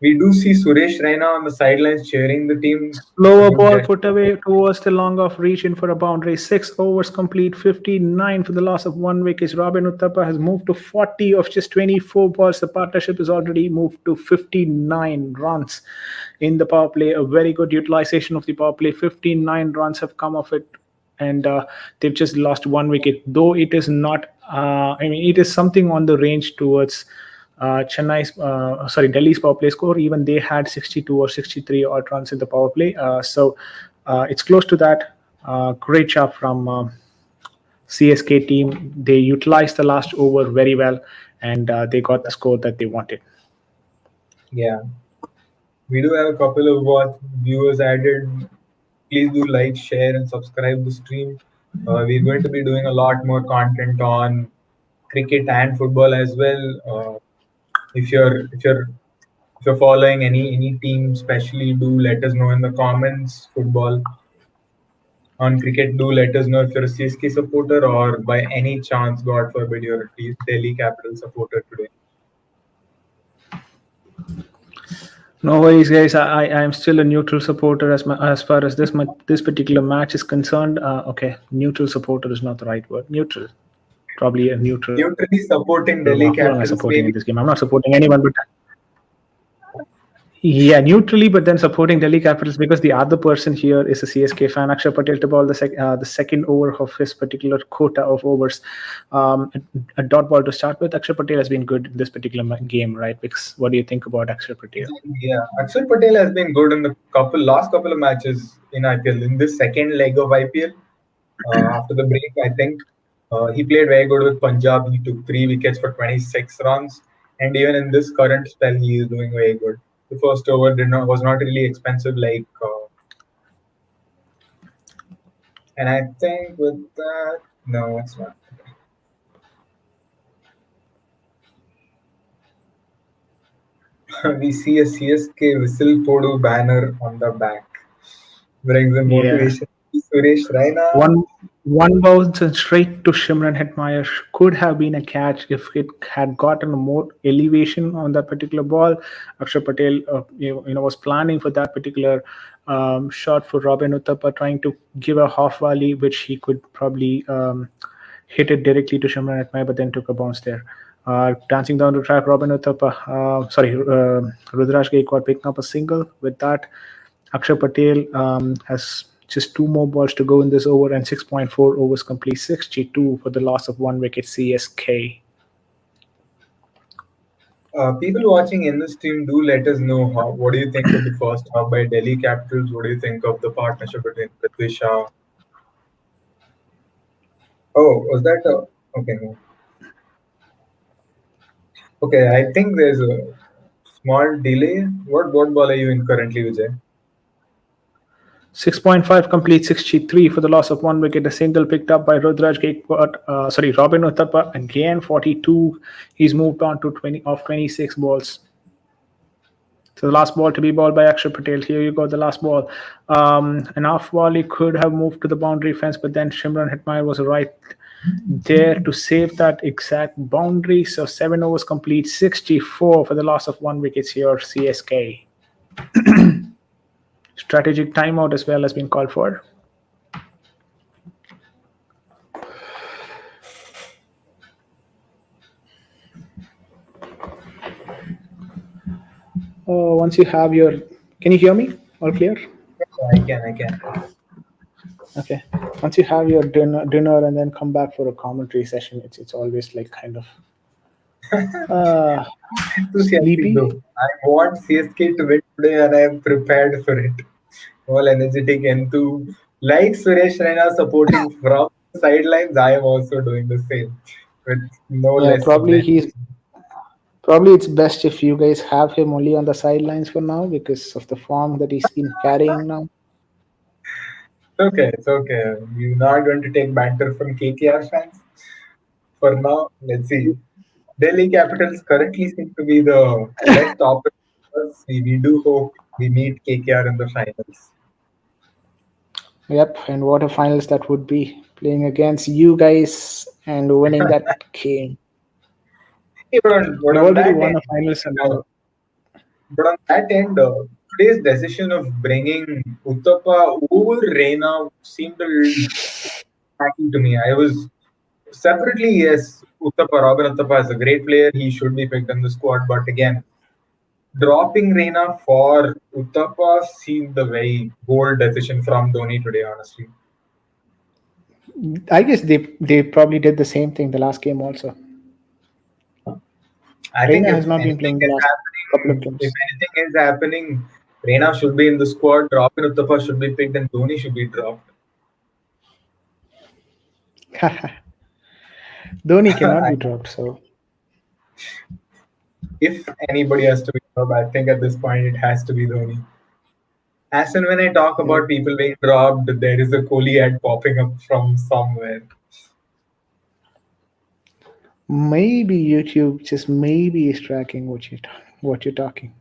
we do see Suresh Raina on the sidelines cheering the team. It's a Slower good ball gesture. put away towards the long off reach in for a boundary. 6 overs complete, 59 for the loss of 1 wicket. Robin Uthappa has moved to 40 of just 24 balls. The partnership has already moved to 59 runs in the power play. A very good utilization of the power play. 59 runs have come of it, and they've just lost 1 wicket. Though it is not, it is something on the range towards Delhi's power play score. Even they had 62 or 63 odd runs in the power play. So it's close to that. Great job from CSK team. They utilized the last over very well, and they got the score that they wanted. Yeah, we do have a couple of viewers added. Please do like, share, and subscribe the stream. We're going to be doing a lot more content on cricket and football as well. If you're following any team, especially, do let us know in the comments. Football, on cricket, do let us know if you're a CSK supporter or by any chance, God forbid, you're a Delhi Capital supporter today. No worries, guys. I am still a neutral supporter as far as this particular match is concerned. Okay, neutral supporter is not the right word. Neutral, probably a neutral one. Neutrally supporting Who am I Delhi supporting in Capitals, this game? I'm maybe. not supporting anyone, but yeah, neutrally, but then supporting Delhi Capitals because the other person here is a CSK fan. Akshay Patel to ball the second over of his particular quota of overs. A dot ball to start with. Akshay Patel has been good in this particular game, right? Because what do you think about Akshay Patel? Yeah, Akshar Patel has been good in the last couple of matches in IPL. In this second leg of IPL, after the break, I think he played very good with Punjab. He took 3 wickets for 26 runs, and even in this current spell, he is doing very good. The first over was not really expensive, and I think with that, no, it's not. We see a CSK whistle Podu banner on the back. Brings the Yeah. motivation. Suresh Raina. One bounce and straight to Shimran Hetmeyer could have been a catch if it had gotten more elevation on that particular ball. Akshay Patel, was planning for that particular shot for Robin Uthappa, trying to give a half volley, which he could probably hit it directly to Shimran Hetmeyer, but then took a bounce there. Dancing down the track, Robin Uthappa, Rudraj Gaikwad picking up a single. With that, Akshay Patel has just 2 more balls to go in this over, and 6.4 overs complete, 62 for the loss of 1 wicket. CSK. People watching in the stream, do let us know what do you think of the first half by Delhi Capitals? What do you think of the partnership between Prithvi Shah? Oh, was that okay? No. Okay, I think there's a small delay. What ball are you in currently, Vijay? 6.5 complete, 63 for the loss of 1 wicket. A single picked up by Rudraj Gaikwad. Robin Uthappa again, 42. He's moved on to 20 of 26 balls. So the last ball to be balled by Akshay Patel. Here you go, the last ball. An off volley could have moved to the boundary fence, but then Shimran Hetmeyer was right there to save that exact boundary. So 7 overs complete, 64 for the loss of 1 wicket here, CSK. Strategic timeout as well has been called for. Once you have your, can you hear me? All clear? I can. Okay. Once you have your dinner and then come back for a commentary session, it's always like kind of uh, Enthusiastic sleepy. though. I want CSK to win today, and I am prepared for it. All energetic and like Suresh Raina supporting from the sidelines, I am also doing the same. with no Yeah, less than. probably it's best if you guys have him only on the sidelines for now because of the form that he's been carrying now. It's okay, it's okay. We're not going to take banter from KKR fans for now. Let's see. Delhi Capitals currently seem to be the best option for us. We do hope we meet KKR in the finals. Yep, and what a finals that would be playing against you guys and winning that game. Hey, but We've on already that won end, a finals and uh, today's decision of bringing Uttapa over Reina seemed a little shocking to me. I was separately, yes, Uttapa, Robin Uttapa is a great player. He should be picked in the squad. But again, dropping Reina for Uttapa seemed a very bold decision from Dhoni today, honestly. I guess they probably did the same thing the last game also. I think Reina if has not been anything playing the is last couple of happening, if games. anything is happening, Reina should be in the squad, Robin Uttapa should be picked, and Dhoni should be dropped. Dhoni cannot I, be dropped, so if anybody has to be dropped, I think at this point it has to be Dhoni. As and when I talk yeah. about people being dropped, there is a Kohli ad popping up from somewhere. Maybe YouTube just maybe is tracking what you're talking.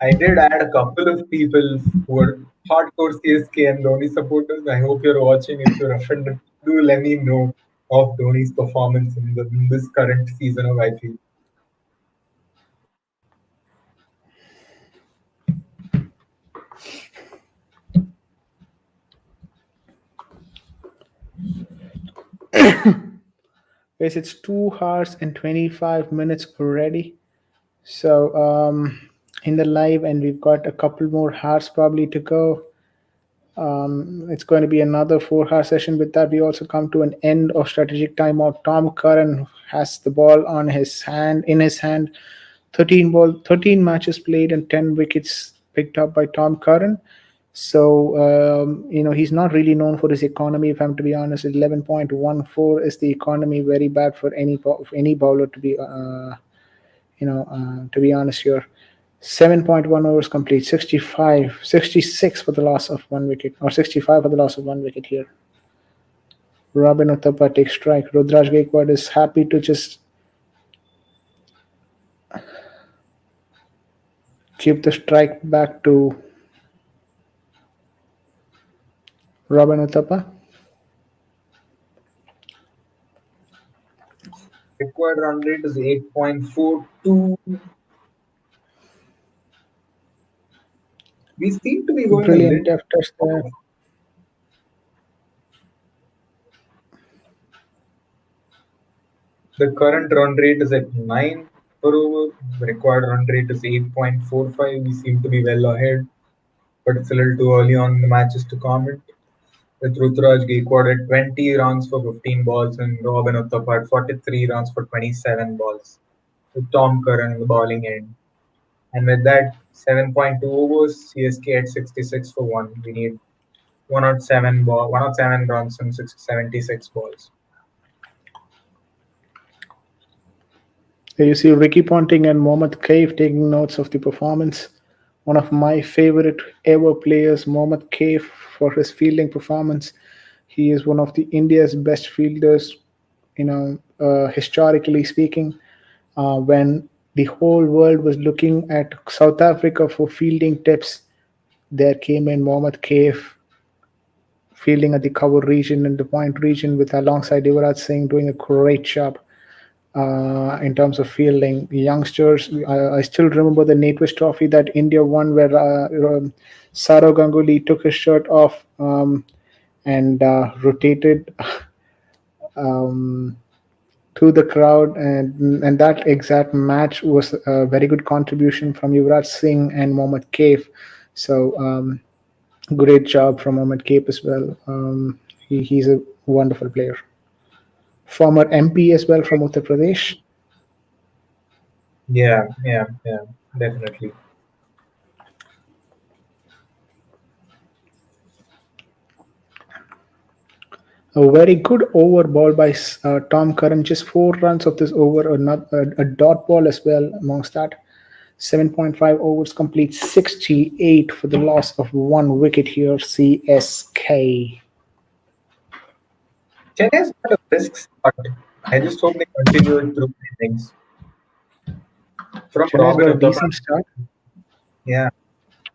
I did add a couple of people who are hardcore CSK and Dhoni supporters. I hope you're watching. If you're offended, do let me know of Dhoni's performance in this current season of IPL. Yes, it's 2 hours and 25 minutes already. So in the live, and we've got a couple more hours probably to go. It's going to be another 4 hour session. With that, we also come to an end of strategic timeout. Tom Curran has the ball on his hand, in his hand. 13 matches played and 10 wickets picked up by Tom Curran. So he's not really known for his economy. If I'm to be honest, 11.14 is the economy. Very bad for any bowler to be to be honest here. 7.1 overs complete, 65, 66 for the loss of one wicket, or 65 for the loss of one wicket here. Robin Uthappa takes strike. Rudraj Gaikwad is happy to just give the strike back to Robin Uthappa. Required run rate is 8.42. We seem to be going a Brilliant little deft touch there. off. The current run rate is at 9 per over. The required run rate is 8.45. We seem to be well ahead, but it's a little too early on in the matches to comment. With Ruturaj Gaikwad at 20 runs for 15 balls and Robin Uthappa at 43 runs for 27 balls. With Tom Curran in the bowling end. And with that, 7.2 overs, CSK at 66 for 1. We need 107 runs and 76 balls. Here you see Ricky Ponting and Mohammad Kaif taking notes of the performance. One of my favorite ever players, Mohammad Kaif, for his fielding performance. He is one of the India's best fielders, historically speaking. When the whole world was looking at South Africa for fielding tips, there came in Mohammad Kaif fielding at the cover region and the point region with alongside Yuvraj Singh doing a great job in terms of fielding. The youngsters, I still remember the Natwist Trophy that India won, where Saurav Ganguly took his shirt off and rotated um, to the crowd, and that exact match was a very good contribution from Yuvraj Singh and Mohammad Kaif. So great job from Mohammad Kaif as well. He's a wonderful player. Former MP as well from Uttar Pradesh. Yeah, definitely. A very good over ball by Tom Curran. Just 4 runs of this over, a dot ball as well amongst that. 7.5 overs complete, 68 for the loss of one wicket here, CSK. Chennai's got a brisk start. I just hope they continue it through innings. From Chennai's Robin got a Uthappan, decent start. yeah,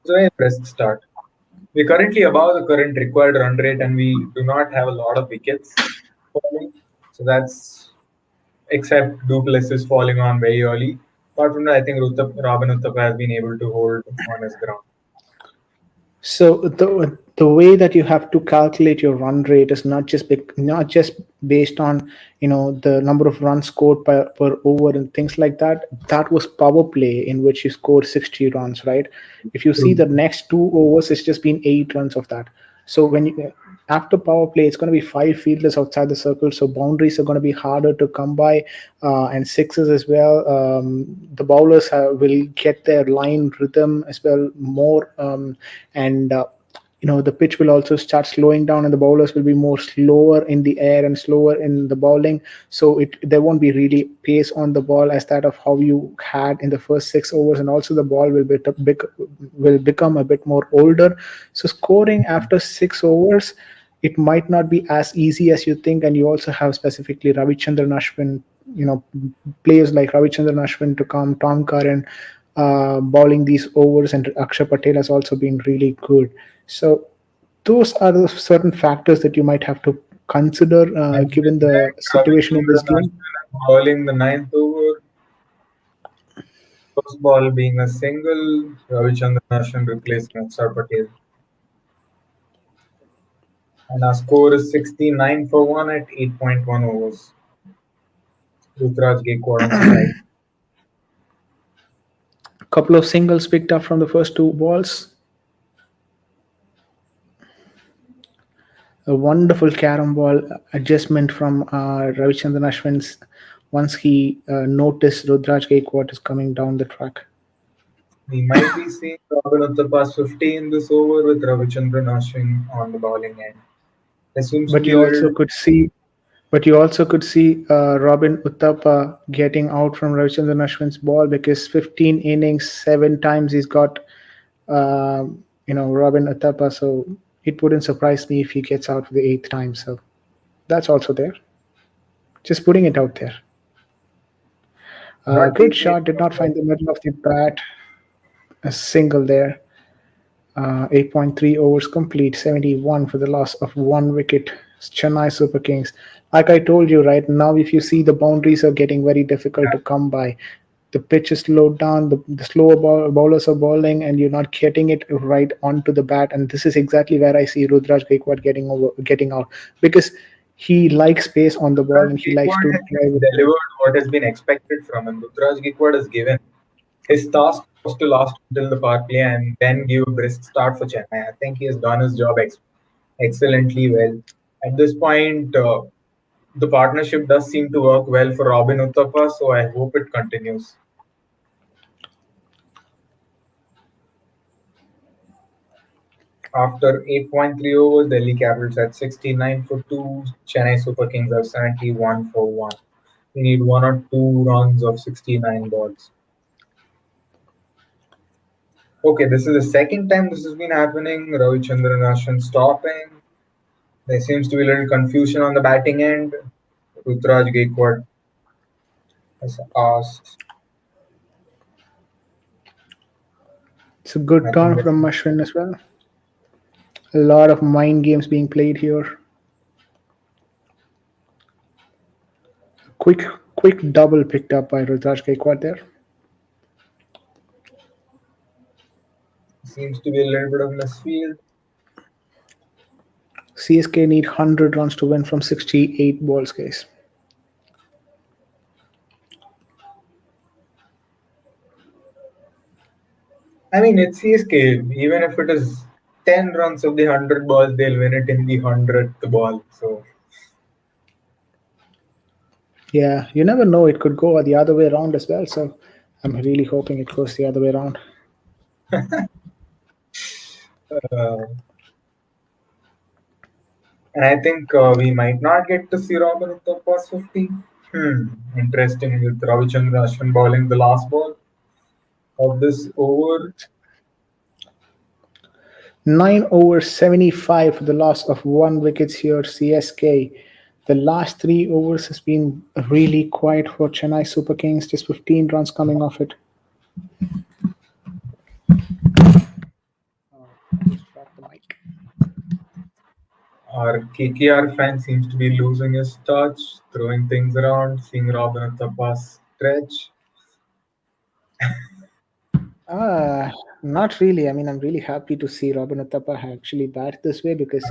it's a very brisk start. We're currently above the current required run rate, and we do not have a lot of wickets falling. So that's except Duplessis falling on very early. Apart from that, I think Robin Uthappa has been able to hold on his ground. So the way that you have to calculate your run rate is not just based on the number of runs scored per over and things like that. That was power play in which you scored 60 runs, right? If you see True. the next 2 overs, it's just been 8 runs of that. So when you after power play, it's going to be five fielders outside the circle, so boundaries are going to be harder to come by, and sixes as well. The bowlers will get their line rhythm as well more, and the pitch will also start slowing down, and the bowlers will be more slower in the air and slower in the bowling. So there won't be really pace on the ball as that of how you had in the first 6 overs, and also the ball will become a bit more older. So scoring after 6 overs, it might not be as easy as you think, and you also have specifically Ravichandran Ashwin, you know, players like Ravichandran Ashwin to come, Tom Curran bowling these overs, and Akshay Patel has also been really good. So those are the certain factors that you might have to consider And given with that, the situation in this Ravichandran game. Ashwin bowling the ninth over, first ball being a single, Ravichandran Ashwin replacing Akshar Patel. And our score is 69 for 1 at 8.1 overs. Rutraj Gaikwad on strike. A couple of singles picked up from the first two balls. A wonderful carom ball adjustment from Ravichandran Ashwin's once he noticed Rudraj Gaikwad is coming down the track. We might be seeing Robin Uthappa's 50 in this over with Ravichandran Ashwin on the bowling end. There seems to But be a you little also could see Robin Uthappa getting out from Ravichandran Ashwin's ball, because 15 innings, 7 times he's got Robin Uthappa. So it wouldn't surprise me if he gets out for the eighth time. So that's also there. Just putting it out there. not Good taking it shot. Did from not find the middle of the bat. A single there. 8.3 overs complete, 71 for the loss of one wicket. Chennai Super Kings. Like I told you, right now, if you see, the boundaries are getting very difficult to come by. The pitch is slowed down, the slower bowlers are bowling, and you're not getting it right onto the bat. And this is exactly where I see Rudraj Gaikwad getting out, because he likes space on the ball Rutraj and he likes Gaikwad to has drive it. delivered what has been expected from him. Rutraj Gaikwad has given. His task was to last until the power play and then give a brisk start for Chennai. I think he has done his job excellently well. At this point, the partnership does seem to work well for Robin Uthappa, so I hope it continues. After 8.3 overs, Delhi Capitals at 69 for 2, Chennai Super Kings are 71 for 1. We need one or two runs of 69 balls. Okay, this is the second time this has been happening. Ravichandran Ashwin stopping. There seems to be a little confusion on the batting end. Rutraj Gaikwad has asked. It's a good Nothing turn but from Ashwin as well. A lot of mind games being played here. Quick, quick double picked up by Rudraj Gaikwad there. seems to be a little bit of misfield. CSK need 100 runs to win from 68 balls, guys. I mean, it's CSK. Even if it is 10 runs of the 100 balls, they'll win it in the 100th ball. So, Yeah, you never know. It could go the other way around as well. So I'm really hoping it goes the other way around. uh, And I think we might not get to see Robin Uthappa's 50. Interesting with Ravichandra Ashwin bowling the last ball of this over. 9 over 75 for the loss of one wickets here, CSK. The last 3 overs has been really quiet for Chennai Super Kings, just 15 runs coming off it. Just drop the mic. Our KKR fan seems to be losing his touch, throwing things around, seeing Robin Uthappa's stretch. Uh, Not really. I mean, I'm really happy to see Robin Uthappa actually bat this way because,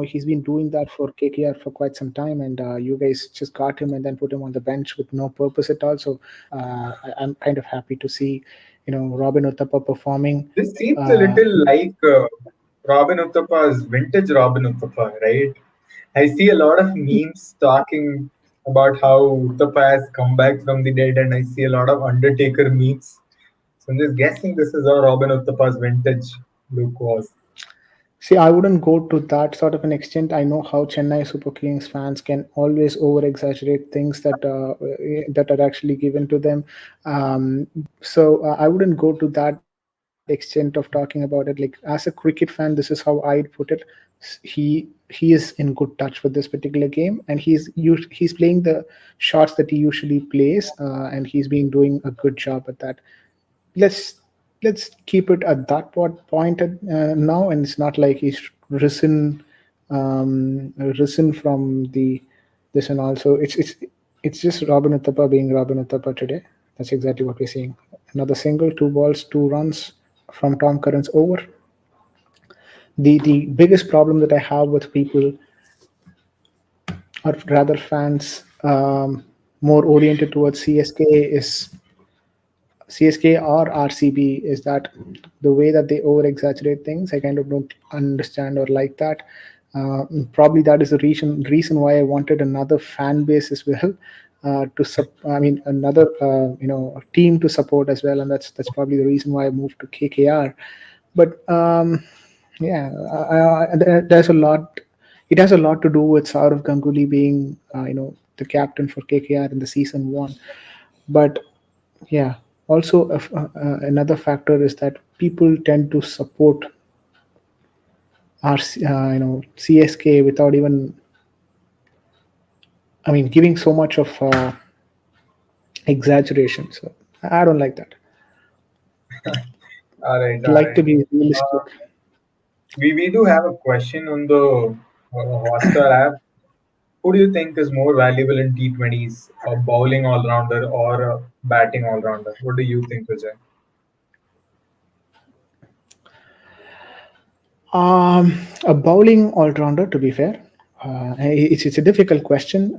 he's been doing that for KKR for quite some time, and you guys just got him and then put him on the bench with no purpose at all. So I'm kind of happy to see, Robin Uthappa performing. This seems a Uh, little like Robin Uthappa's vintage Robin Uthappa, right? I see a lot of memes talking about how Uthappa has come back from the dead, and I see a lot of Undertaker memes. So I'm just guessing this is how Robin Uthappa's vintage look was. See, I wouldn't go to that sort of an extent. I know how Chennai Super Kings fans can always over exaggerate things that are actually given to them. So I wouldn't go to that extent of talking about it. Like as a cricket fan, this is how I'd put it. He is in good touch with this particular game, and he's playing the shots that he usually plays, and he's been doing a good job at that. Let's keep it at that point now, and it's not like he's risen from the this, and also it's just Robin Uthappa being Robin Uthappa today. That's exactly what we're seeing. Another single, 2 balls, 2 runs from Tom Curran's over. The biggest problem that I have with people, or rather fans, more oriented towards CSK is CSK or RCB, is that the way that they over exaggerate things. I kind of don't understand or like that. Probably that is the reason why I wanted another fan base as well, I mean another team to support as well, and that's probably the reason why I moved to KKR. But yeah, there's a lot. It has a lot to do with Saurav Ganguly being the captain for KKR in the season one. But yeah, also another factor is that people tend to support our CSK without even, I mean, giving so much of exaggeration. So I don't like that. All right, I all like to right. be Uh, realistic. we do have a question on the Hotstar app. Who do you think is more valuable in T20s, a bowling all rounder or a batting all rounder? What do you think, Vijay? A bowling all rounder, to be fair. It's a difficult question.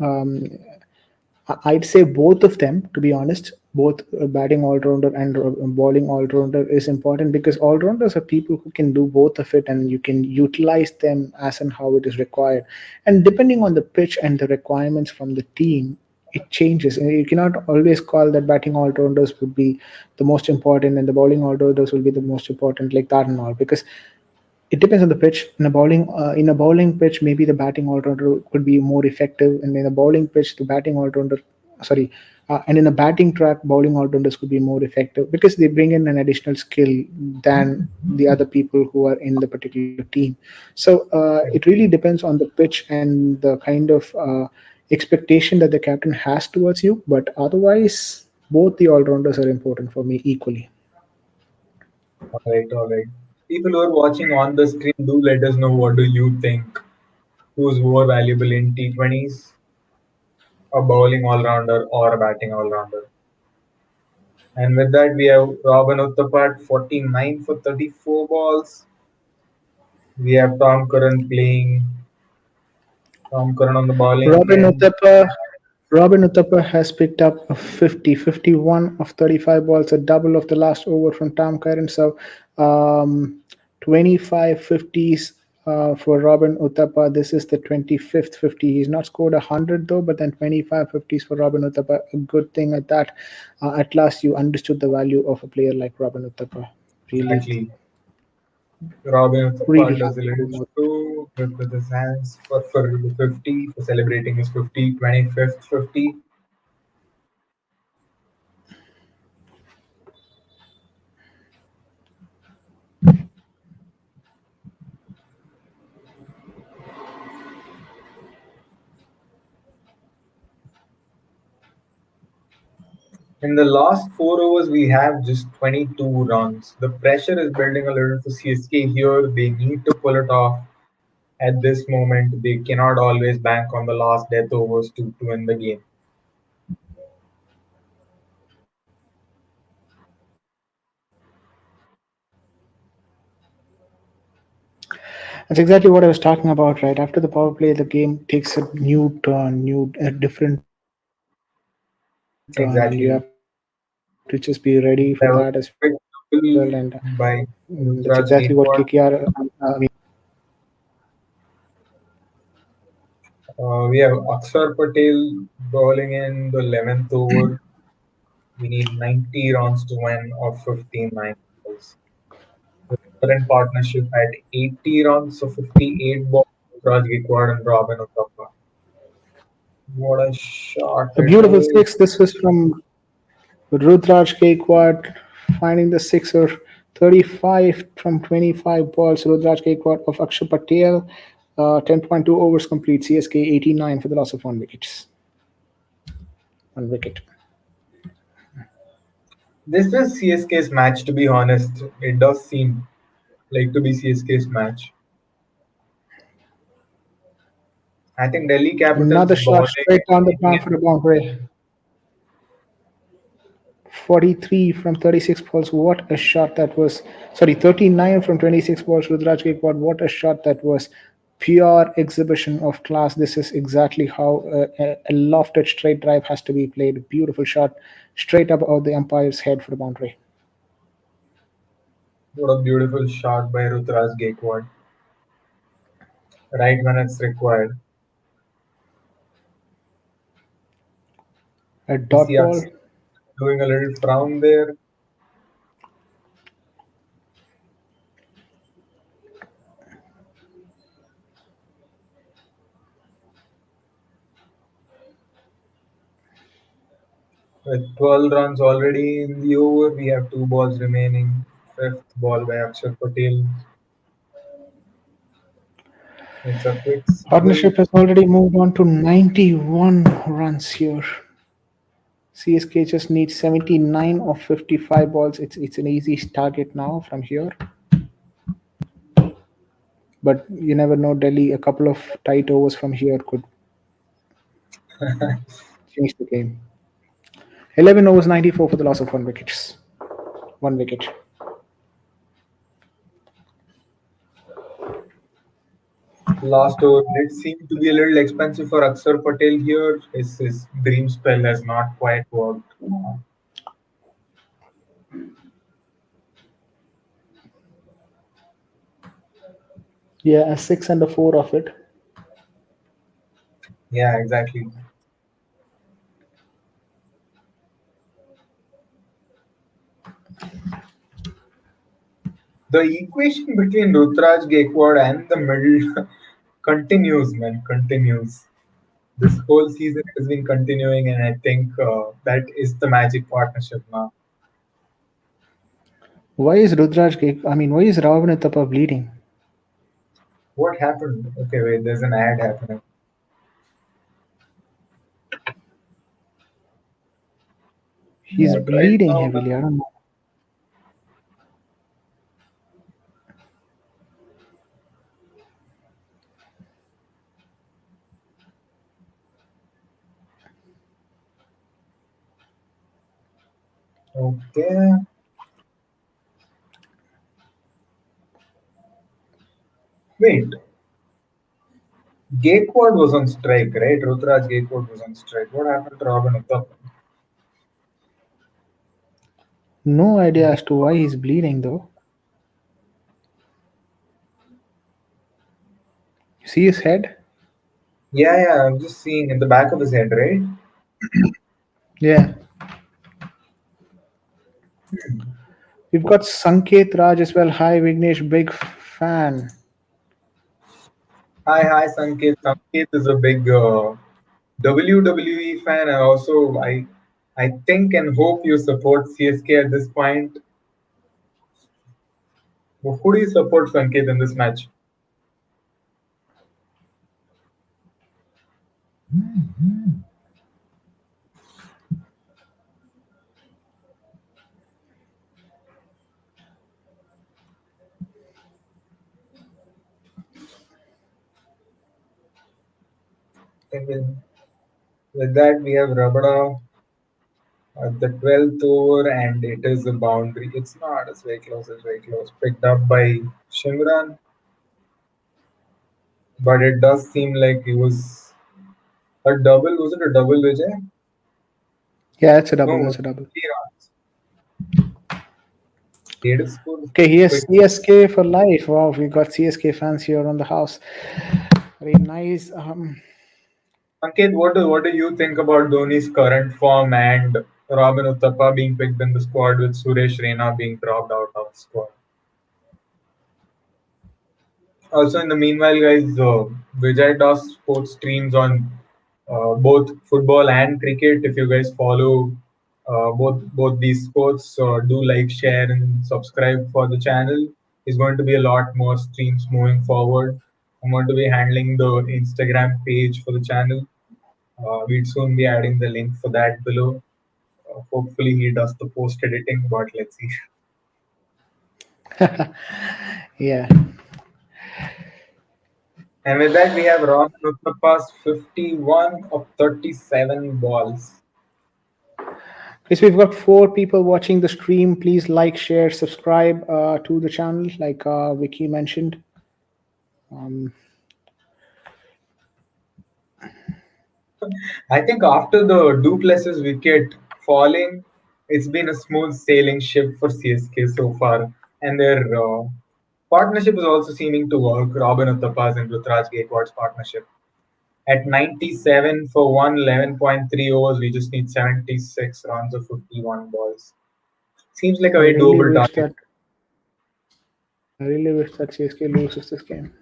I'd say both of them, to be honest. Both batting all rounder and bowling all rounder is important because all rounders are people who can do both of it, and you can utilize them as and how it is required. And depending on the pitch and the requirements from the team, it changes. And you cannot always call that batting all rounders would be the most important and the bowling all rounders will be the most important, like that and all, because it depends on the pitch. In a bowling pitch, maybe the batting all rounder could be more effective, and in a bowling pitch, the batting all rounder, sorry, and in a batting track, bowling all rounders could be more effective because they bring in an additional skill than the other people who are in the particular team. So it really depends on the pitch and the kind of expectation that the captain has towards you. But otherwise, both the all rounders are important for me equally. All right, all right. People who are watching on the screen, do let us know what do you think. Who's more valuable in T20s, a bowling all rounder or a batting all rounder? And with that, we have Robin Uthappat, 49 for 34 balls. We have Tom Curran on the bowling Robin end. Uthappa Robin Uthappa has picked up a 50, 51 of 35 balls, a double of the last over from Tom Curran. So 25 50s for Robin Uthappa. This is the 25th 50. He's not scored 100 though, but then 25 50s for Robin Uthappa. A good thing at that. At last, you understood the value of a player like Robin Uthappa. Really. Exactly. Robin Really Uthappa does a happy little to show with his hands for the 50, for celebrating his 25th 50. In the last 4 overs, we have just 22 runs. The pressure is building a little for CSK here. They need to pull it off at this moment. They cannot always bank on the last death overs to win the game. That's exactly what I was talking about, right? After the power play, the game takes a new turn, a different turn, and you have to just be ready for that as well. And Exactly. There was that's a quick exactly what double KKR. by I Rutraj mean, Gaikwad. We have Akshar Patel bowling in the 11th over. We need 90 runs to win of 15 balls. The current partnership at 80 runs, so 58 balls. Raj Gaikwad and Robin Uthappa. What a shot a it beautiful is. six. This was from Rudraj Gaikwad finding the sixer. 35 from 25 balls. Rudraj Gaikwad of Akshay Patel. 10.2 overs complete. CSK 89 for the loss of 1 wicket. 1 wicket. This is CSK's match, to be honest. It does seem like to be CSK's match. I think Delhi Capitals Another shot bowling straight down the in ground for the boundary. 43 from 36 balls. What a shot that was. Sorry, 39 from 26 balls. Rudraj Gaikwad. What a shot that was. Pure exhibition of class. This is exactly how a lofted straight drive has to be played. Beautiful shot straight above the umpire's head for the boundary. what a beautiful shot by Rutraj Gaikwad. Right when it's required. A We see dot Akshar ball. doing a little frown there. With 12 runs already in the over, we have two balls remaining. Fifth ball by Akshar Patel. It's a quick single. Partnership has already moved on to 91 runs here. CSK just needs 79 of 55 balls. It's an easy target now from here. But you never know, Delhi, a couple of tight overs from here could change the game. 11 overs, 94 for the loss of 1 wicket. 1 wicket. Last over did seem to be a little expensive for Akshar Patel here. His dream spell has not quite worked. Yeah, a 6 and a 4 of it. Yeah, exactly. The equation between Rutraj Gaikwad and the middle continues, man, continues. This whole season has been continuing, and I think that is the magic partnership now. Why is Ravanatapa bleeding? What happened? Okay, wait, there's an ad happening. He's Not right bleeding now, heavily. I don't know. man. Okay. Wait, Gaikwad was on strike, right? Rutraj Gaikwad was on strike. What happened to Robin Uthappa? No idea as to why he's bleeding though. You see his head? Yeah, yeah, I'm just seeing in the back of his head, right? Yeah. We've got Sanket Raj as well. Hi, Vignesh, big fan. Hi, Sanket. Sanket is a big WWE fan, and also I think and hope you support CSK at this point. Who do you support, Sanket, in this match? And with that, we have Rabada at the 12th over, and it is a boundary. It's not. It's very close. It's very close. Picked up by Shimran, but it does seem like it was a double. Was it a double, Vijay? Yeah, it's a No, double. it was That's a double. 3 runs. Did score Okay, here's quick. CSK for life. Wow, we got CSK fans here on the house. Very nice. Ankit, what do you think about Dhoni's current form and Robin Uthappa being picked in the squad with Suresh Raina being dropped out of the squad? Also, in the meanwhile, guys, Vijay does sports streams on both football and cricket. If you guys follow both these sports, do like, share, and subscribe for the channel. There's going to be a lot more streams moving forward. I'm going to be handling the Instagram page for the channel. We'd soon be adding the link for that below. Hopefully, he does the post editing, but let's see. Yeah. And with that, we have Ron Uthappa's 51 of 37 balls. Yes, we've got 4 people watching the stream. Please like, share, subscribe to the channel, like Vicky mentioned. I think after the Duplessis wicket falling, it's been a smooth sailing ship for CSK so far. And their partnership is also seeming to work. Robin Uthappa's and Rutraj Gaikwad's partnership. At 97 for 111.3 overs, we just need 76 runs of 51 balls. Seems like a I very really doable wish target. that I really wish that CSK loses this game.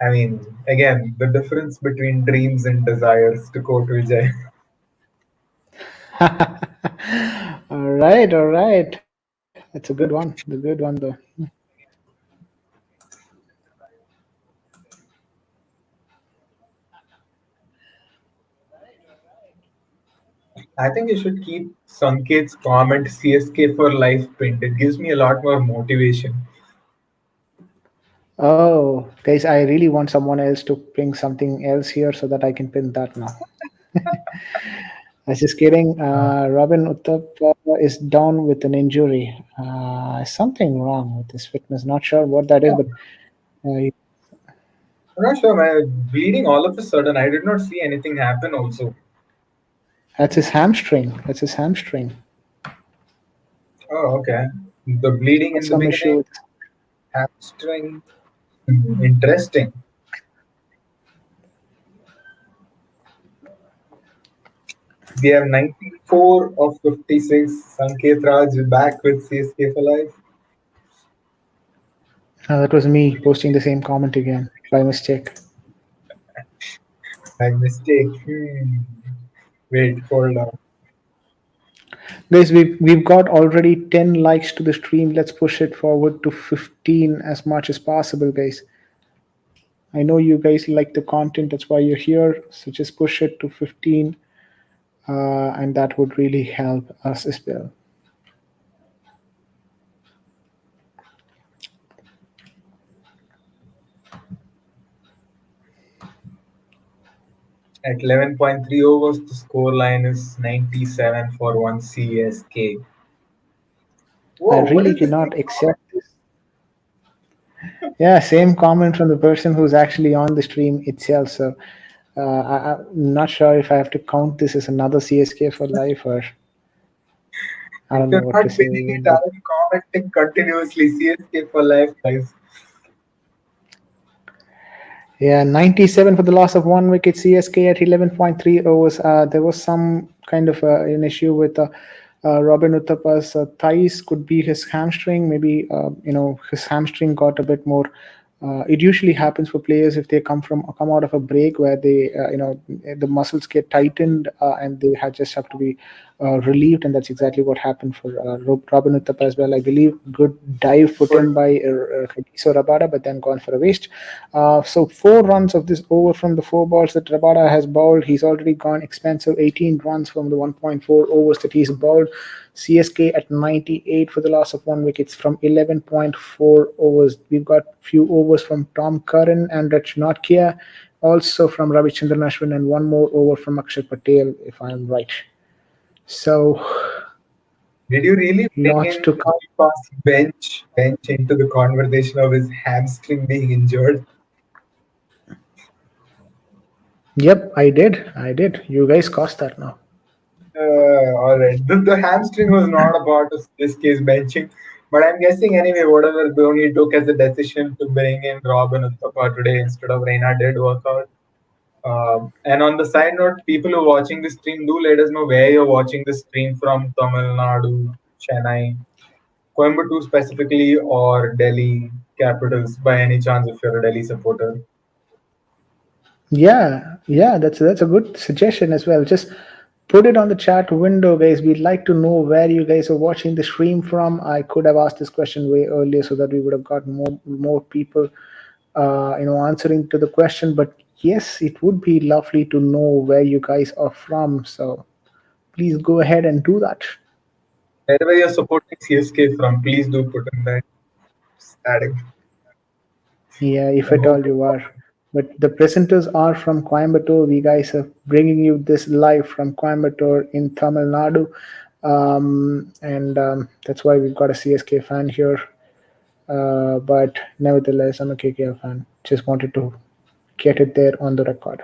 I mean, again, the difference between dreams and desires, to quote Vijay. All right. It's a good one. The good one, though. I think you should keep Sanket's comment CSK for life pinned. It gives me a lot more motivation. Oh, guys, I really want someone else to ping something else here so that I can pin that now. I was just kidding. Uh, Robin Uttap is down with an injury. Something wrong with his fitness. Not sure what that is, yeah, but I'm not sure, man. Bleeding all of a sudden. I did not see anything happen also. that's his hamstring. That's his hamstring. Oh, okay. The bleeding in Got the some beginning, issue with. hamstring. Interesting. We have 94 of 56. Sanket Raj back with CSK for life. That was me posting the same comment again by mistake. By mistake. Wait, hold on. Guys, we've got already 10 likes to the stream. Let's push it forward to 15 as much as possible, guys. I know you guys like the content, that's why you're here. So just push it to 15, and that would really help us as well. At 11.3 overs, the score line is 97 for 1 CSK. I Whoa, what really is this? cannot accept this. Yeah, same comment from the person who's actually on the stream itself. So I'm not sure if I have to count this as another CSK for life, or I If don't know you're what not to pinning say. it, But I'm commenting continuously. CSK for life, guys. yeah, 97 for the loss of 1 wicket. CSK at 11.3 overs. There was some kind of an issue with Robin Uthappa's thighs. Could be his hamstring. Maybe his hamstring got a bit more. It usually happens for players if they come out of a break where they the muscles get tightened and they just have to be relieved, and that's exactly what happened for Robin Uthappa as well. I believe good dive put in by Kagiso Rabada, but then gone for a waste. So 4 runs of this over from the 4 balls that Rabada has bowled. He's already gone expensive 18 runs from the 1.4 overs that he's bowled. CSK at 98 for the loss of 1 wicket from 11.4 overs. We've got few overs from Tom Curran and Rich Notkia, also from Ravichandran Ashwin, and one more over from Akshay Patel, if I'm right. So, Did you really bring lots in to come. Deepak's bench into the conversation of his hamstring being injured? Yep, I did. I did. You guys cost that now. All right. The hamstring was not a part of this case benching, but I'm guessing anyway, whatever Dhoni took as a decision to bring in Robin Uthappa today instead of Reina did work out. And on the side note, people who are watching this stream, do let us know where you're watching this stream from: Tamil Nadu, Chennai, Coimbatore specifically, or Delhi Capitals by any chance if you're a Delhi supporter. Yeah, yeah, that's a good suggestion as well. Just put it on the chat window, guys. We'd like to know where you guys are watching the stream from. I could have asked this question way earlier so that we would have got more people, answering to the question. But yes, it would be lovely to know where you guys are from. So please go ahead and do that. Wherever you're supporting CSK from, please do put in that static. Yeah, if I at hope all you are. But the presenters are from Coimbatore. We guys are bringing you this live from Coimbatore in Tamil Nadu. And that's why we've got a CSK fan here. But nevertheless, I'm a KKR fan. Just wanted to get it there on the record.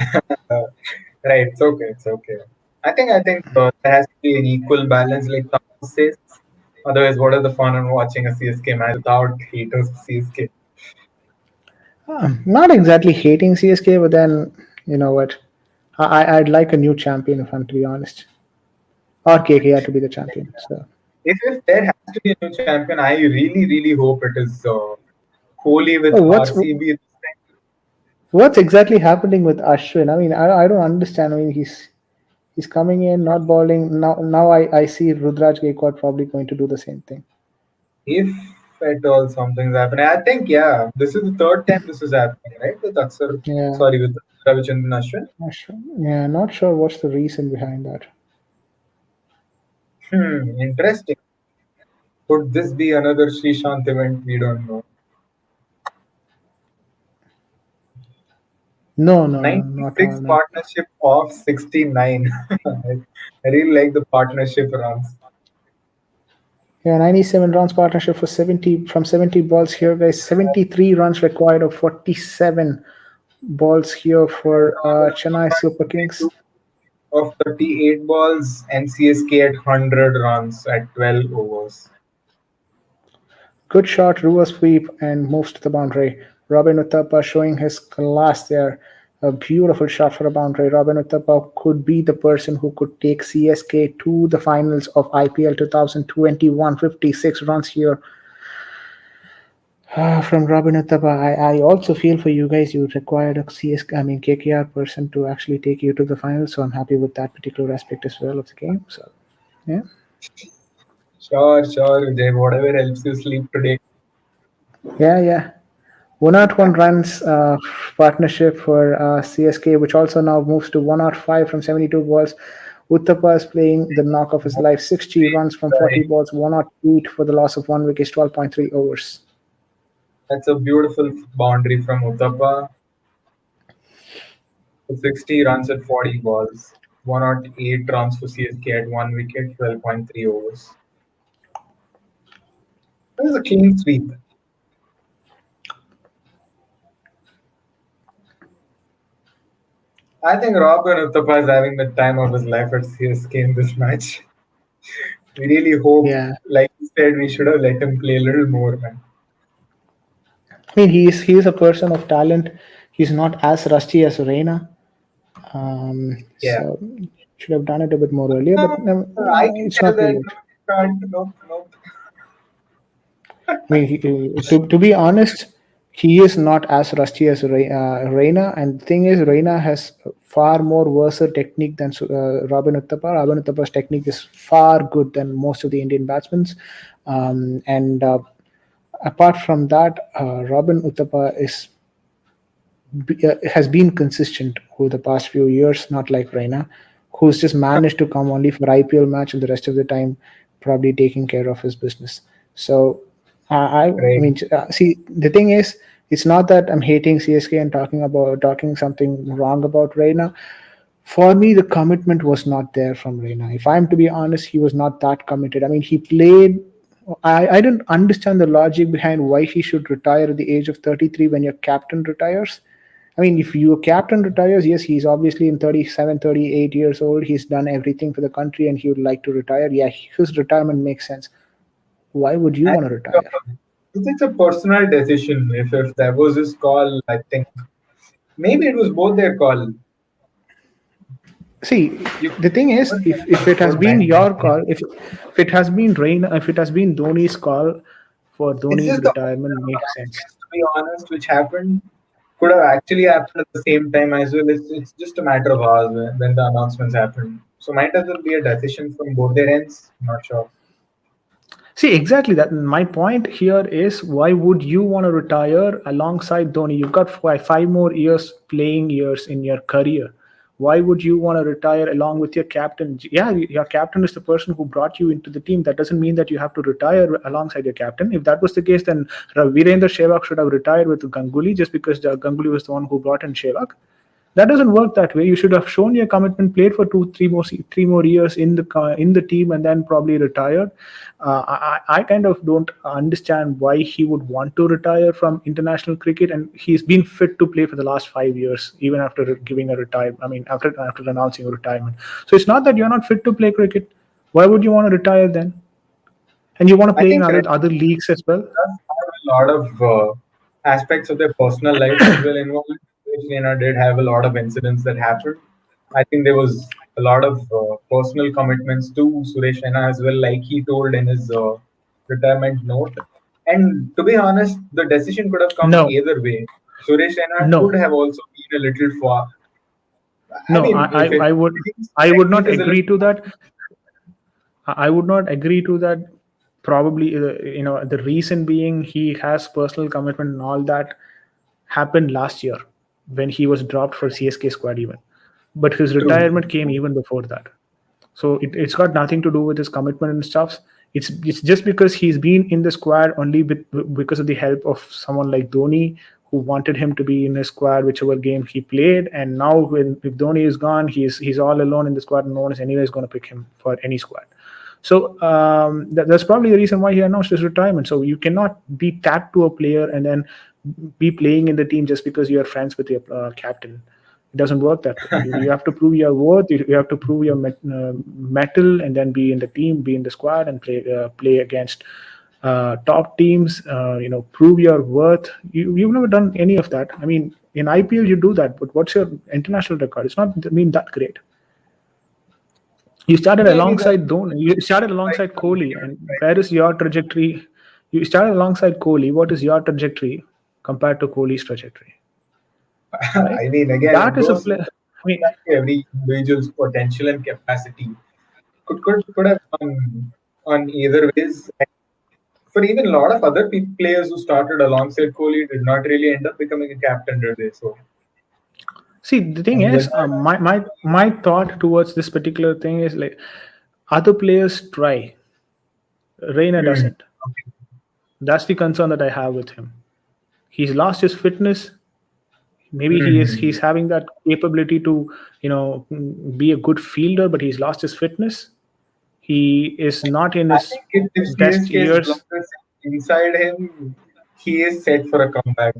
uh, right. It's okay. It's okay. I think there has to be an equal balance, like Thomas says. Otherwise, what is the fun in watching a CSK match without haters of CSK? Not exactly hating CSK, but then, you know what? I'd like a new champion, if I'm to be honest. Or KKR to be the champion. So. If there has to be a new champion, I really hope it is Kohli with Oh, RCB this time. what's exactly happening with Ashwin? I mean, I don't understand. I mean, he's coming in, not bowling. Now I see Rudraj Gaikwad probably going to do the same thing. If at all something's happening, I think yeah, this is the third time this is happening, right? With Aksar, Yeah, sorry, with Ravichandran Ashwin. not sure. Yeah, not sure what's the reason behind that. Interesting. Could this be another Srishant event? We don't know. No, no, no, not all. 96 Not. partnership of 69. I really like the partnership runs. Yeah, 97 runs partnership for 70 from 70 balls here, guys. 73 runs required of 47 balls here for Royal Chennai Super Kings. 22 of 38 balls and CSK at 100 runs at 12 overs. Good shot, reverse sweep, and moves to the boundary. Robin Uthappa showing his class there. A beautiful shot for a boundary. Robin Uthappa could be the person who could take CSK to the finals of IPL 2021. 56 runs here from Robin Uthappa. I also feel for you guys, you required a CSK, I mean KKR person to actually take you to the finals. So I'm happy with that particular aspect as well of the game. So yeah. Sure, Vijay. Whatever helps you sleep today. Yeah, yeah. 101 runs partnership for CSK, which also now moves to 105 from 72 balls. Uthappa is playing the knock of his life, 60 runs from 40 Right. balls, 108 for the loss of 1 wicket, 12.3 overs. That's a beautiful boundary from Uthappa. 60 runs at 40 balls. 108 runs for CSK at 1 wicket, 12.3 overs. That was a clean sweep. I think Robin Uthappa is having the time of his life at CSK in this match. We really hope, Yeah, like you said, we should have let him play a little more, man. I mean he is a person of talent. He's not as rusty as Reina. Yeah. So Should have done it a bit more earlier, but I can it's tell not too that late. can't. Nope, nope. I mean, to be honest, he is not as rusty as Reina. And the thing is, Reina has far more versatile technique than Robin Uthappa. Robin Uthappa's technique is far good than most of the Indian batsmen. And apart from that, Robin Uthappa has been consistent over the past few years, not like Reina, who's just managed to come only for IPL match and the rest of the time probably taking care of his business. So I Right. mean, see, the thing is, it's not that I'm hating CSK and talking something wrong about Reina. For me, the commitment was not there from Reina. If I'm to be honest, he was not that committed. I mean, he played. I didn't understand the logic behind why he should retire at the age of 33 when your captain retires. I mean, if your captain retires, yes, he's obviously in 37, 38 years old. He's done everything for the country and he would like to retire. Yeah, his retirement makes sense. Why would you I want to think retire? it's a personal decision. If that was his call, I think maybe it was both their call. See, You the thing is, could if it has both been blind. your call, if it has been if it has been Dhoni's call for It's Dhoni's just the retirement, order of makes sense. events, to be honest, which happened could have actually happened at the same time as well. It's just a matter of hours when the announcements happened. So might as well be a decision from both their ends. I'm not sure. See, exactly that. My point here is why would you want to retire alongside Dhoni? You've got five more years playing years in your career. Why would you want to retire along with your captain? Yeah, your captain is the person who brought you into the team. That doesn't mean that you have to retire alongside your captain. If that was the case, then Virendra Sehwag should have retired with Ganguly just because Ganguly was the one who brought in Sehwag. That doesn't work that way. You should have shown your commitment, played for 3 more years in the team, and then probably retired. I kind of don't understand why he would want to retire from international cricket, and he's been fit to play for the last 5 years, even after giving a retire. I mean, after announcing a retirement. So it's not that you're not fit to play cricket. Why would you want to retire then? And you want to I play in think other leagues as well? does have a lot of aspects of their personal life as well involved. Reina did have a lot of incidents that happened. I think there was a lot of personal commitments to Suresh Raina as well, like he told in his retirement note. And to be honest, the decision could have come No, either way. Suresh Raina could no, have also been a little far. I no. mean, if I would his I would not technique is a little agree to that. I would not agree to that. Probably, the reason being he has personal commitment and all that happened last year when he was dropped for CSK squad even. But his true. retirement came even before that. So it's got nothing to do with his commitment and stuff. It's just because he's been in the squad only because of the help of someone like Dhoni who wanted him to be in his squad whichever game he played. And now when if Dhoni is gone, he's all alone in the squad and no one is anyways going to pick him for any squad. So that's probably the reason why he announced his retirement. So you cannot be tapped to a player and then be playing in the team just because you are friends with your captain. It doesn't work that way. You have to prove your worth. You have to prove your metal, and then be in the team, be in the squad, and play against top teams. Prove your worth. You've never done any of that. I mean, in IPL you do that, but what's your international record? It's not I mean that great. You started Maybe that's alongside Dhoni. You started like alongside some Kohli, different and where is criteria. your trajectory? You started alongside Kohli. What is your trajectory compared to Kohli's trajectory? Right? I mean, again, That it is a goes play. I mean, back to every individual's potential and capacity. Could have gone on either ways. And for even a lot of other players who started alongside Kohli did not really end up becoming a captain, did they? So, see, the thing and with is, that, my thought towards this particular thing is like other players try, Reina hmm, doesn't. That's the concern that I have with him. He's lost his fitness. Maybe he's hmm. having that capability to be a good fielder, but he's lost his fitness. He is not in I his think if best CSK's years. blood is inside him, he is set for a comeback,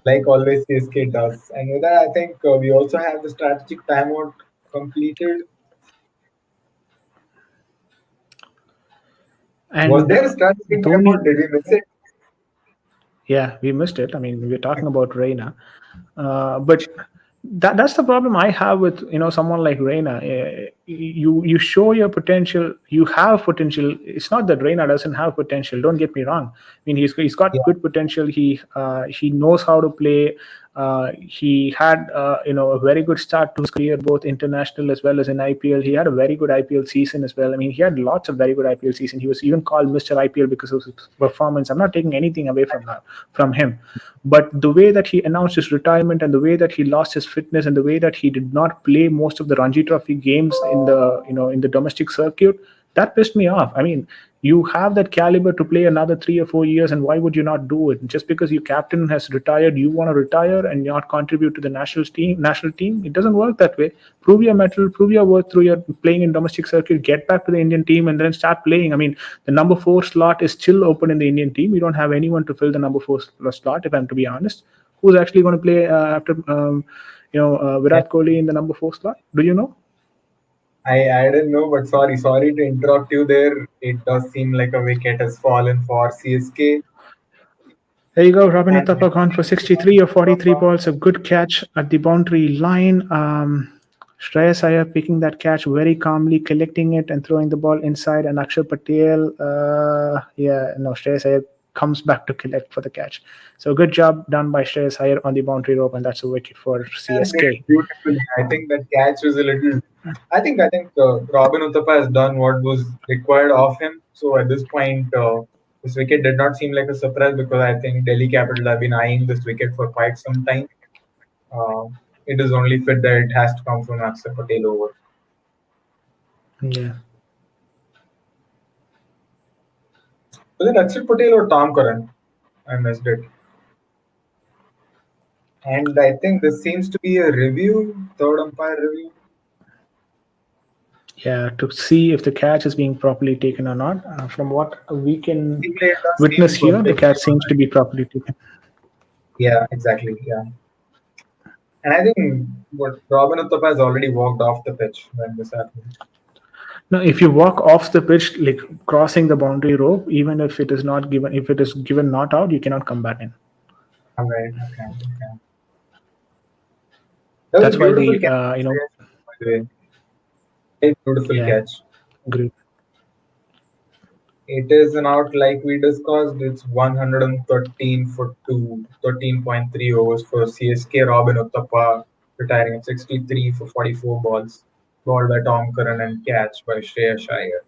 like always CSK does. And with that, I think we also have the strategic timeout completed. Was And there a strategic Dhoni, timeout? Did we miss it? yeah, we missed it. I mean, we're talking about Reina, but That's the problem I have with someone like Reina. You show your potential. You have potential. It's not that Reina doesn't have potential. Don't get me wrong. I mean, he's got Yeah, good potential. He knows how to play. He had a very good start to his career, both international as well as in IPL. He had a very good IPL season as well. I mean, he had lots of very good IPL season. He was even called Mr. IPL because of his performance. I'm not taking anything away from him, but the way that he announced his retirement and the way that he lost his fitness and the way that he did not play most of the Ranji Trophy games in the in the domestic circuit, that pissed me off. I mean, you have that caliber to play another 3 or 4 years, and why would you not do it? Just because your captain has retired, you want to retire and not contribute to the national team? National team, it doesn't work that way. Prove your mettle, prove your worth through your playing in domestic circuit. Get back to the Indian team and then start playing. I mean, the number four slot is still open in the Indian team. We don't have anyone to fill the number four slot. If I'm to be honest, who's actually going to play after yeah. Virat Kohli in the number four slot? Do you know? I didn't know, but sorry to interrupt you there. It does seem like a wicket has fallen for CSK, There you go. Robin and Uthappa gone for 63 or 43 balls. A good catch at the boundary line. Shreyas Iyer picking that catch very calmly, collecting it and throwing the ball inside. And Akshar Patel, Shreyas Iyer comes back to collect for the catch. So good job done by Shreyas Iyer on the boundary rope, and that's a wicket for did it CSK. beautifully. I think that catch was a little. I think Robin Uthappa has done what was required of him. So at this point, this wicket did not seem like a surprise because I think Delhi Capital have been eyeing this wicket for quite some time. Uh, it is only fit that it has to come from Akshar Patel over. Yeah. Was it Akshar Patel or Tom Curran? I missed it. And I think this seems to be a review, third umpire review. Yeah, to see if the catch is being properly taken or not. From what we can Seemingly it does witness seem here, the perfectly catch all seems to right. be properly taken. Yeah, exactly. Yeah. And I think what Robin Uthappa has already walked off the pitch when this happened. Now, if you walk off the pitch, like crossing the boundary rope, even if it is not given, if it is given not out, you cannot come back in. All right. Okay. Okay. That was a That's why beautiful the catch, by the way. Very beautiful yeah, catch. agree. It is an out like we discussed. It's 113 for 2, 13.3 overs for CSK. Robin Uthappa retiring at 63 for 44 balls. Ball by Tom Curran and catch by Shreyas Iyer.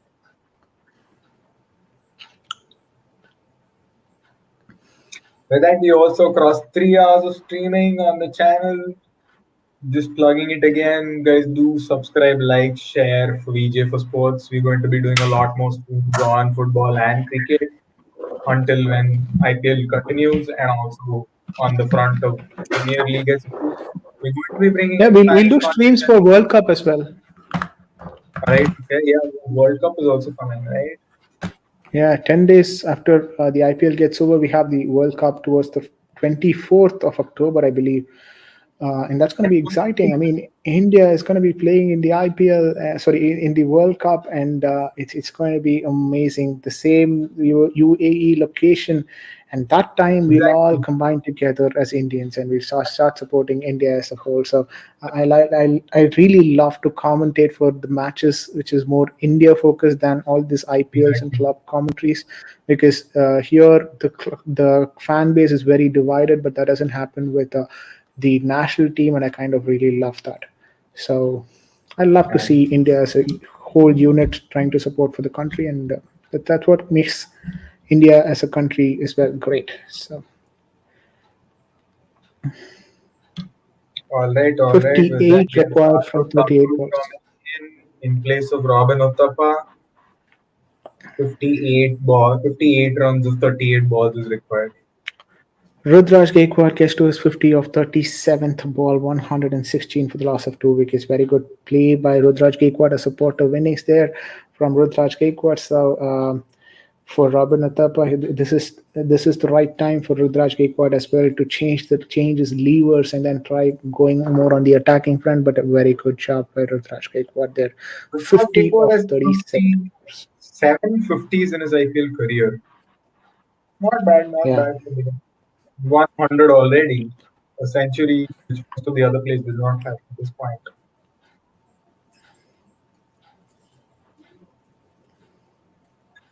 With that, we also crossed 3 hours of streaming on the channel. Just plugging it again, guys. Do subscribe, like, share for VJ for Sports. We're going to be doing a lot more streams on football and cricket until when IPL continues, and also on the front of Premier League as well. We're going to be bringing Yeah, in we'll Spanish do content streams as for World Cup as well. well, right? Okay, yeah, World Cup is also coming, right? Yeah, 10 days after the IPL gets over, we have the World Cup towards the 24th of October, I believe. And that's going to That's be going to exciting. be I mean, India is going to be playing in the IPL, sorry, in the World Cup, and it's going to be amazing. The same UAE location, and that time we'll all exactly. combine together as Indians, and we'll start supporting India as a whole. So I really love to commentate for the matches, which is more India focused than all these IPLs and Exactly. club commentaries, because here the fan base is very divided, but that doesn't happen with the national team, and I kind of really love that. So I love to Right. see India as a whole unit trying to support for the country, and that's what makes India as a country is well great. So All right. With that, 58 we have required from Shardul 38 Thakur balls. coming in place of Robin Uthappa. 58 runs of 38 balls is required. Rudraj Gaikwad gets to his 50 of 37th ball, 116 for the loss of 2 wickets. Very good play by Rudraj Gaikwad, a supporter innings there from Rudraj Gaikwad. So for Robin Uthappa, this is the right time for Rudraj Gaikwad as well to change his levers and then try going more on the attacking front. But a very good job by Rudraj Gaikwad there, Prasad 50 Gaikwad of has 37. 57 50s in his IPL career. Not bad, not Yeah. bad for him. 100 already. a century which most of the other players did not have at this point.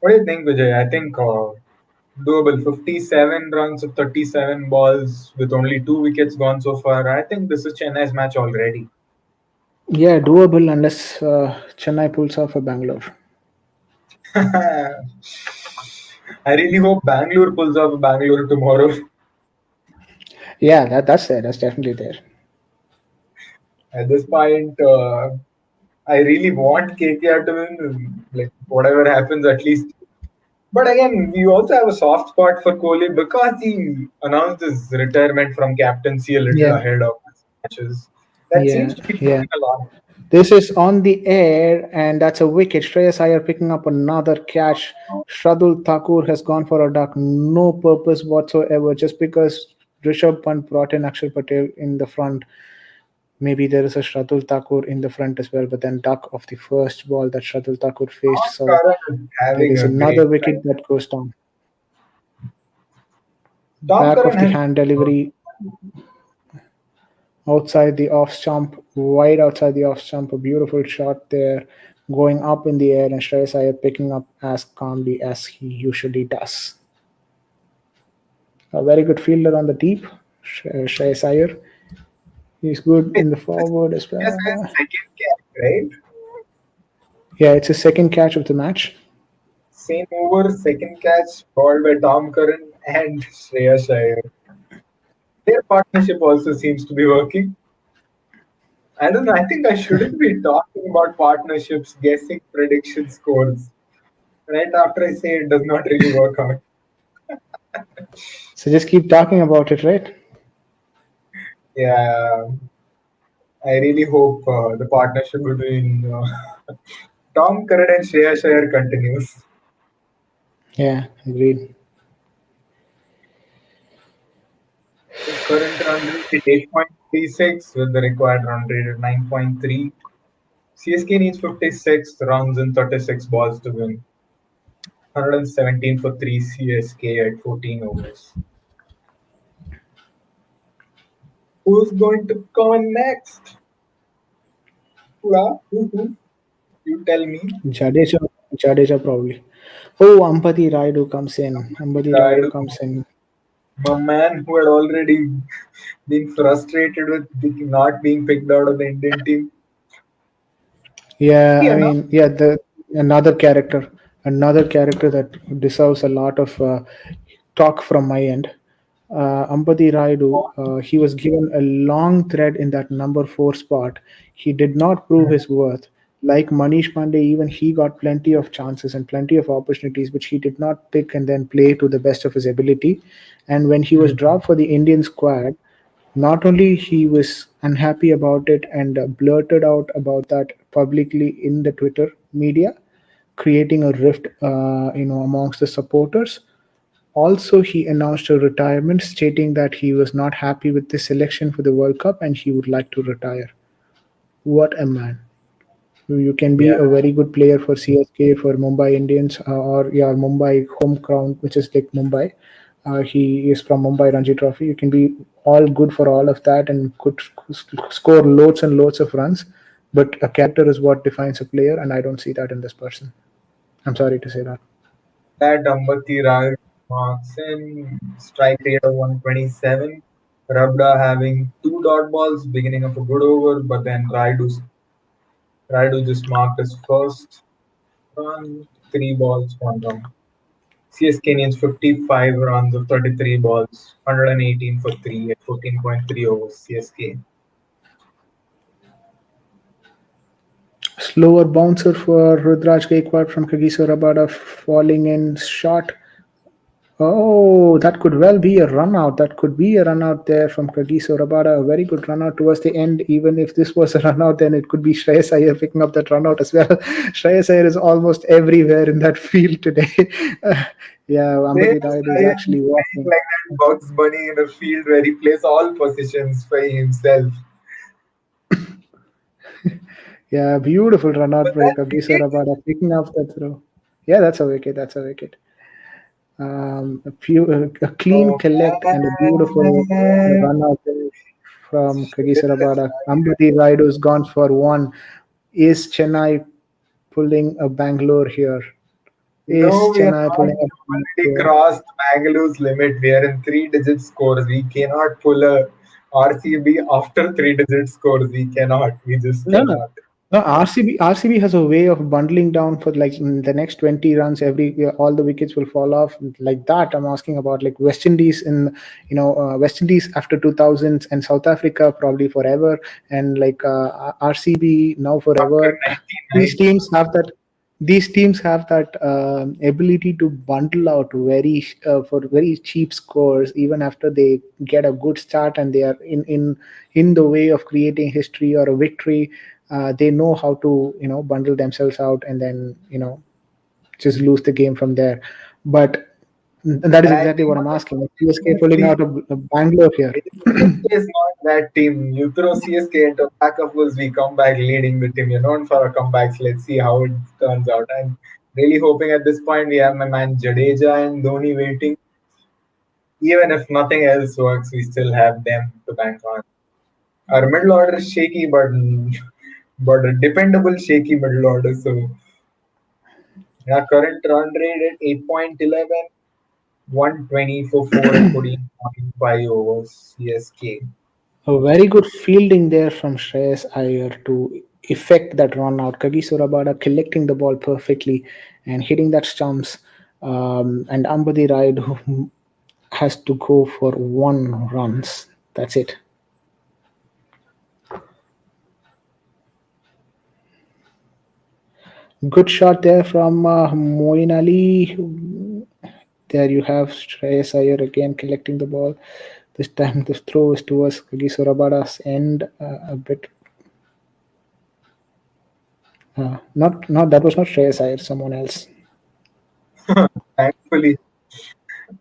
What do you think, Vijay? I think doable. 57 runs of 37 balls with only 2 wickets gone so far. I think this is Chennai's match already. Yeah, doable unless Chennai pulls off a Bangalore. I really hope Bangalore pulls off Bangalore tomorrow. Yeah, that's there. That's definitely there. At this point, I really want KKR to win. Like whatever happens, at least. But again, we also have a soft spot for Kohli because he announced his retirement from captaincy a little Yeah, ahead of his matches. That seems yeah, to be yeah. proving a lot. This is on the air, and that's a wicket. Shreyas Iyer picking up another catch. Shradul Thakur has gone for a duck. No purpose whatsoever, just because Rishabh Pant brought in Akshar Patel in the front. Maybe there is a Shradul Thakur in the front as well, but then duck of the first ball that Shradul Thakur faced. Tom So Curran is there having is a great another wicket time. that goes down. Tom Back Curran of the has hand delivery outside the off stump, wide outside the off stump. A beautiful shot there, going up in the air, and Shreyas Iyer picking up as calmly as he usually does. A very good fielder on the deep, Shreyas Iyer. He's good wait, in the this forward as is well. his second catch, right? Yeah, it's his second catch of the match. Same over, second catch balled by Tom Curran and Shreyas Iyer. Their partnership also seems to be working. I don't know. I think I shouldn't be talking about partnerships, guessing prediction scores. Right after I say it does not really work out. So just keep talking about it, right? Yeah, I really hope the partnership between Tom Curran and Shreya Shayar continues. Yeah, agreed. The current run rate is 8.36 with the required run rate at 9.3. CSK needs 56 runs in 36 balls to win. 117 for 3 CSK at 14 overs. Who's going to come in next? Who? You tell me. Jadeja, Jadeja probably. Oh, Ampati Raidu comes in. Ampati Raidu Raidu, comes in. a man who had already been frustrated with not being picked out of the Indian team. Yeah, I Yeah, mean, yeah, the another character that deserves a lot of talk from my end. Ampati Raidu, he was given a long thread in that number four spot. He did not prove his worth. Like Manish Pandey, even he got plenty of chances and plenty of opportunities, which he did not pick and then play to the best of his ability. And when he was dropped for the Indian squad, not only he was unhappy about it and blurted out about that publicly in the Twitter media, creating a rift, amongst the supporters. Also, he announced a retirement, stating that he was not happy with the selection for the World Cup and he would like to retire. What a man! You can be yeah, a very good player for CSK, for Mumbai Indians, or your Mumbai home ground, which is like Mumbai. He is from Mumbai Ranji Trophy. You can be all good for all of that and could score loads and loads of runs. But a character is what defines a player, and I don't see that in this person. I'm sorry to say that. that Ambati Rai marks in strike rate of 127. Rabda having two dot balls, beginning of a good over, but then Raidu just marked his first run, three balls, one run. CSK needs 55 runs of 33 balls, 118 for 3 at 14.3 overs. CSK. Slower bouncer for Rudraj Gaikwad from Kagiso Rabada falling in short. Oh, that could well be a run out. That could be a run out there from Kagiso Rabada. A very good run out towards the end. Even if this was a run out, then it could be Shreyas Iyer picking up that run out as well. Shreyas Iyer is almost everywhere in that field today. Yeah, Shreyas Ambati Raidu is Iyer actually is playing walking. like that Bugs Bunny in a field where he plays all positions for himself. Yeah, beautiful run out But by that Kagiso wicket, Rabada picking up that throw. Yeah, that's a wicket. That's a wicket. A clean oh collect and a beautiful man, run out there. from This is Kagisarabada. Ambati Raidu's gone for one. Is Chennai pulling a Bangalore here? Is No, we are Chennai not. pulling a We Bangalore already here? crossed Bangalore's limit. We are in three-digit scores. We cannot pull a RCB after three-digit scores. We cannot. We just No, no. cannot. No, RCB has a way of bundling down for like in the next 20 runs. All the wickets will fall off like that. I'm asking about like West Indies West Indies after 2000s and South Africa probably forever and like RCB now After forever. These 99, teams have that. These teams have that ability to bundle out for very cheap scores even after they get a good start and they are in the way of creating history or a victory. They know how to bundle themselves out and then just lose the game from there. But that is and I exactly think what I'm the asking. Like CSK this pulling team, out a Bangalore here. CSK is not that team. You throw CSK into backup was we come back leading the team. You're known for our comebacks. Let's see how it turns out. I'm really hoping at this point we have my man Jadeja and Dhoni waiting. Even if nothing else works, we still have them to bank on. Our middle order is shaky, but a dependable shaky middle order. So our current run rate at 8.11, 120 for 4 and 14.5 overs. CSK. A very good fielding there from Shreyas Iyer to effect that run out. Kagiso Rabada collecting the ball perfectly and hitting that stumps. And Ambadi Raid who has to go for one runs. That's it. Good shot there from Moin Ali. There you have Shreyas Iyer again collecting the ball. This time the throw is towards Kagiso Rabada's end a bit. Not that was not Shreyas Iyer, someone else. Thankfully,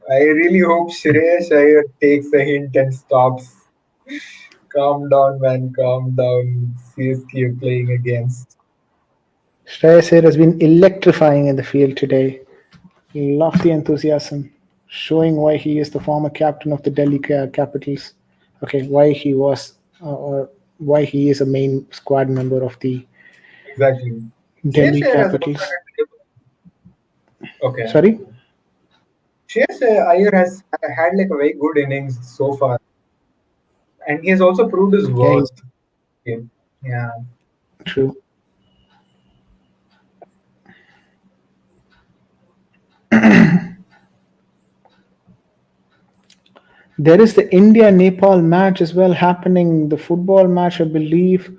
I really hope Shreyas Iyer takes a hint and stops. Calm down, man. Calm down. CSK are playing against. Shreyas Iyer has been electrifying in the field today. Love the enthusiasm, showing why he is the former captain of the Delhi Capitals. Okay, why he was or why he is a main squad member of the Exactly. Shreyas Delhi Iyer has also Capitals. okay. Sorry? Shreyas Iyer has had like a very good innings so far, and he has also proved his Yeah, worth. Okay. Yeah. true. There is the India Nepal match as well happening. The football match, I believe.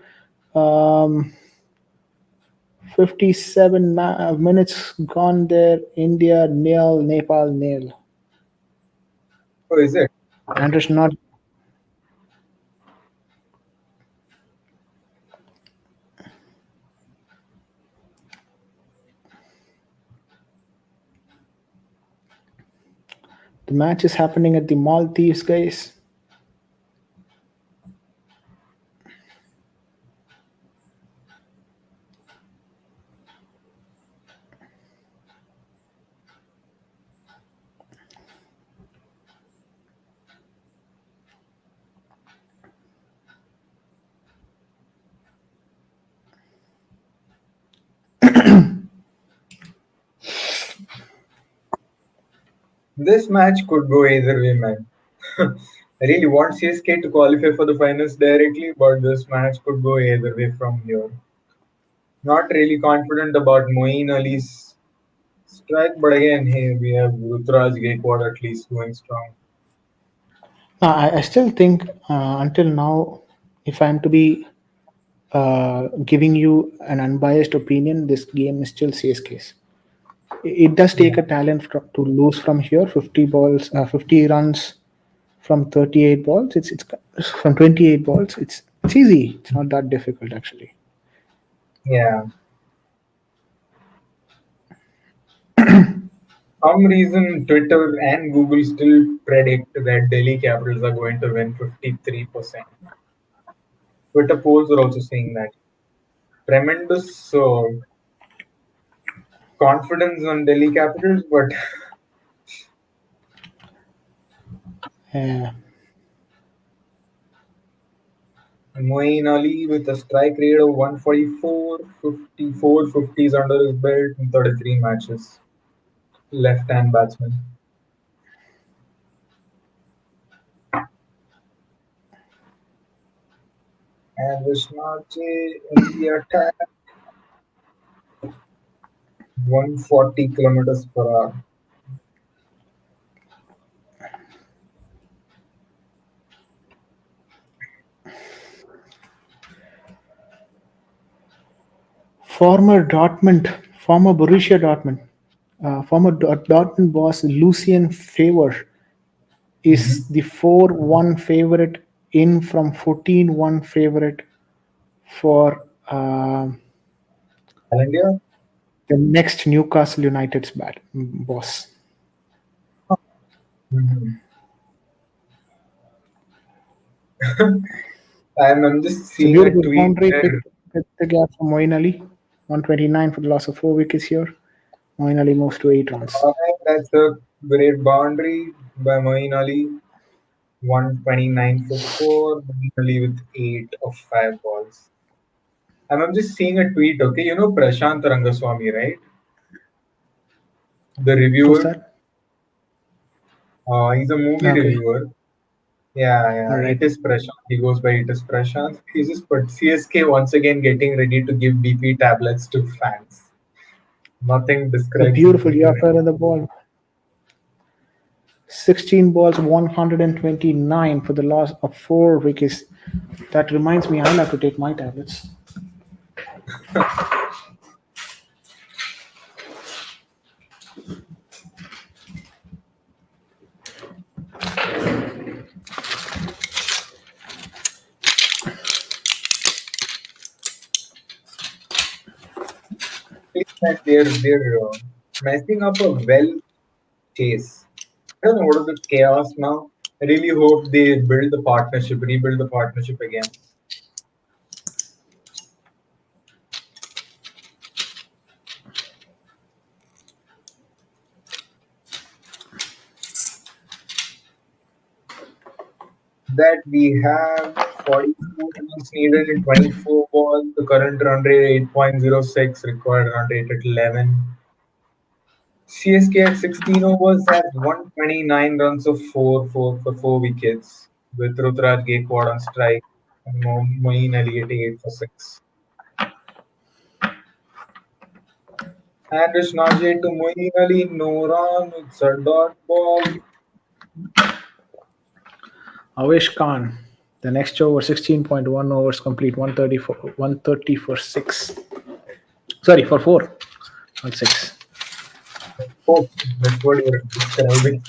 Um, 57 minutes gone there. India nil, Nepal nil. So is it? And it's not. The match is happening at the Maldives, guys. This match could go either way, man. I really want CSK to qualify for the finals directly, but this match could go either way from here. Not really confident about Moeen Ali's strike, but again, hey, we have Rutraj Gaikwad at least going strong. I still think until now, if I'm to be giving you an unbiased opinion, this game is still CSK's. It does Yeah, take a talent to lose from here. 50 balls, 50 runs from 38 balls. It's from 28 balls. It's easy. It's not that difficult actually. yeah. Some reason Twitter and Google still predict that Delhi Capitals are going to win 53%. Twitter polls are also saying that. Tremendous confidence on Delhi Capitals, but Uh, Moeen Ali with a strike rate of 144, 54 50s under his belt in 33 matches. Left hand batsman. And Vishnache in the attack, 140 kilometers per hour. Former Dortmund, former Borussia Dortmund, former Dortmund boss Lucien Favre is Mhm. the 4-1 favorite in from 14-1 favorite for India? the next Newcastle United's boss. Mhm. I'm just It's a seeing a beautiful tweet boundary where pick the gap from Moeen Ali. 129 for the loss of 4 wickets here. Moeen Ali moves to 8 runs. that's a great boundary by Moeen Ali. 129 for 4, Moeen Ali with 8 of 5 balls. I'm just seeing a tweet, okay? You know Prashant Rangaswamy, right? The Who's reviewer. that? He's a movie Okay, reviewer. Yeah, all yeah. right. It is Prashant. He goes by It is Prashant. He's just put CSK once again getting ready to give BP tablets to fans. Nothing A describes it beautiful better. Yorker in the ball. 16 balls, 129 for the loss of 4 wickets. That reminds me, I'll have to take my tablets. That they're messing up a well chase. I don't know what is the chaos now. I really hope they build the partnership, rebuild the partnership again. That we have 44 runs needed in 24 balls. The current run rate 8.06, required run rate at 11. CSK at 16 overs has 129 runs of 4 for 4 wickets, with Rutraj Gaikwad on strike and Moeen Ali at 8 for 6. And Rishnajay to Moeen Ali, no run, it's a dot ball. Avesh Khan, the next over 16.1 overs complete 130 for 6. Sorry, for 4, not 6. Oh, that's what you're describing.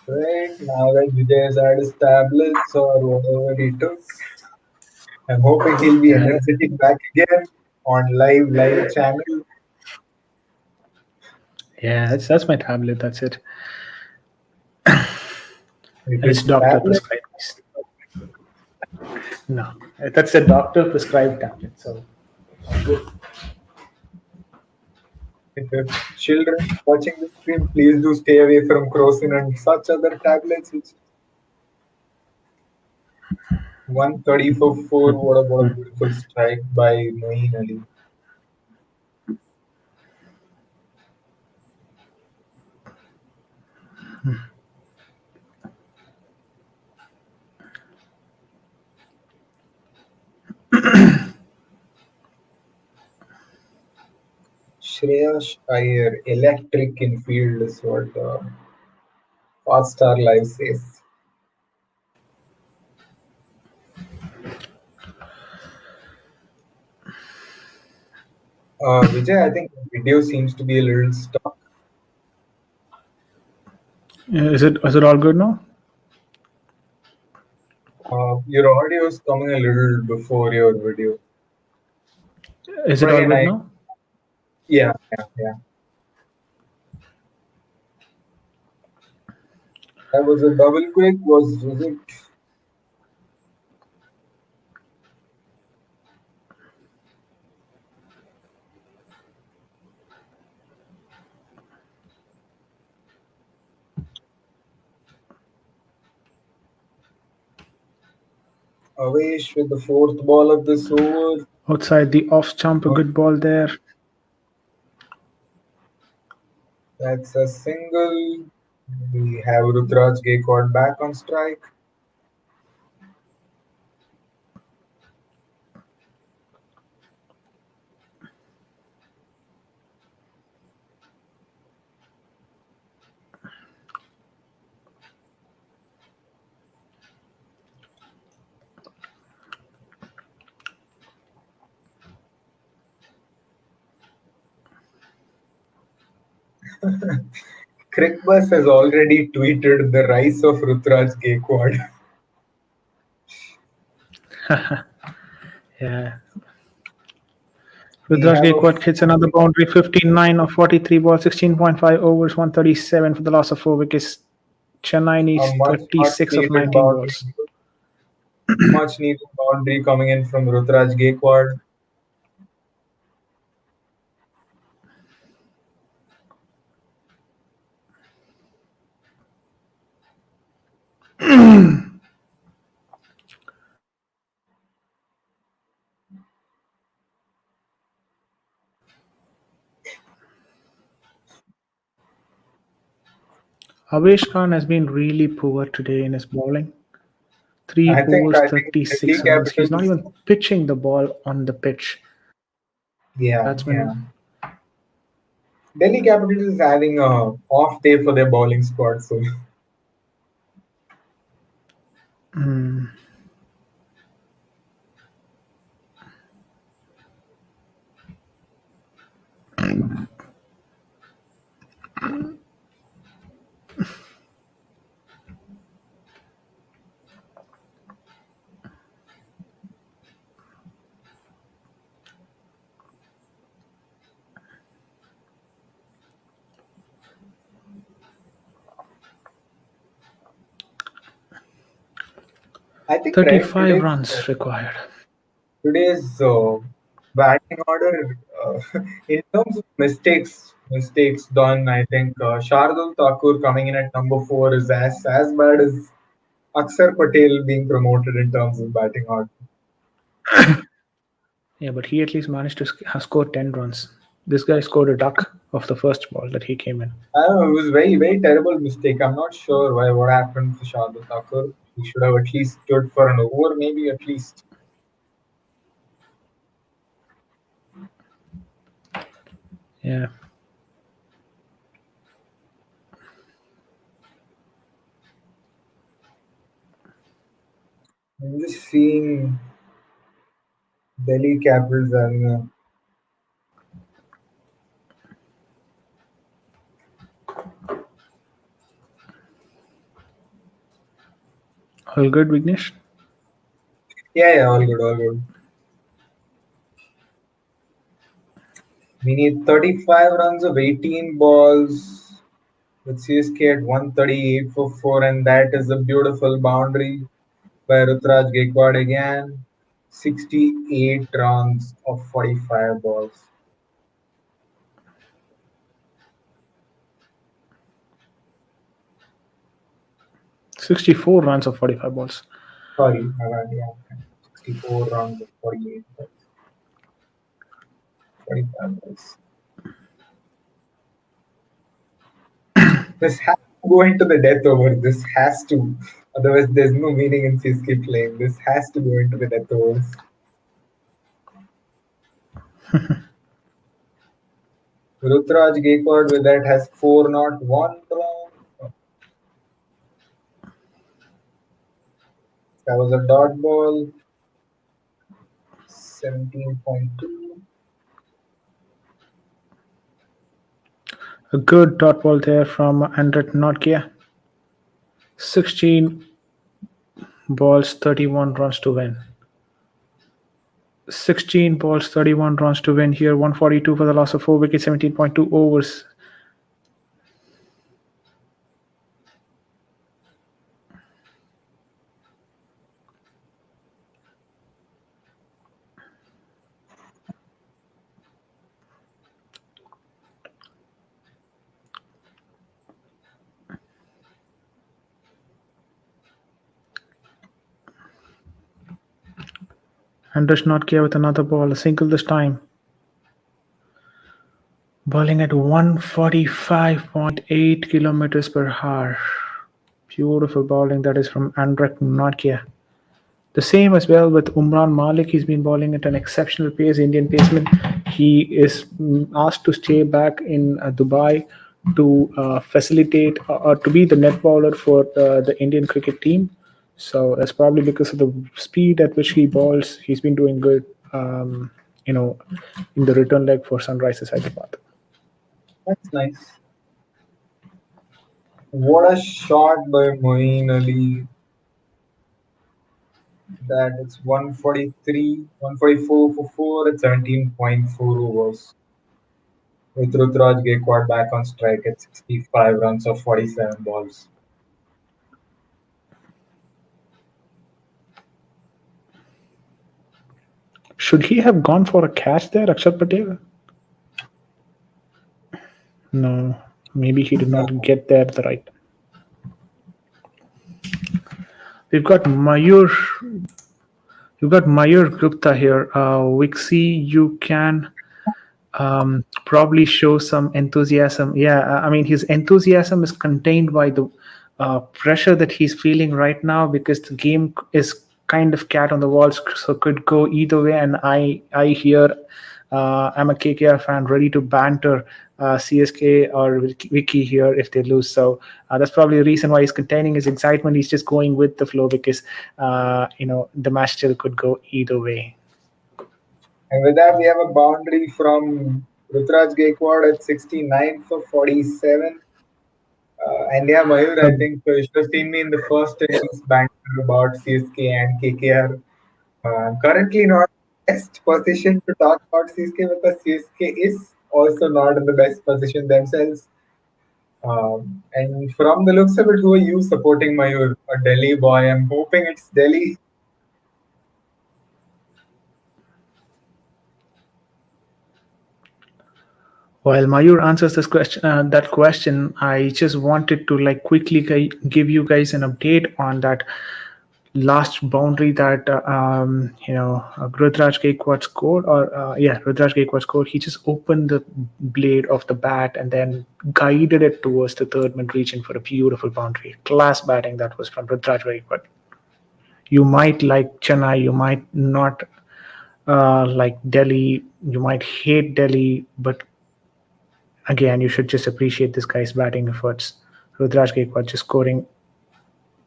Right now that Vijay has had his tablets or whatever he took, I'm hoping he'll be Yeah, energetic back again on live channel. yeah, that's my tablet. That's it, It and is it's doctor tablet. prescribed. No, that's a doctor prescribed tablet. So If you have children watching the stream, please do stay away from Crocin and such other tablets. It's 130 for 4. What a beautiful strike by Moeen Ali. Shreyash Iyer, electric in field is what Fast Star Live says. Vijay, I think the video seems to be a little stuck. is it all good now? Your audio is coming a little before your video. Is But it all again, good now? yeah. That was a double quick. Was it? Avesh with the fourth ball of this over. Outside the off stump, a Not- good ball there. That's a single. We have Rudraj Gaikwad back on strike. 'Crickbus has already tweeted the rise of Rudraj Gaikwad. Yeah. We Rudraj have a Gaikwad hits another boundary, 59 of 43 balls, 16.5 overs, 137 for the loss of 4 wickets. Chennai a needs much 36 of needed 19 boundary, balls. much needed boundary coming in from Rudraj Gaikwad. Avesh Khan has been really poor today in his bowling. Three overs, I think Delhi 36 runs. He's not Capitals. even pitching the ball on the pitch. Yeah, yeah. Batsman. Delhi Capitals is having a off day for their bowling squad, so mm, I think right 35 runs required. today's batting order in terms of mistakes done. I think Shardul Thakur coming in at number four is as bad as Akshar Patel being promoted in terms of batting order. Yeah, but he at least managed to score 10 runs. This guy scored a duck of the first ball that he came in. I don't know, it was very terrible mistake. I'm not sure why what happened to Shardul Thakur. He should have at least stood for an over, maybe at least. Yeah. I'm just seeing Delhi Capitals having a All good, Vignesh? yeah, all good, all good. We need 35 runs of 18 balls with CSK at 138 for 4, and that is a beautiful boundary by Rutraj Gaikwad again. 68 runs of 45 balls. 64 runs of 45 balls. Sorry, yeah, 64 runs of 48 balls, 45 balls. This has to go into the death over. This has to. Otherwise, there's no meaning in CSK playing. This has to go into the death overs. Rutraj Gaikwad with that has 4 not 1 run. That was a dot ball. 17.2. A good dot ball there from Andret Nokia. 16 balls, 31 runs to win. 16 balls, 31 runs to win here. 142 for the loss of 4 wickets, 17.2 overs. Andrews Notkia with another ball, a single this time. Bowling at 145.8 kilometers per hour. Beautiful bowling that is from Andrek Notkia. The same as well with Umran Malik. He's been bowling at an exceptional pace, Indian paceman. He is asked to stay back in Dubai to facilitate or to be the net bowler for the Indian cricket team. So that's probably because of the speed at which he bowls. He's been doing good, you know, in the return leg for Sunrisers Hyderabad. That's nice. What a shot by Moeen Ali. That it's 143, 144 for 4 at 17.4 overs. With Rutraj Gaikwad back on strike at 65 runs of 47 balls. Should he have gone for a catch there, Akshar Patel? No, maybe he did No. not get there the right. We've got Mayur. You've got Mayur Gupta here. Wixie, you can probably show some enthusiasm. Yeah, I mean, his enthusiasm is contained by the pressure that he's feeling right now because the game is kind of cat on the wall, so could go either way. And I hear I'm a KKR fan, ready to banter CSK or Vicky here if they lose. So that's probably the reason why he's containing his excitement. He's just going with the flow because the match still could go either way. And with that, we have a boundary from Rutraj Gaikwad at 69 for 47. And yeah, Mayur, I think you should have seen me in the first innings banter about CSK and KKR. I'm currently not in the best position to talk about CSK because CSK is also not in the best position themselves. And from the looks of it, who are you supporting, Mayur? A Delhi boy. I'm hoping it's Delhi. While Mayur answers that question, I just wanted to like quickly give you guys an update on that last boundary that Rudraj Gaikwad scored, or Rudraj Gaikwad scored. He just opened the blade of the bat and then guided it towards the third mid region for a beautiful boundary. Class batting that was from Rudraj Gaikwad. You might like Chennai, you might not like Delhi, you might hate Delhi, but again, you should just appreciate this guy's batting efforts. Rudraj Gaikwad just scoring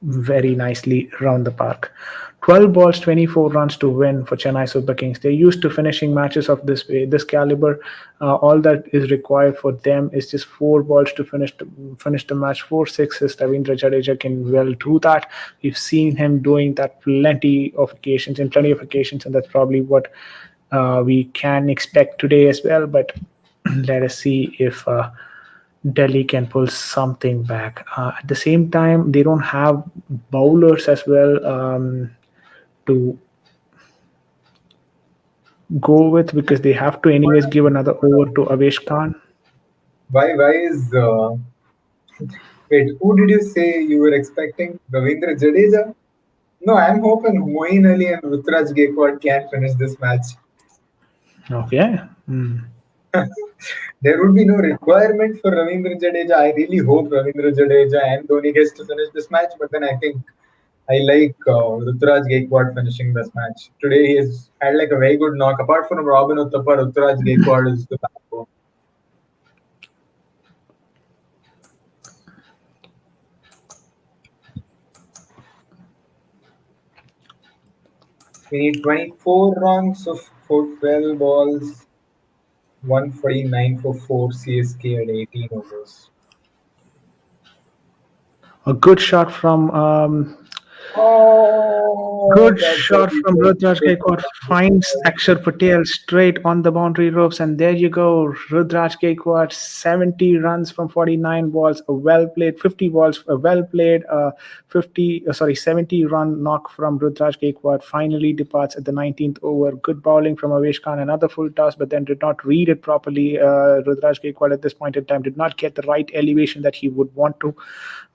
very nicely around the park. 12 balls, 24 runs to win for Chennai Super Kings. They're used to finishing matches of this way, this caliber. All that is required for them is just 4 balls to finish the match. 4 sixes. Ravindra Jadeja can well do that. We've seen him doing that plenty of occasions, and that's probably what we can expect today as well. But let us see if Delhi can pull something back. At the same time, they don't have bowlers as well to go with because they have to anyways give another over to Avesh Khan. Why is wait? Who did you say you were expecting? Ravindra Jadeja? No, I'm hoping Moeen Ali and Rutraj Gaikwad can finish this match. Okay. There would be no requirement for Ravindra Jadeja. I really hope Ravindra Jadeja and Dhoni gets to finish this match, but then I think I like Rutraj Gaikwad finishing this match. Today he has had like a very good knock. Apart from Robin Uthappa, Rutraj Gaikwad is the backbone. We need 24 runs for 12 balls, 149 for 4 CSK at 18 overs. A good shot from Oh, Good that's a shot from Rudraj Gaikwad. Finds Akshar Patel straight on the boundary ropes, and there you go. Rudraj Gaikwad, 70 runs from 49 balls, a well played, 50 balls, a well played, 70 run knock from Rudraj Gaikwad. Finally departs at the 19th over. Good bowling from Avesh Khan, another full toss, but then did not read it properly. Rudraj Gaikwad at this point in time did not get the right elevation that he would want to,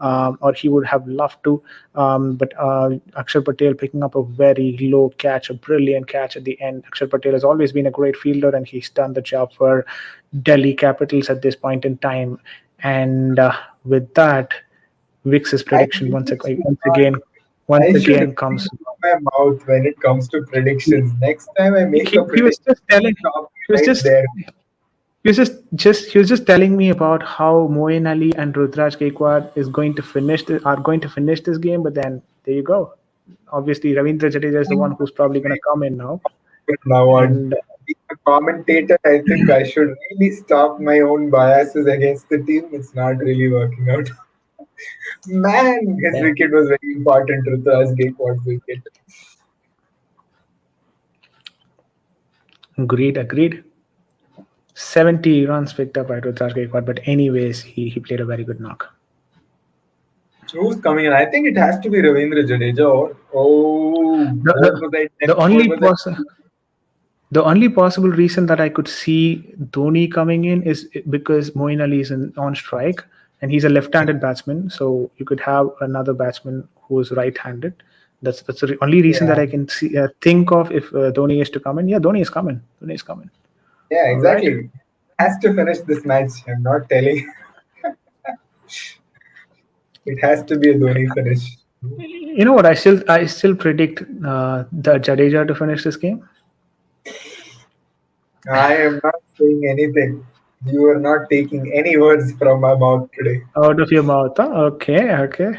or he would have loved to. But Akshar Patel picking up a very low catch, a brilliant catch at the end. Akshar Patel has always been a great fielder, and he's done the job for Delhi Capitals at this point in time. And with that, Vix's I prediction really should not. once I should again really comes. stop my mouth when it comes to He, predictions. Next time I make a he was prediction, just telling. stop He me was right just there. he was just telling me about how Moeen Ali and Rudraj Gaikwad are going to finish this game, but then there you go. Obviously, Ravindra Jadeja is the one who's probably going to come in now, Now on and being a commentator, I think I should really stop my own biases against the team. It's not really working out. Man, his yeah, wicket was very important. Ruturaj Gaikwad's wicket. agreed. 70 runs picked up by Rudraj Gaikwad, but anyways, he played a very good knock. Who's coming in? I think it has to be Ravindra Jadeja or The, what the, was I the telling? What only was I? the only possible reason that I could see Dhoni coming in is because Moeen Ali is on strike and he's a left-handed batsman. So you could have another batsman who is right-handed. That's the only reason that Yeah, I can see think of if Dhoni is to come in. Yeah, Dhoni is coming. Dhoni is coming. yeah, All right. exactly. Has to finish this match. I'm not telling. It has to be a Dhoni finish. You know what? I still predict the Jadeja to finish this game. I am not saying anything. You are not taking any words from my mouth today. Out of your mouth. Huh? Okay, okay.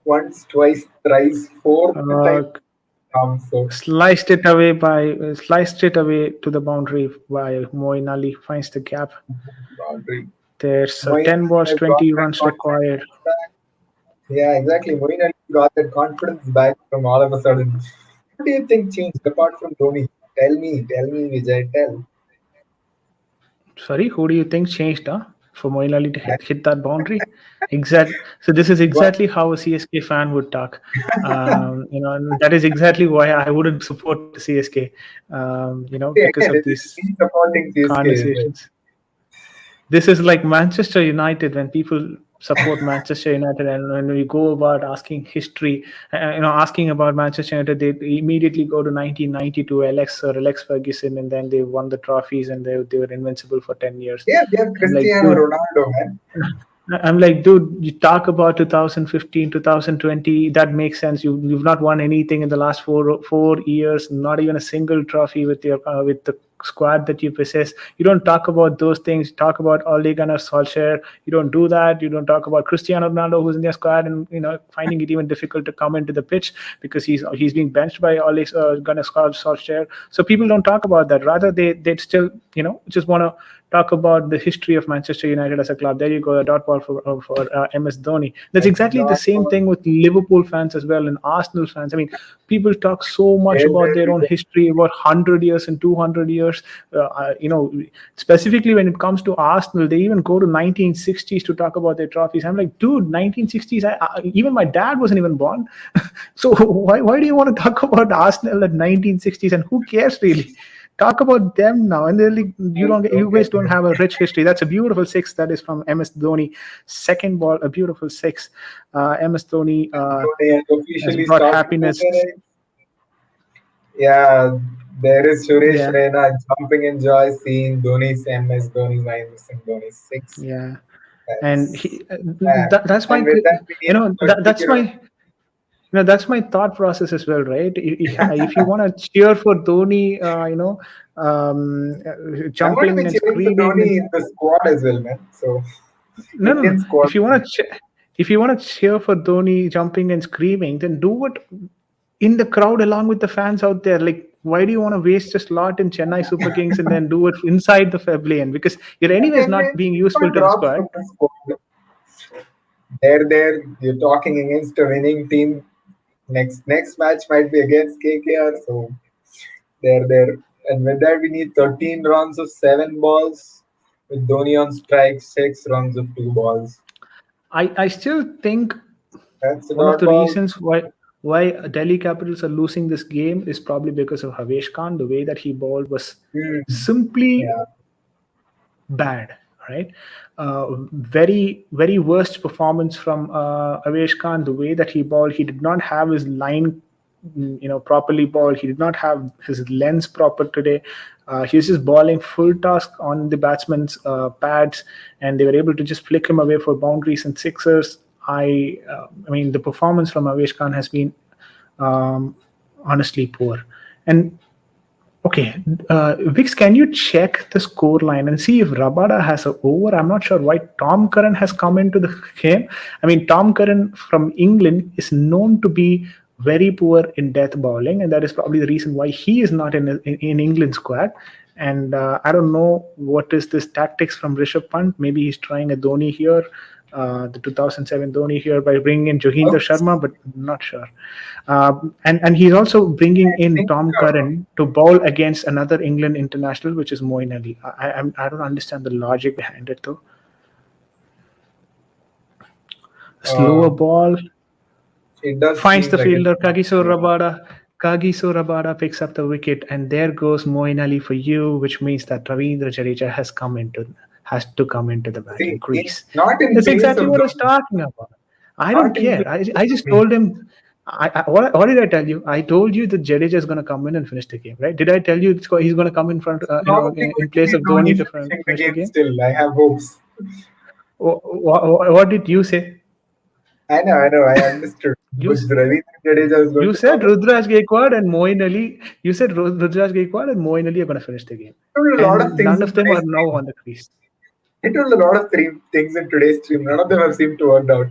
Once, twice, thrice, fourth time. Uh, So sliced it away to the boundary while Moeen Ali finds the gap. boundary. There's Moeen 10 balls, Ali got 20 that runs required. confidence back. Yeah, exactly. Moeen Ali got that confidence back from all of a sudden. What do you think changed apart from Dhoni? Tell me, Vijay, tell. Sorry, who do you think changed for Moeen Ali to hit that boundary? Exact. So this is What? exactly how a CSK fan would talk. And that is exactly why I wouldn't support CSK. Because of This is these me supporting CSK. Is it? conversations. This is like Manchester United when people support Manchester United and when we go about asking history, asking about Manchester United, they immediately go to 1992 Alex Ferguson, and then they won the trophies and they were invincible for 10 years. Yeah, they have I'm like, Cristiano dude, Ronaldo, man. you talk about 2015, 2020. That makes sense. You've not won anything in the last 4 years, not even a single trophy with the squad that you possess. You don't talk about those things. You talk about Ole Gunnar Solskjaer. You don't do that. You don't talk about Cristiano Ronaldo, who's in their squad, and finding it even difficult to come into the pitch because he's being benched by Ole Gunnar Solskjaer. So people don't talk about that. Rather, they still just want to talk about the history of Manchester United as a club. There you go, a dot ball for MS Dhoni. That's Like exactly the not same for thing with Liverpool fans as well and Arsenal fans. I mean, people talk so much about there their we own go. history, about 100 years and 200 years. Specifically when it comes to Arsenal, they even go to 1960s to talk about their trophies. I'm like, dude, 1960s. Even my dad wasn't even born. So why do you want to talk about Arsenal at 1960s? And who cares really? Talk about them now, and they're like, you Okay, guys don't have a rich history. That's a beautiful six. That is from MS Dhoni. Second ball, a beautiful six. MS Dhoni Dhoni has has officially brought stopped the happiness. boomerang. Yeah, there is Suresh Yeah, Raina jumping in joy seeing Dhoni's MS Dhoni minus and Dhoni six. yeah, and That's yeah. that's my And with that, we need to take that's it. my that's my thought process as well, right? If you want to cheer for Dhoni, I'm going to be jumping and cheering for screaming, Dhoni in the squad as well, man. So no. Indian squad. If you want to cheer for Dhoni jumping and screaming, then do it in the crowd along with the fans out there. Like, why do you want to waste a slot in Chennai Super Kings and then do it inside the pavilion? Because you're anyways Then not we being useful got to the dropped squad. from the squad. You're talking against a winning team. Next match might be against KKR. So there. And with that, we need 13 runs of 7 balls. With Dhoni on strike, 6 runs of 2 balls. I still think That's a one of dot the ball. reasons why Delhi Capitals are losing this game is probably because of Havesh Khan. The way that he bowled was Hmm. simply Yeah. bad. right? Very worst performance from Avesh Khan. The way that he bowled, he did not have his line, properly bowled. He did not have his lens proper today. He was just bowling full task on the batsman's pads, and they were able to just flick him away for boundaries and sixers. I mean, the performance from Avesh Khan has been um, honestly poor. And okay, Vix, can you check the score line and see if Rabada has a over? I'm not sure why Tom Curran has come into the game. I mean, Tom Curran from England is known to be very poor in death bowling, and that is probably the reason why he is not in England squad. And I don't know what is this tactics from Rishabh Pant. Maybe he's trying a Dhoni here, the 2007 Dhoni here by bringing in Johinder Oops. Sharma, but I'm not sure. And he's also bringing I in think Tom Curran to bowl against another England international, which is Moeen Ali. I don't understand the logic behind it though. Slower uh, ball it does finds seem the like it. fielder Kagiso Rabada. Kagiso Rabada picks up the wicket, and there goes Moeen Ali for you, which means that Ravindra Jadeja has to come into the batting See, crease. not in That's place exactly of what I was Dhoni. talking about. I don't Not in care. place I of just Dhoni. told him. What did I tell you? I told you that Jadeja is going to come in and finish the game, right? Did I tell you he's going to come in front, Probably in going to place be of Dhoni Dhoni to finishing the finish the game game? still. I have hopes. What did you say? I know, I understood. You But Ravindra Jadeja is going you to come said in. Rudraj Gaikwad and Moeen Ali. You said Rudraj Gaikwad and Moeen Ali are going to finish the game, I told a lot of and things none in of them are today's now stream. on the crease. I told a lot of things in today's stream. None of them have seemed to work out.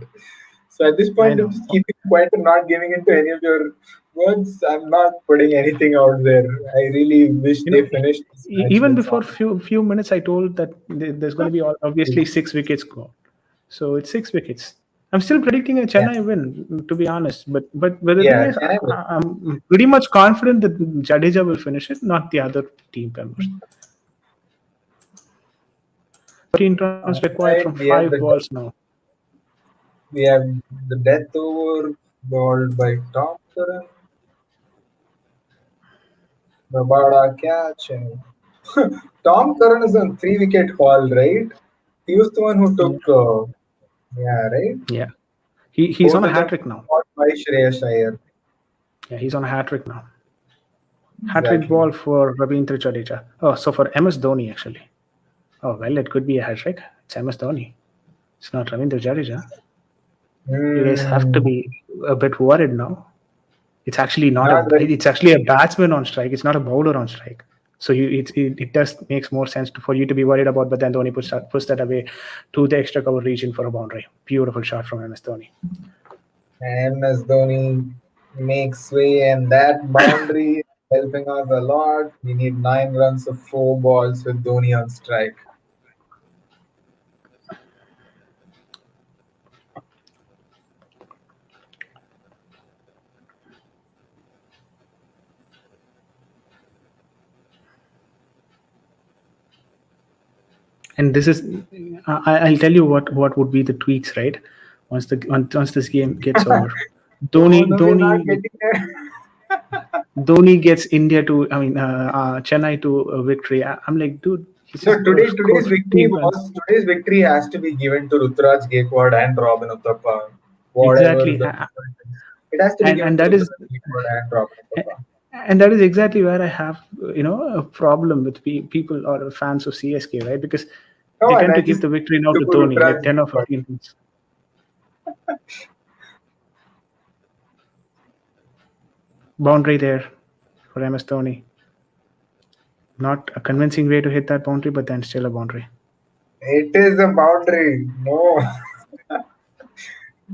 So at this I point, I'm know. just keeping quiet and not giving into any of your words. I'm not putting anything out there. I really wish You know, they finished this match even with before some. few minutes, I told that there's going to be obviously 6 wickets go. So it's 6 wickets. I'm still predicting a Yeah, Chennai win, to be honest. But the thing yeah. is, Can I? I'm pretty much confident that Jadeja will finish it, not the other team members. 13 runs required from Right. five balls now. We have the death over bowled by Tom Curran, Rabada catch, and Tom Curran is on 3 wicket haul, right? He was the one who Yeah, took. Yeah, right. yeah. He's Both on a of them hat trick now. fought by Shreyas Iyer. Yeah, he's on a hat trick now. Hat trick Exactly. ball for Ravindra Jadeja. Oh, so for MS Dhoni actually. Oh well, it could be a hat trick. It's MS Dhoni. It's not Ravindra Jadeja. You guys have to Hmm. be a bit worried now. It's actually not a. Not very. It's actually a batsman on strike. It's not a bowler on strike. So it does makes more sense for you to be worried about. But then Dhoni puts that away to the extra cover region for a boundary. Beautiful shot from MS Dhoni. And as Dhoni makes way, and that boundary is helping us a lot. We need 9 runs of 4 balls with Dhoni on strike. And this is, I'll tell you what would be the tweaks, right? Once this game gets over, No, Dhoni no, we're not Dhoni getting there. Dhoni gets India to, I mean, Chennai to a victory. I'm like, dude, he's No, just got to score victory 15 runs. was today's victory has to be given to Rutraj Gaikwad and Robin Uthappa. Whatever Exactly, the it has to be given and to that is Rutraj Gaikwad and Robin Uthappa. and that is exactly where I have a problem with people or fans of CSK, right? Because they No, and tend I to give just the victory now to to put Dhoni, Rutraj like 10 or Gaikwad. 15 runs. Boundary there for MS Dhoni. Not a convincing way to hit that boundary, but then still a boundary. It is a boundary. No.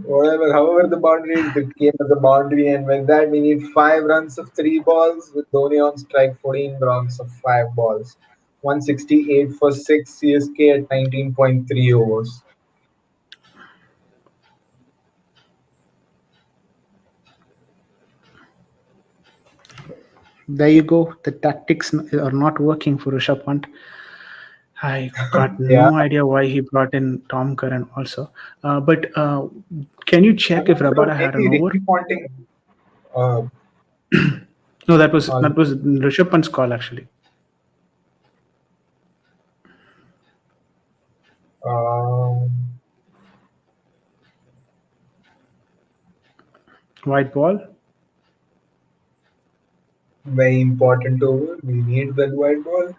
Whatever, however the boundary is, it came as a boundary, and with that we need 5 runs of 3 balls with Dhoni on strike, 14 runs of 5 balls, 168 for 6 CSK at 19.3 overs. There you go. The tactics are not working for Rishabh Pant. I got Yeah, no idea why he brought in Tom Curran also. But can you I'm check if not sure. Rabada had an Maybe over? Ricky Ponting. Uh, No, that all, was Rishabh Pant's call actually. Um, White ball. Very important over. We need that white ball.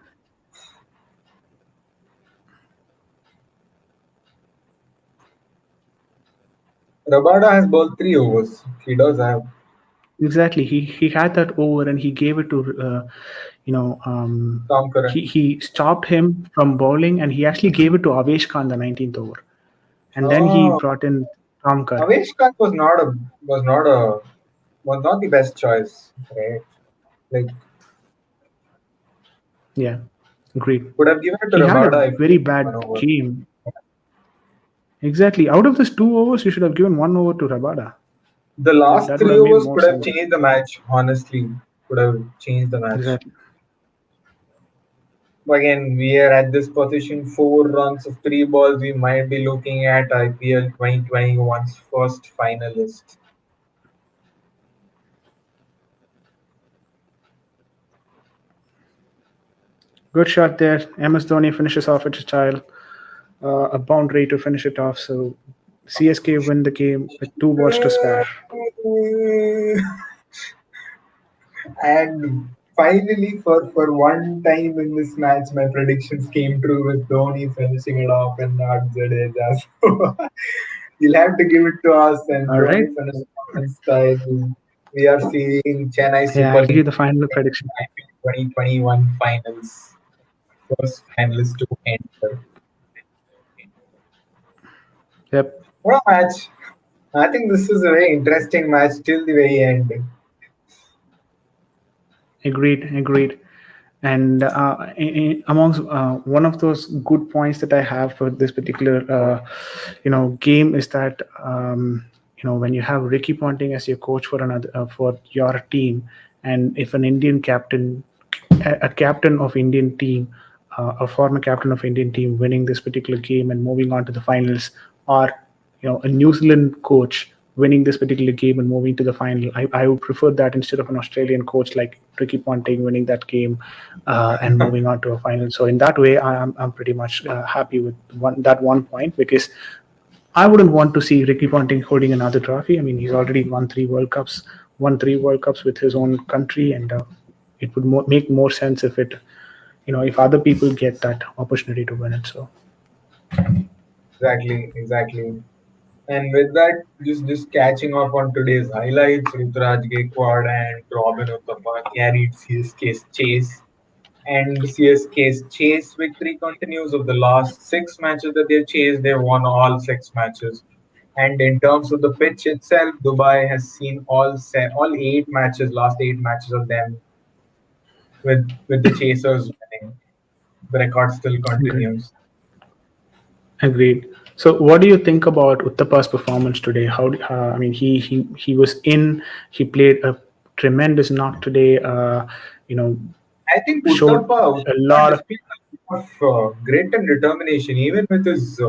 Rabada has bowled 3 overs. He does have Exactly. He had that over and he gave it to you know Tom Curran. he stopped him from bowling and he actually gave it to Avesh Khan the 19th over, and then he Oh, brought in Tom Curran. Avesh Khan was not a was not the best choice, right? Like Yeah, agreed. could have given it to He had a Rabada if he very had bad 1 over. game. Exactly. Out of those 2 overs, you should have given 1 over to Rabada. The That last that would three have made overs more could have sense. changed the match. Honestly, could have changed the match. Exactly. Again, we are at this position, 4 runs of 3 balls. We might be looking at IPL 2021's first finalist. Good shot there. MS Dhoni finishes off with a style, a boundary to finish it off. So CSK win the game with 2 balls to spare. And finally, for one time in this match, my predictions came true with Dhoni finishing it off and not Jadeja. So you'll have to give it to us. And All right. Dhoni finished off in style. We are seeing Chennai Yeah, Super I'll give you Kings the final prediction. IPL 2021 finals. First finalist to enter. Yep, What a match! I think this is a very interesting match till the very end. agreed, agreed. And amongst one of those good points that I have for this particular, game is that when you have Ricky Ponting as your coach for another for your team, and if an Indian captain, a captain of Indian team, a former captain of Indian team winning this particular game and moving on to the finals, or a New Zealand coach winning this particular game and moving to the final. I would prefer that instead of an Australian coach like Ricky Ponting winning that game and moving on to a final. So in that way, I'm pretty much happy with that 1 point, because I wouldn't want to see Ricky Ponting holding another trophy. I mean, he's already won 3 World Cups with his own country, and it would make more sense if other people get that opportunity to win it. So Exactly, exactly. And with that, just catching up on today's highlights, Rutraj Gaikwad and Robin Uthappa carried CSK's chase, and CSK's chase victory continues. Of the last 6 matches that they've chased, they've won all 6 matches. And in terms of the pitch itself, Dubai has seen all 8 matches, last 8 matches of them with the chasers winning. The record still agreed. continues. Agreed. So, what do you think about Uttappa's performance today? I mean, he was in. He played a tremendous knock today. You know, I think showed a Uttappa lot of. displayed a lot of grit and determination, even with his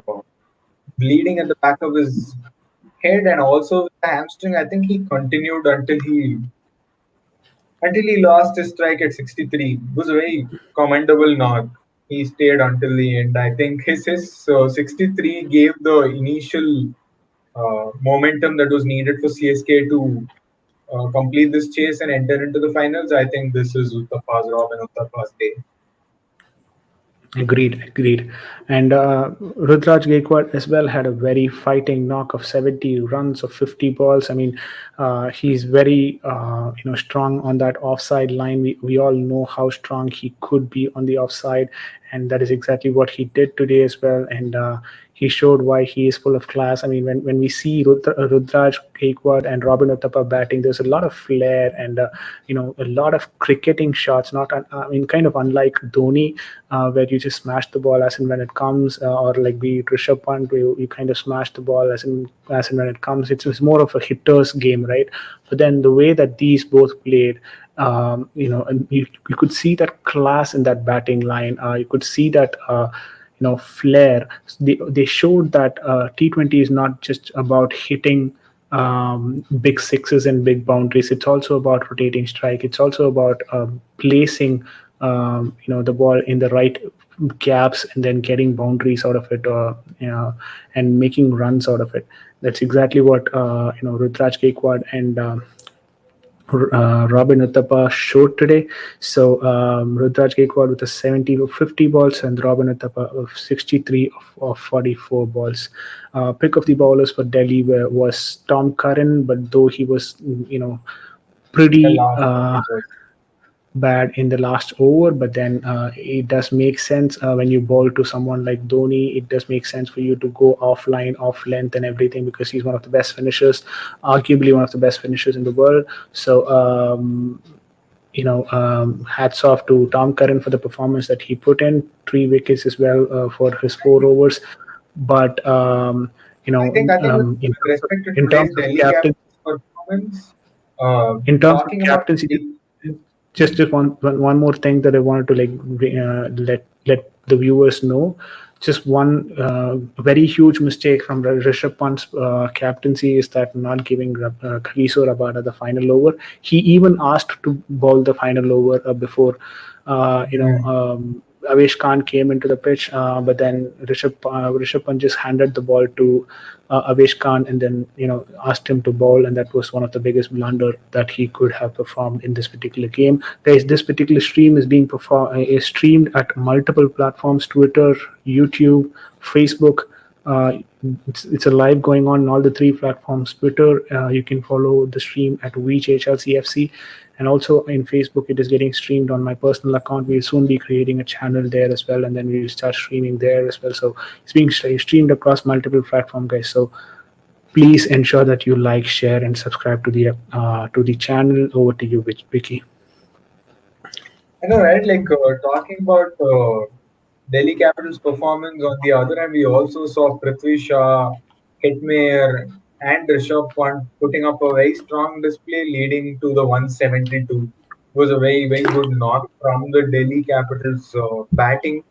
bleeding at the back of his head and also with the hamstring. I think he continued until he lost his strike at 63. It was a very commendable knock. He stayed until the end. I think his 63 gave the initial momentum that was needed for CSK to complete this chase and enter into the finals. I think this is Robin Uttappa's day. Agreed, agreed. And Rudraj Gaikwad as well had a very fighting knock of 70 runs of 50 balls. I mean, he's very strong on that offside line. We all know how strong he could be on the offside, and that is exactly what he did today as well. And he showed why he is full of class. I mean, when we see Rudraj Gaikwad and Robin Uthappa batting, there's a lot of flair and a lot of cricketing shots. Not, I mean, kind of unlike Dhoni, where you just smash the ball as and when it comes, or like be it Rishabh Pant, where you kind of smash the ball as and when it comes. It's more of a hitter's game, right? But then the way that these both played, and you could see that class in that batting line. You could see that. Flair. They showed that T20 is not just about hitting big sixes and big boundaries. It's also about rotating strike. It's also about placing the ball in the right gaps and then getting boundaries out of it, and making runs out of it. That's exactly what Rudraj Gaikwad and Robin Uthappa showed today. So Rudraj Gaikwad with a 70 of 50 balls and Robin Uthappa of 63 of 44 balls. Pick of the bowlers for Delhi was Tom Curran, but though he was, The pretty last over. bad in the last over, but then it does make sense when you bowl to someone like Dhoni. It does make sense for you to go offline, off length, and everything because he's one of the best finishers, arguably one of the best finishers in the world. So hats off to Tom Curran for the performance that he put in. 3 wickets as well for his 4 overs. But I think with respect to in today's terms of Delhi captain, Capitals performance, in terms of talking about captaincy, the just one more thing that I wanted to let the viewers know. Just one very huge mistake from Rishabh Pant's captaincy is that not giving Kaliso Rabada the final over. He even asked to bowl the final over before Hmm. Avesh Khan came into the pitch, but then Rishabh Pant just handed the ball to Avesh Khan and then asked him to bowl, and that was one of the biggest blunder that he could have performed in this particular game. Guys, this particular stream is being is streamed at multiple platforms: Twitter, YouTube, Facebook. Uh, it's a live going on all the 3 platforms. Twitter, you can follow the stream at WeCHLCFC, and also in Facebook, it is getting streamed on my personal account. We'll soon be creating a channel there as well, and then we'll start streaming there as well. So it's being streamed across multiple platforms, guys. So please ensure that you like, share, and subscribe to the channel. Over to you, Vicky. I know, right? Like talking about Delhi Capitals' performance. On the other hand, we also saw Prithvi Shaw, Hitmayer, and Rishabh Pant putting up a very strong display, leading to the 172. It was a very very good knock from the Delhi Capitals batting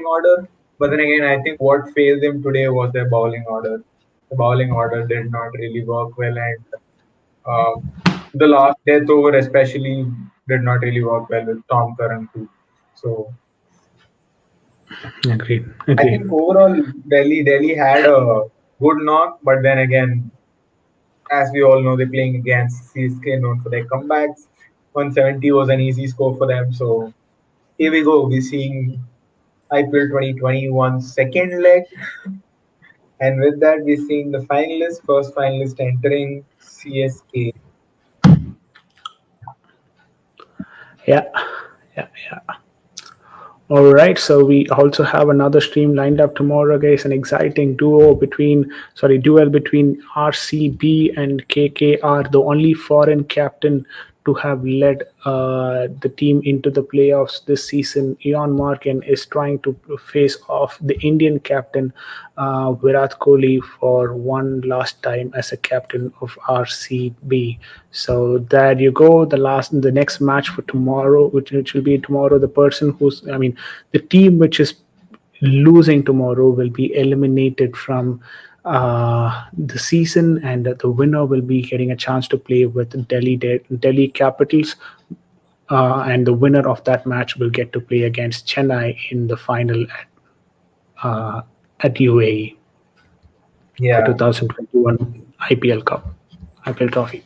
order. But then again, I think what failed them today was their bowling order. The bowling order did not really work well, and uh, the last death over especially did not really work well with Tom Curran too. So Agreed. I Agreed. think overall Delhi had a good knock, but then again, as we all know, they're playing against CSK, known for their comebacks. 170 was an easy score for them. So here we go. We're seeing IPL 2021 second leg, and with that, we're seeing the finalists. First finalist entering CSK. Yeah. Yeah. Yeah. All right, so we also have another stream lined up tomorrow, guys. An exciting duel between RCB and KKR, the only foreign captain to have led the team into the playoffs this season. Ian Markin is trying to face off the Indian captain Virat Kohli for one last time as a captain of RCB. So there you go. The next match for tomorrow, which will be tomorrow. The team which is losing tomorrow will be eliminated from the season, and the winner will be getting a chance to play with Delhi Capitals. And the winner of that match will get to play against Chennai in the final uh, at UAE for Yeah, 2021 IPL Cup, IPL Trophy.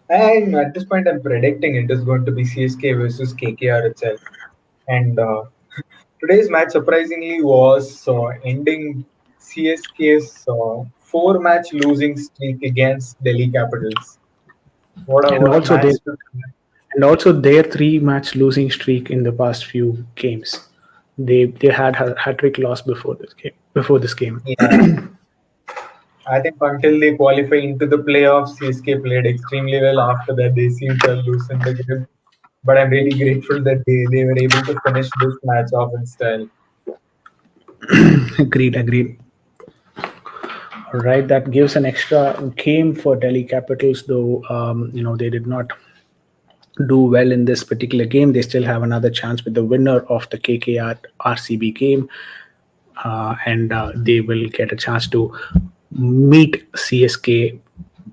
and at this point, I'm predicting it is going to be CSK versus KKR itself. And today's match surprisingly was ending CSK's 4 match losing streak against Delhi Capitals. And What a also match they to and also their 3 match losing streak in the past few games. They had a hat trick loss before this game. Before this game. yeah. I think until they qualify into the playoffs, CSK played extremely well. After that, they seemed to loosen the grip. But I'm really grateful that they were able to finish this match off in style. Agreed. Agreed. All right, that gives an extra game for Delhi Capitals, though they did not do well in this particular game. They still have another chance with the winner of the KKR RCB game, and they will get a chance to meet CSK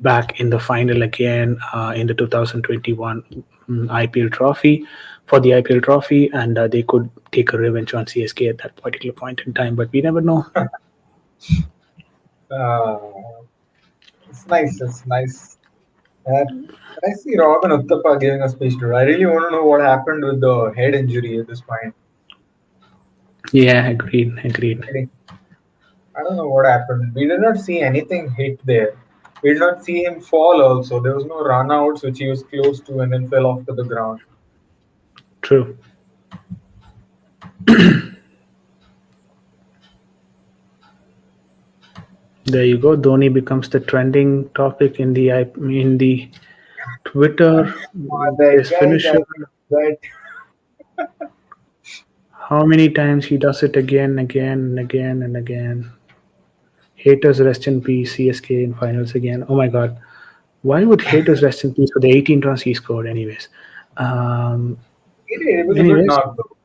back in the final again in the 2021 IPL Trophy. for the IPL trophy, and they could take a revenge on CSK at that particular point in time. But we never know. Uh, it's nice. It's nice. Uh, I see Robin Uttappa giving a speech today. I really want to know what happened with the head injury at this point. Yeah, agreed, agreed. I don't know what happened. We did not see anything hit there. We did not see him fall also. There was no run outs which he was close to and then fell off to the ground. True. There you go. Dhoni becomes the trending topic in the Twitter. That His guys, I finisher. think that How many times he does it again, again, and again, and again. Haters rest in peace. CSK in finals again. Oh my God. Why would haters rest in peace for the 18 runs he scored? Anyways. Um, it was a good anyways, knock though.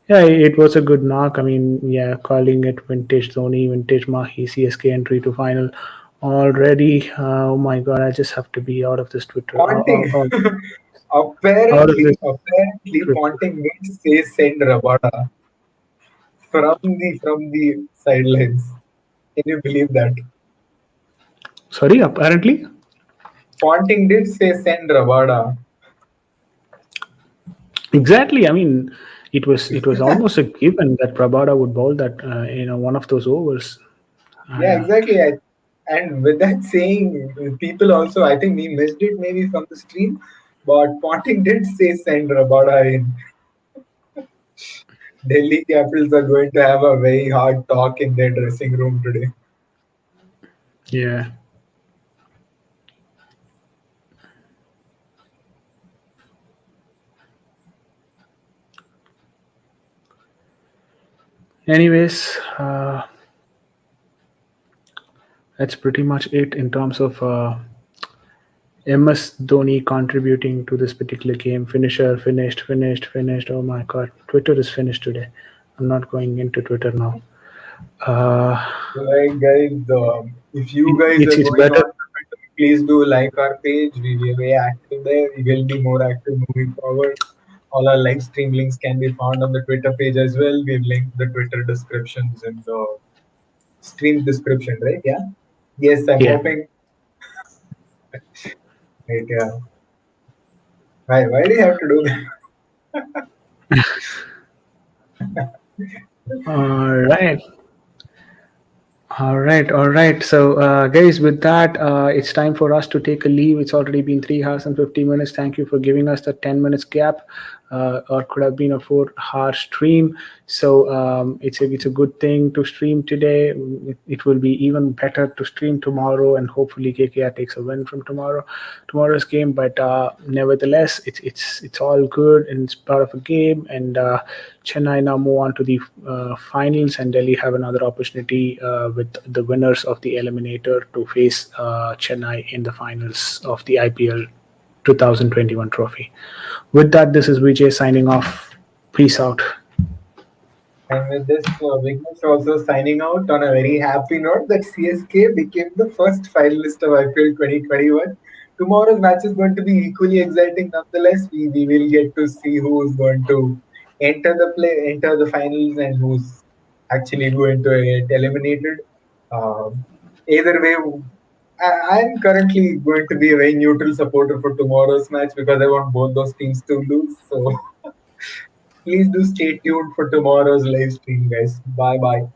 yeah, it was a good knock. I mean, yeah, calling it vintage Dhoni, vintage Mahi, CSK entry to final already. Oh my God, I just have to be out of this Twitter. Ponting, Out of this apparently Twitter. Ponting did say send Rabada from the sidelines. Can you believe that? Sorry, apparently. Ponting did say send Rabada. Exactly. I mean, it was almost a given that Prabhada would bowl that one of those overs. Yeah, Uh, exactly. And with that saying, people also, I think we missed it maybe from the stream, but Ponting did say send Rabada in. Delhi Capitals are going to have a very hard talk in their dressing room today. yeah. Anyways, that's pretty much it in terms of MS Dhoni contributing to this particular game. Finisher, finished, finished, finished. Oh my God, Twitter is finished today. I'm not going into Twitter now. Uh, Like guys, if you guys are it's going better. on to Twitter, please do like our page. We will be active there. We will be more active moving forward. All our live stream links can be found on the Twitter page as well. We've linked the Twitter descriptions in the stream description, right? Yeah. Yes, I'm Yeah. hoping. Right, yeah. Why do you have to do that? All right. All right, all right. So, guys, with that, it's time for us to take a leave. It's already been 3 hours and 50 minutes. Thank you for giving us the 10 minutes gap, or could have been a 4 hour stream. So, it's a good thing to stream today. It will be even better to stream tomorrow, and hopefully KKR takes a win from tomorrow's game. But nevertheless, it's all good, and it's part of a game. And Chennai now move on to the finals, and Delhi have another opportunity with the winners of the eliminator to face Chennai in the finals of the IPL 2021 trophy. With that, this is Vijay signing off. Peace out. And with this, Vignesh also signing out on a very happy note that CSK became the first finalist of IPL 2021. Tomorrow's match is going to be equally exciting nonetheless. We will get to see who is going to enter the finals, and who's actually going to get eliminated. Either way, I'm currently going to be a very neutral supporter for tomorrow's match because I want both those teams to lose. So please do stay tuned for tomorrow's live stream, guys. Bye bye.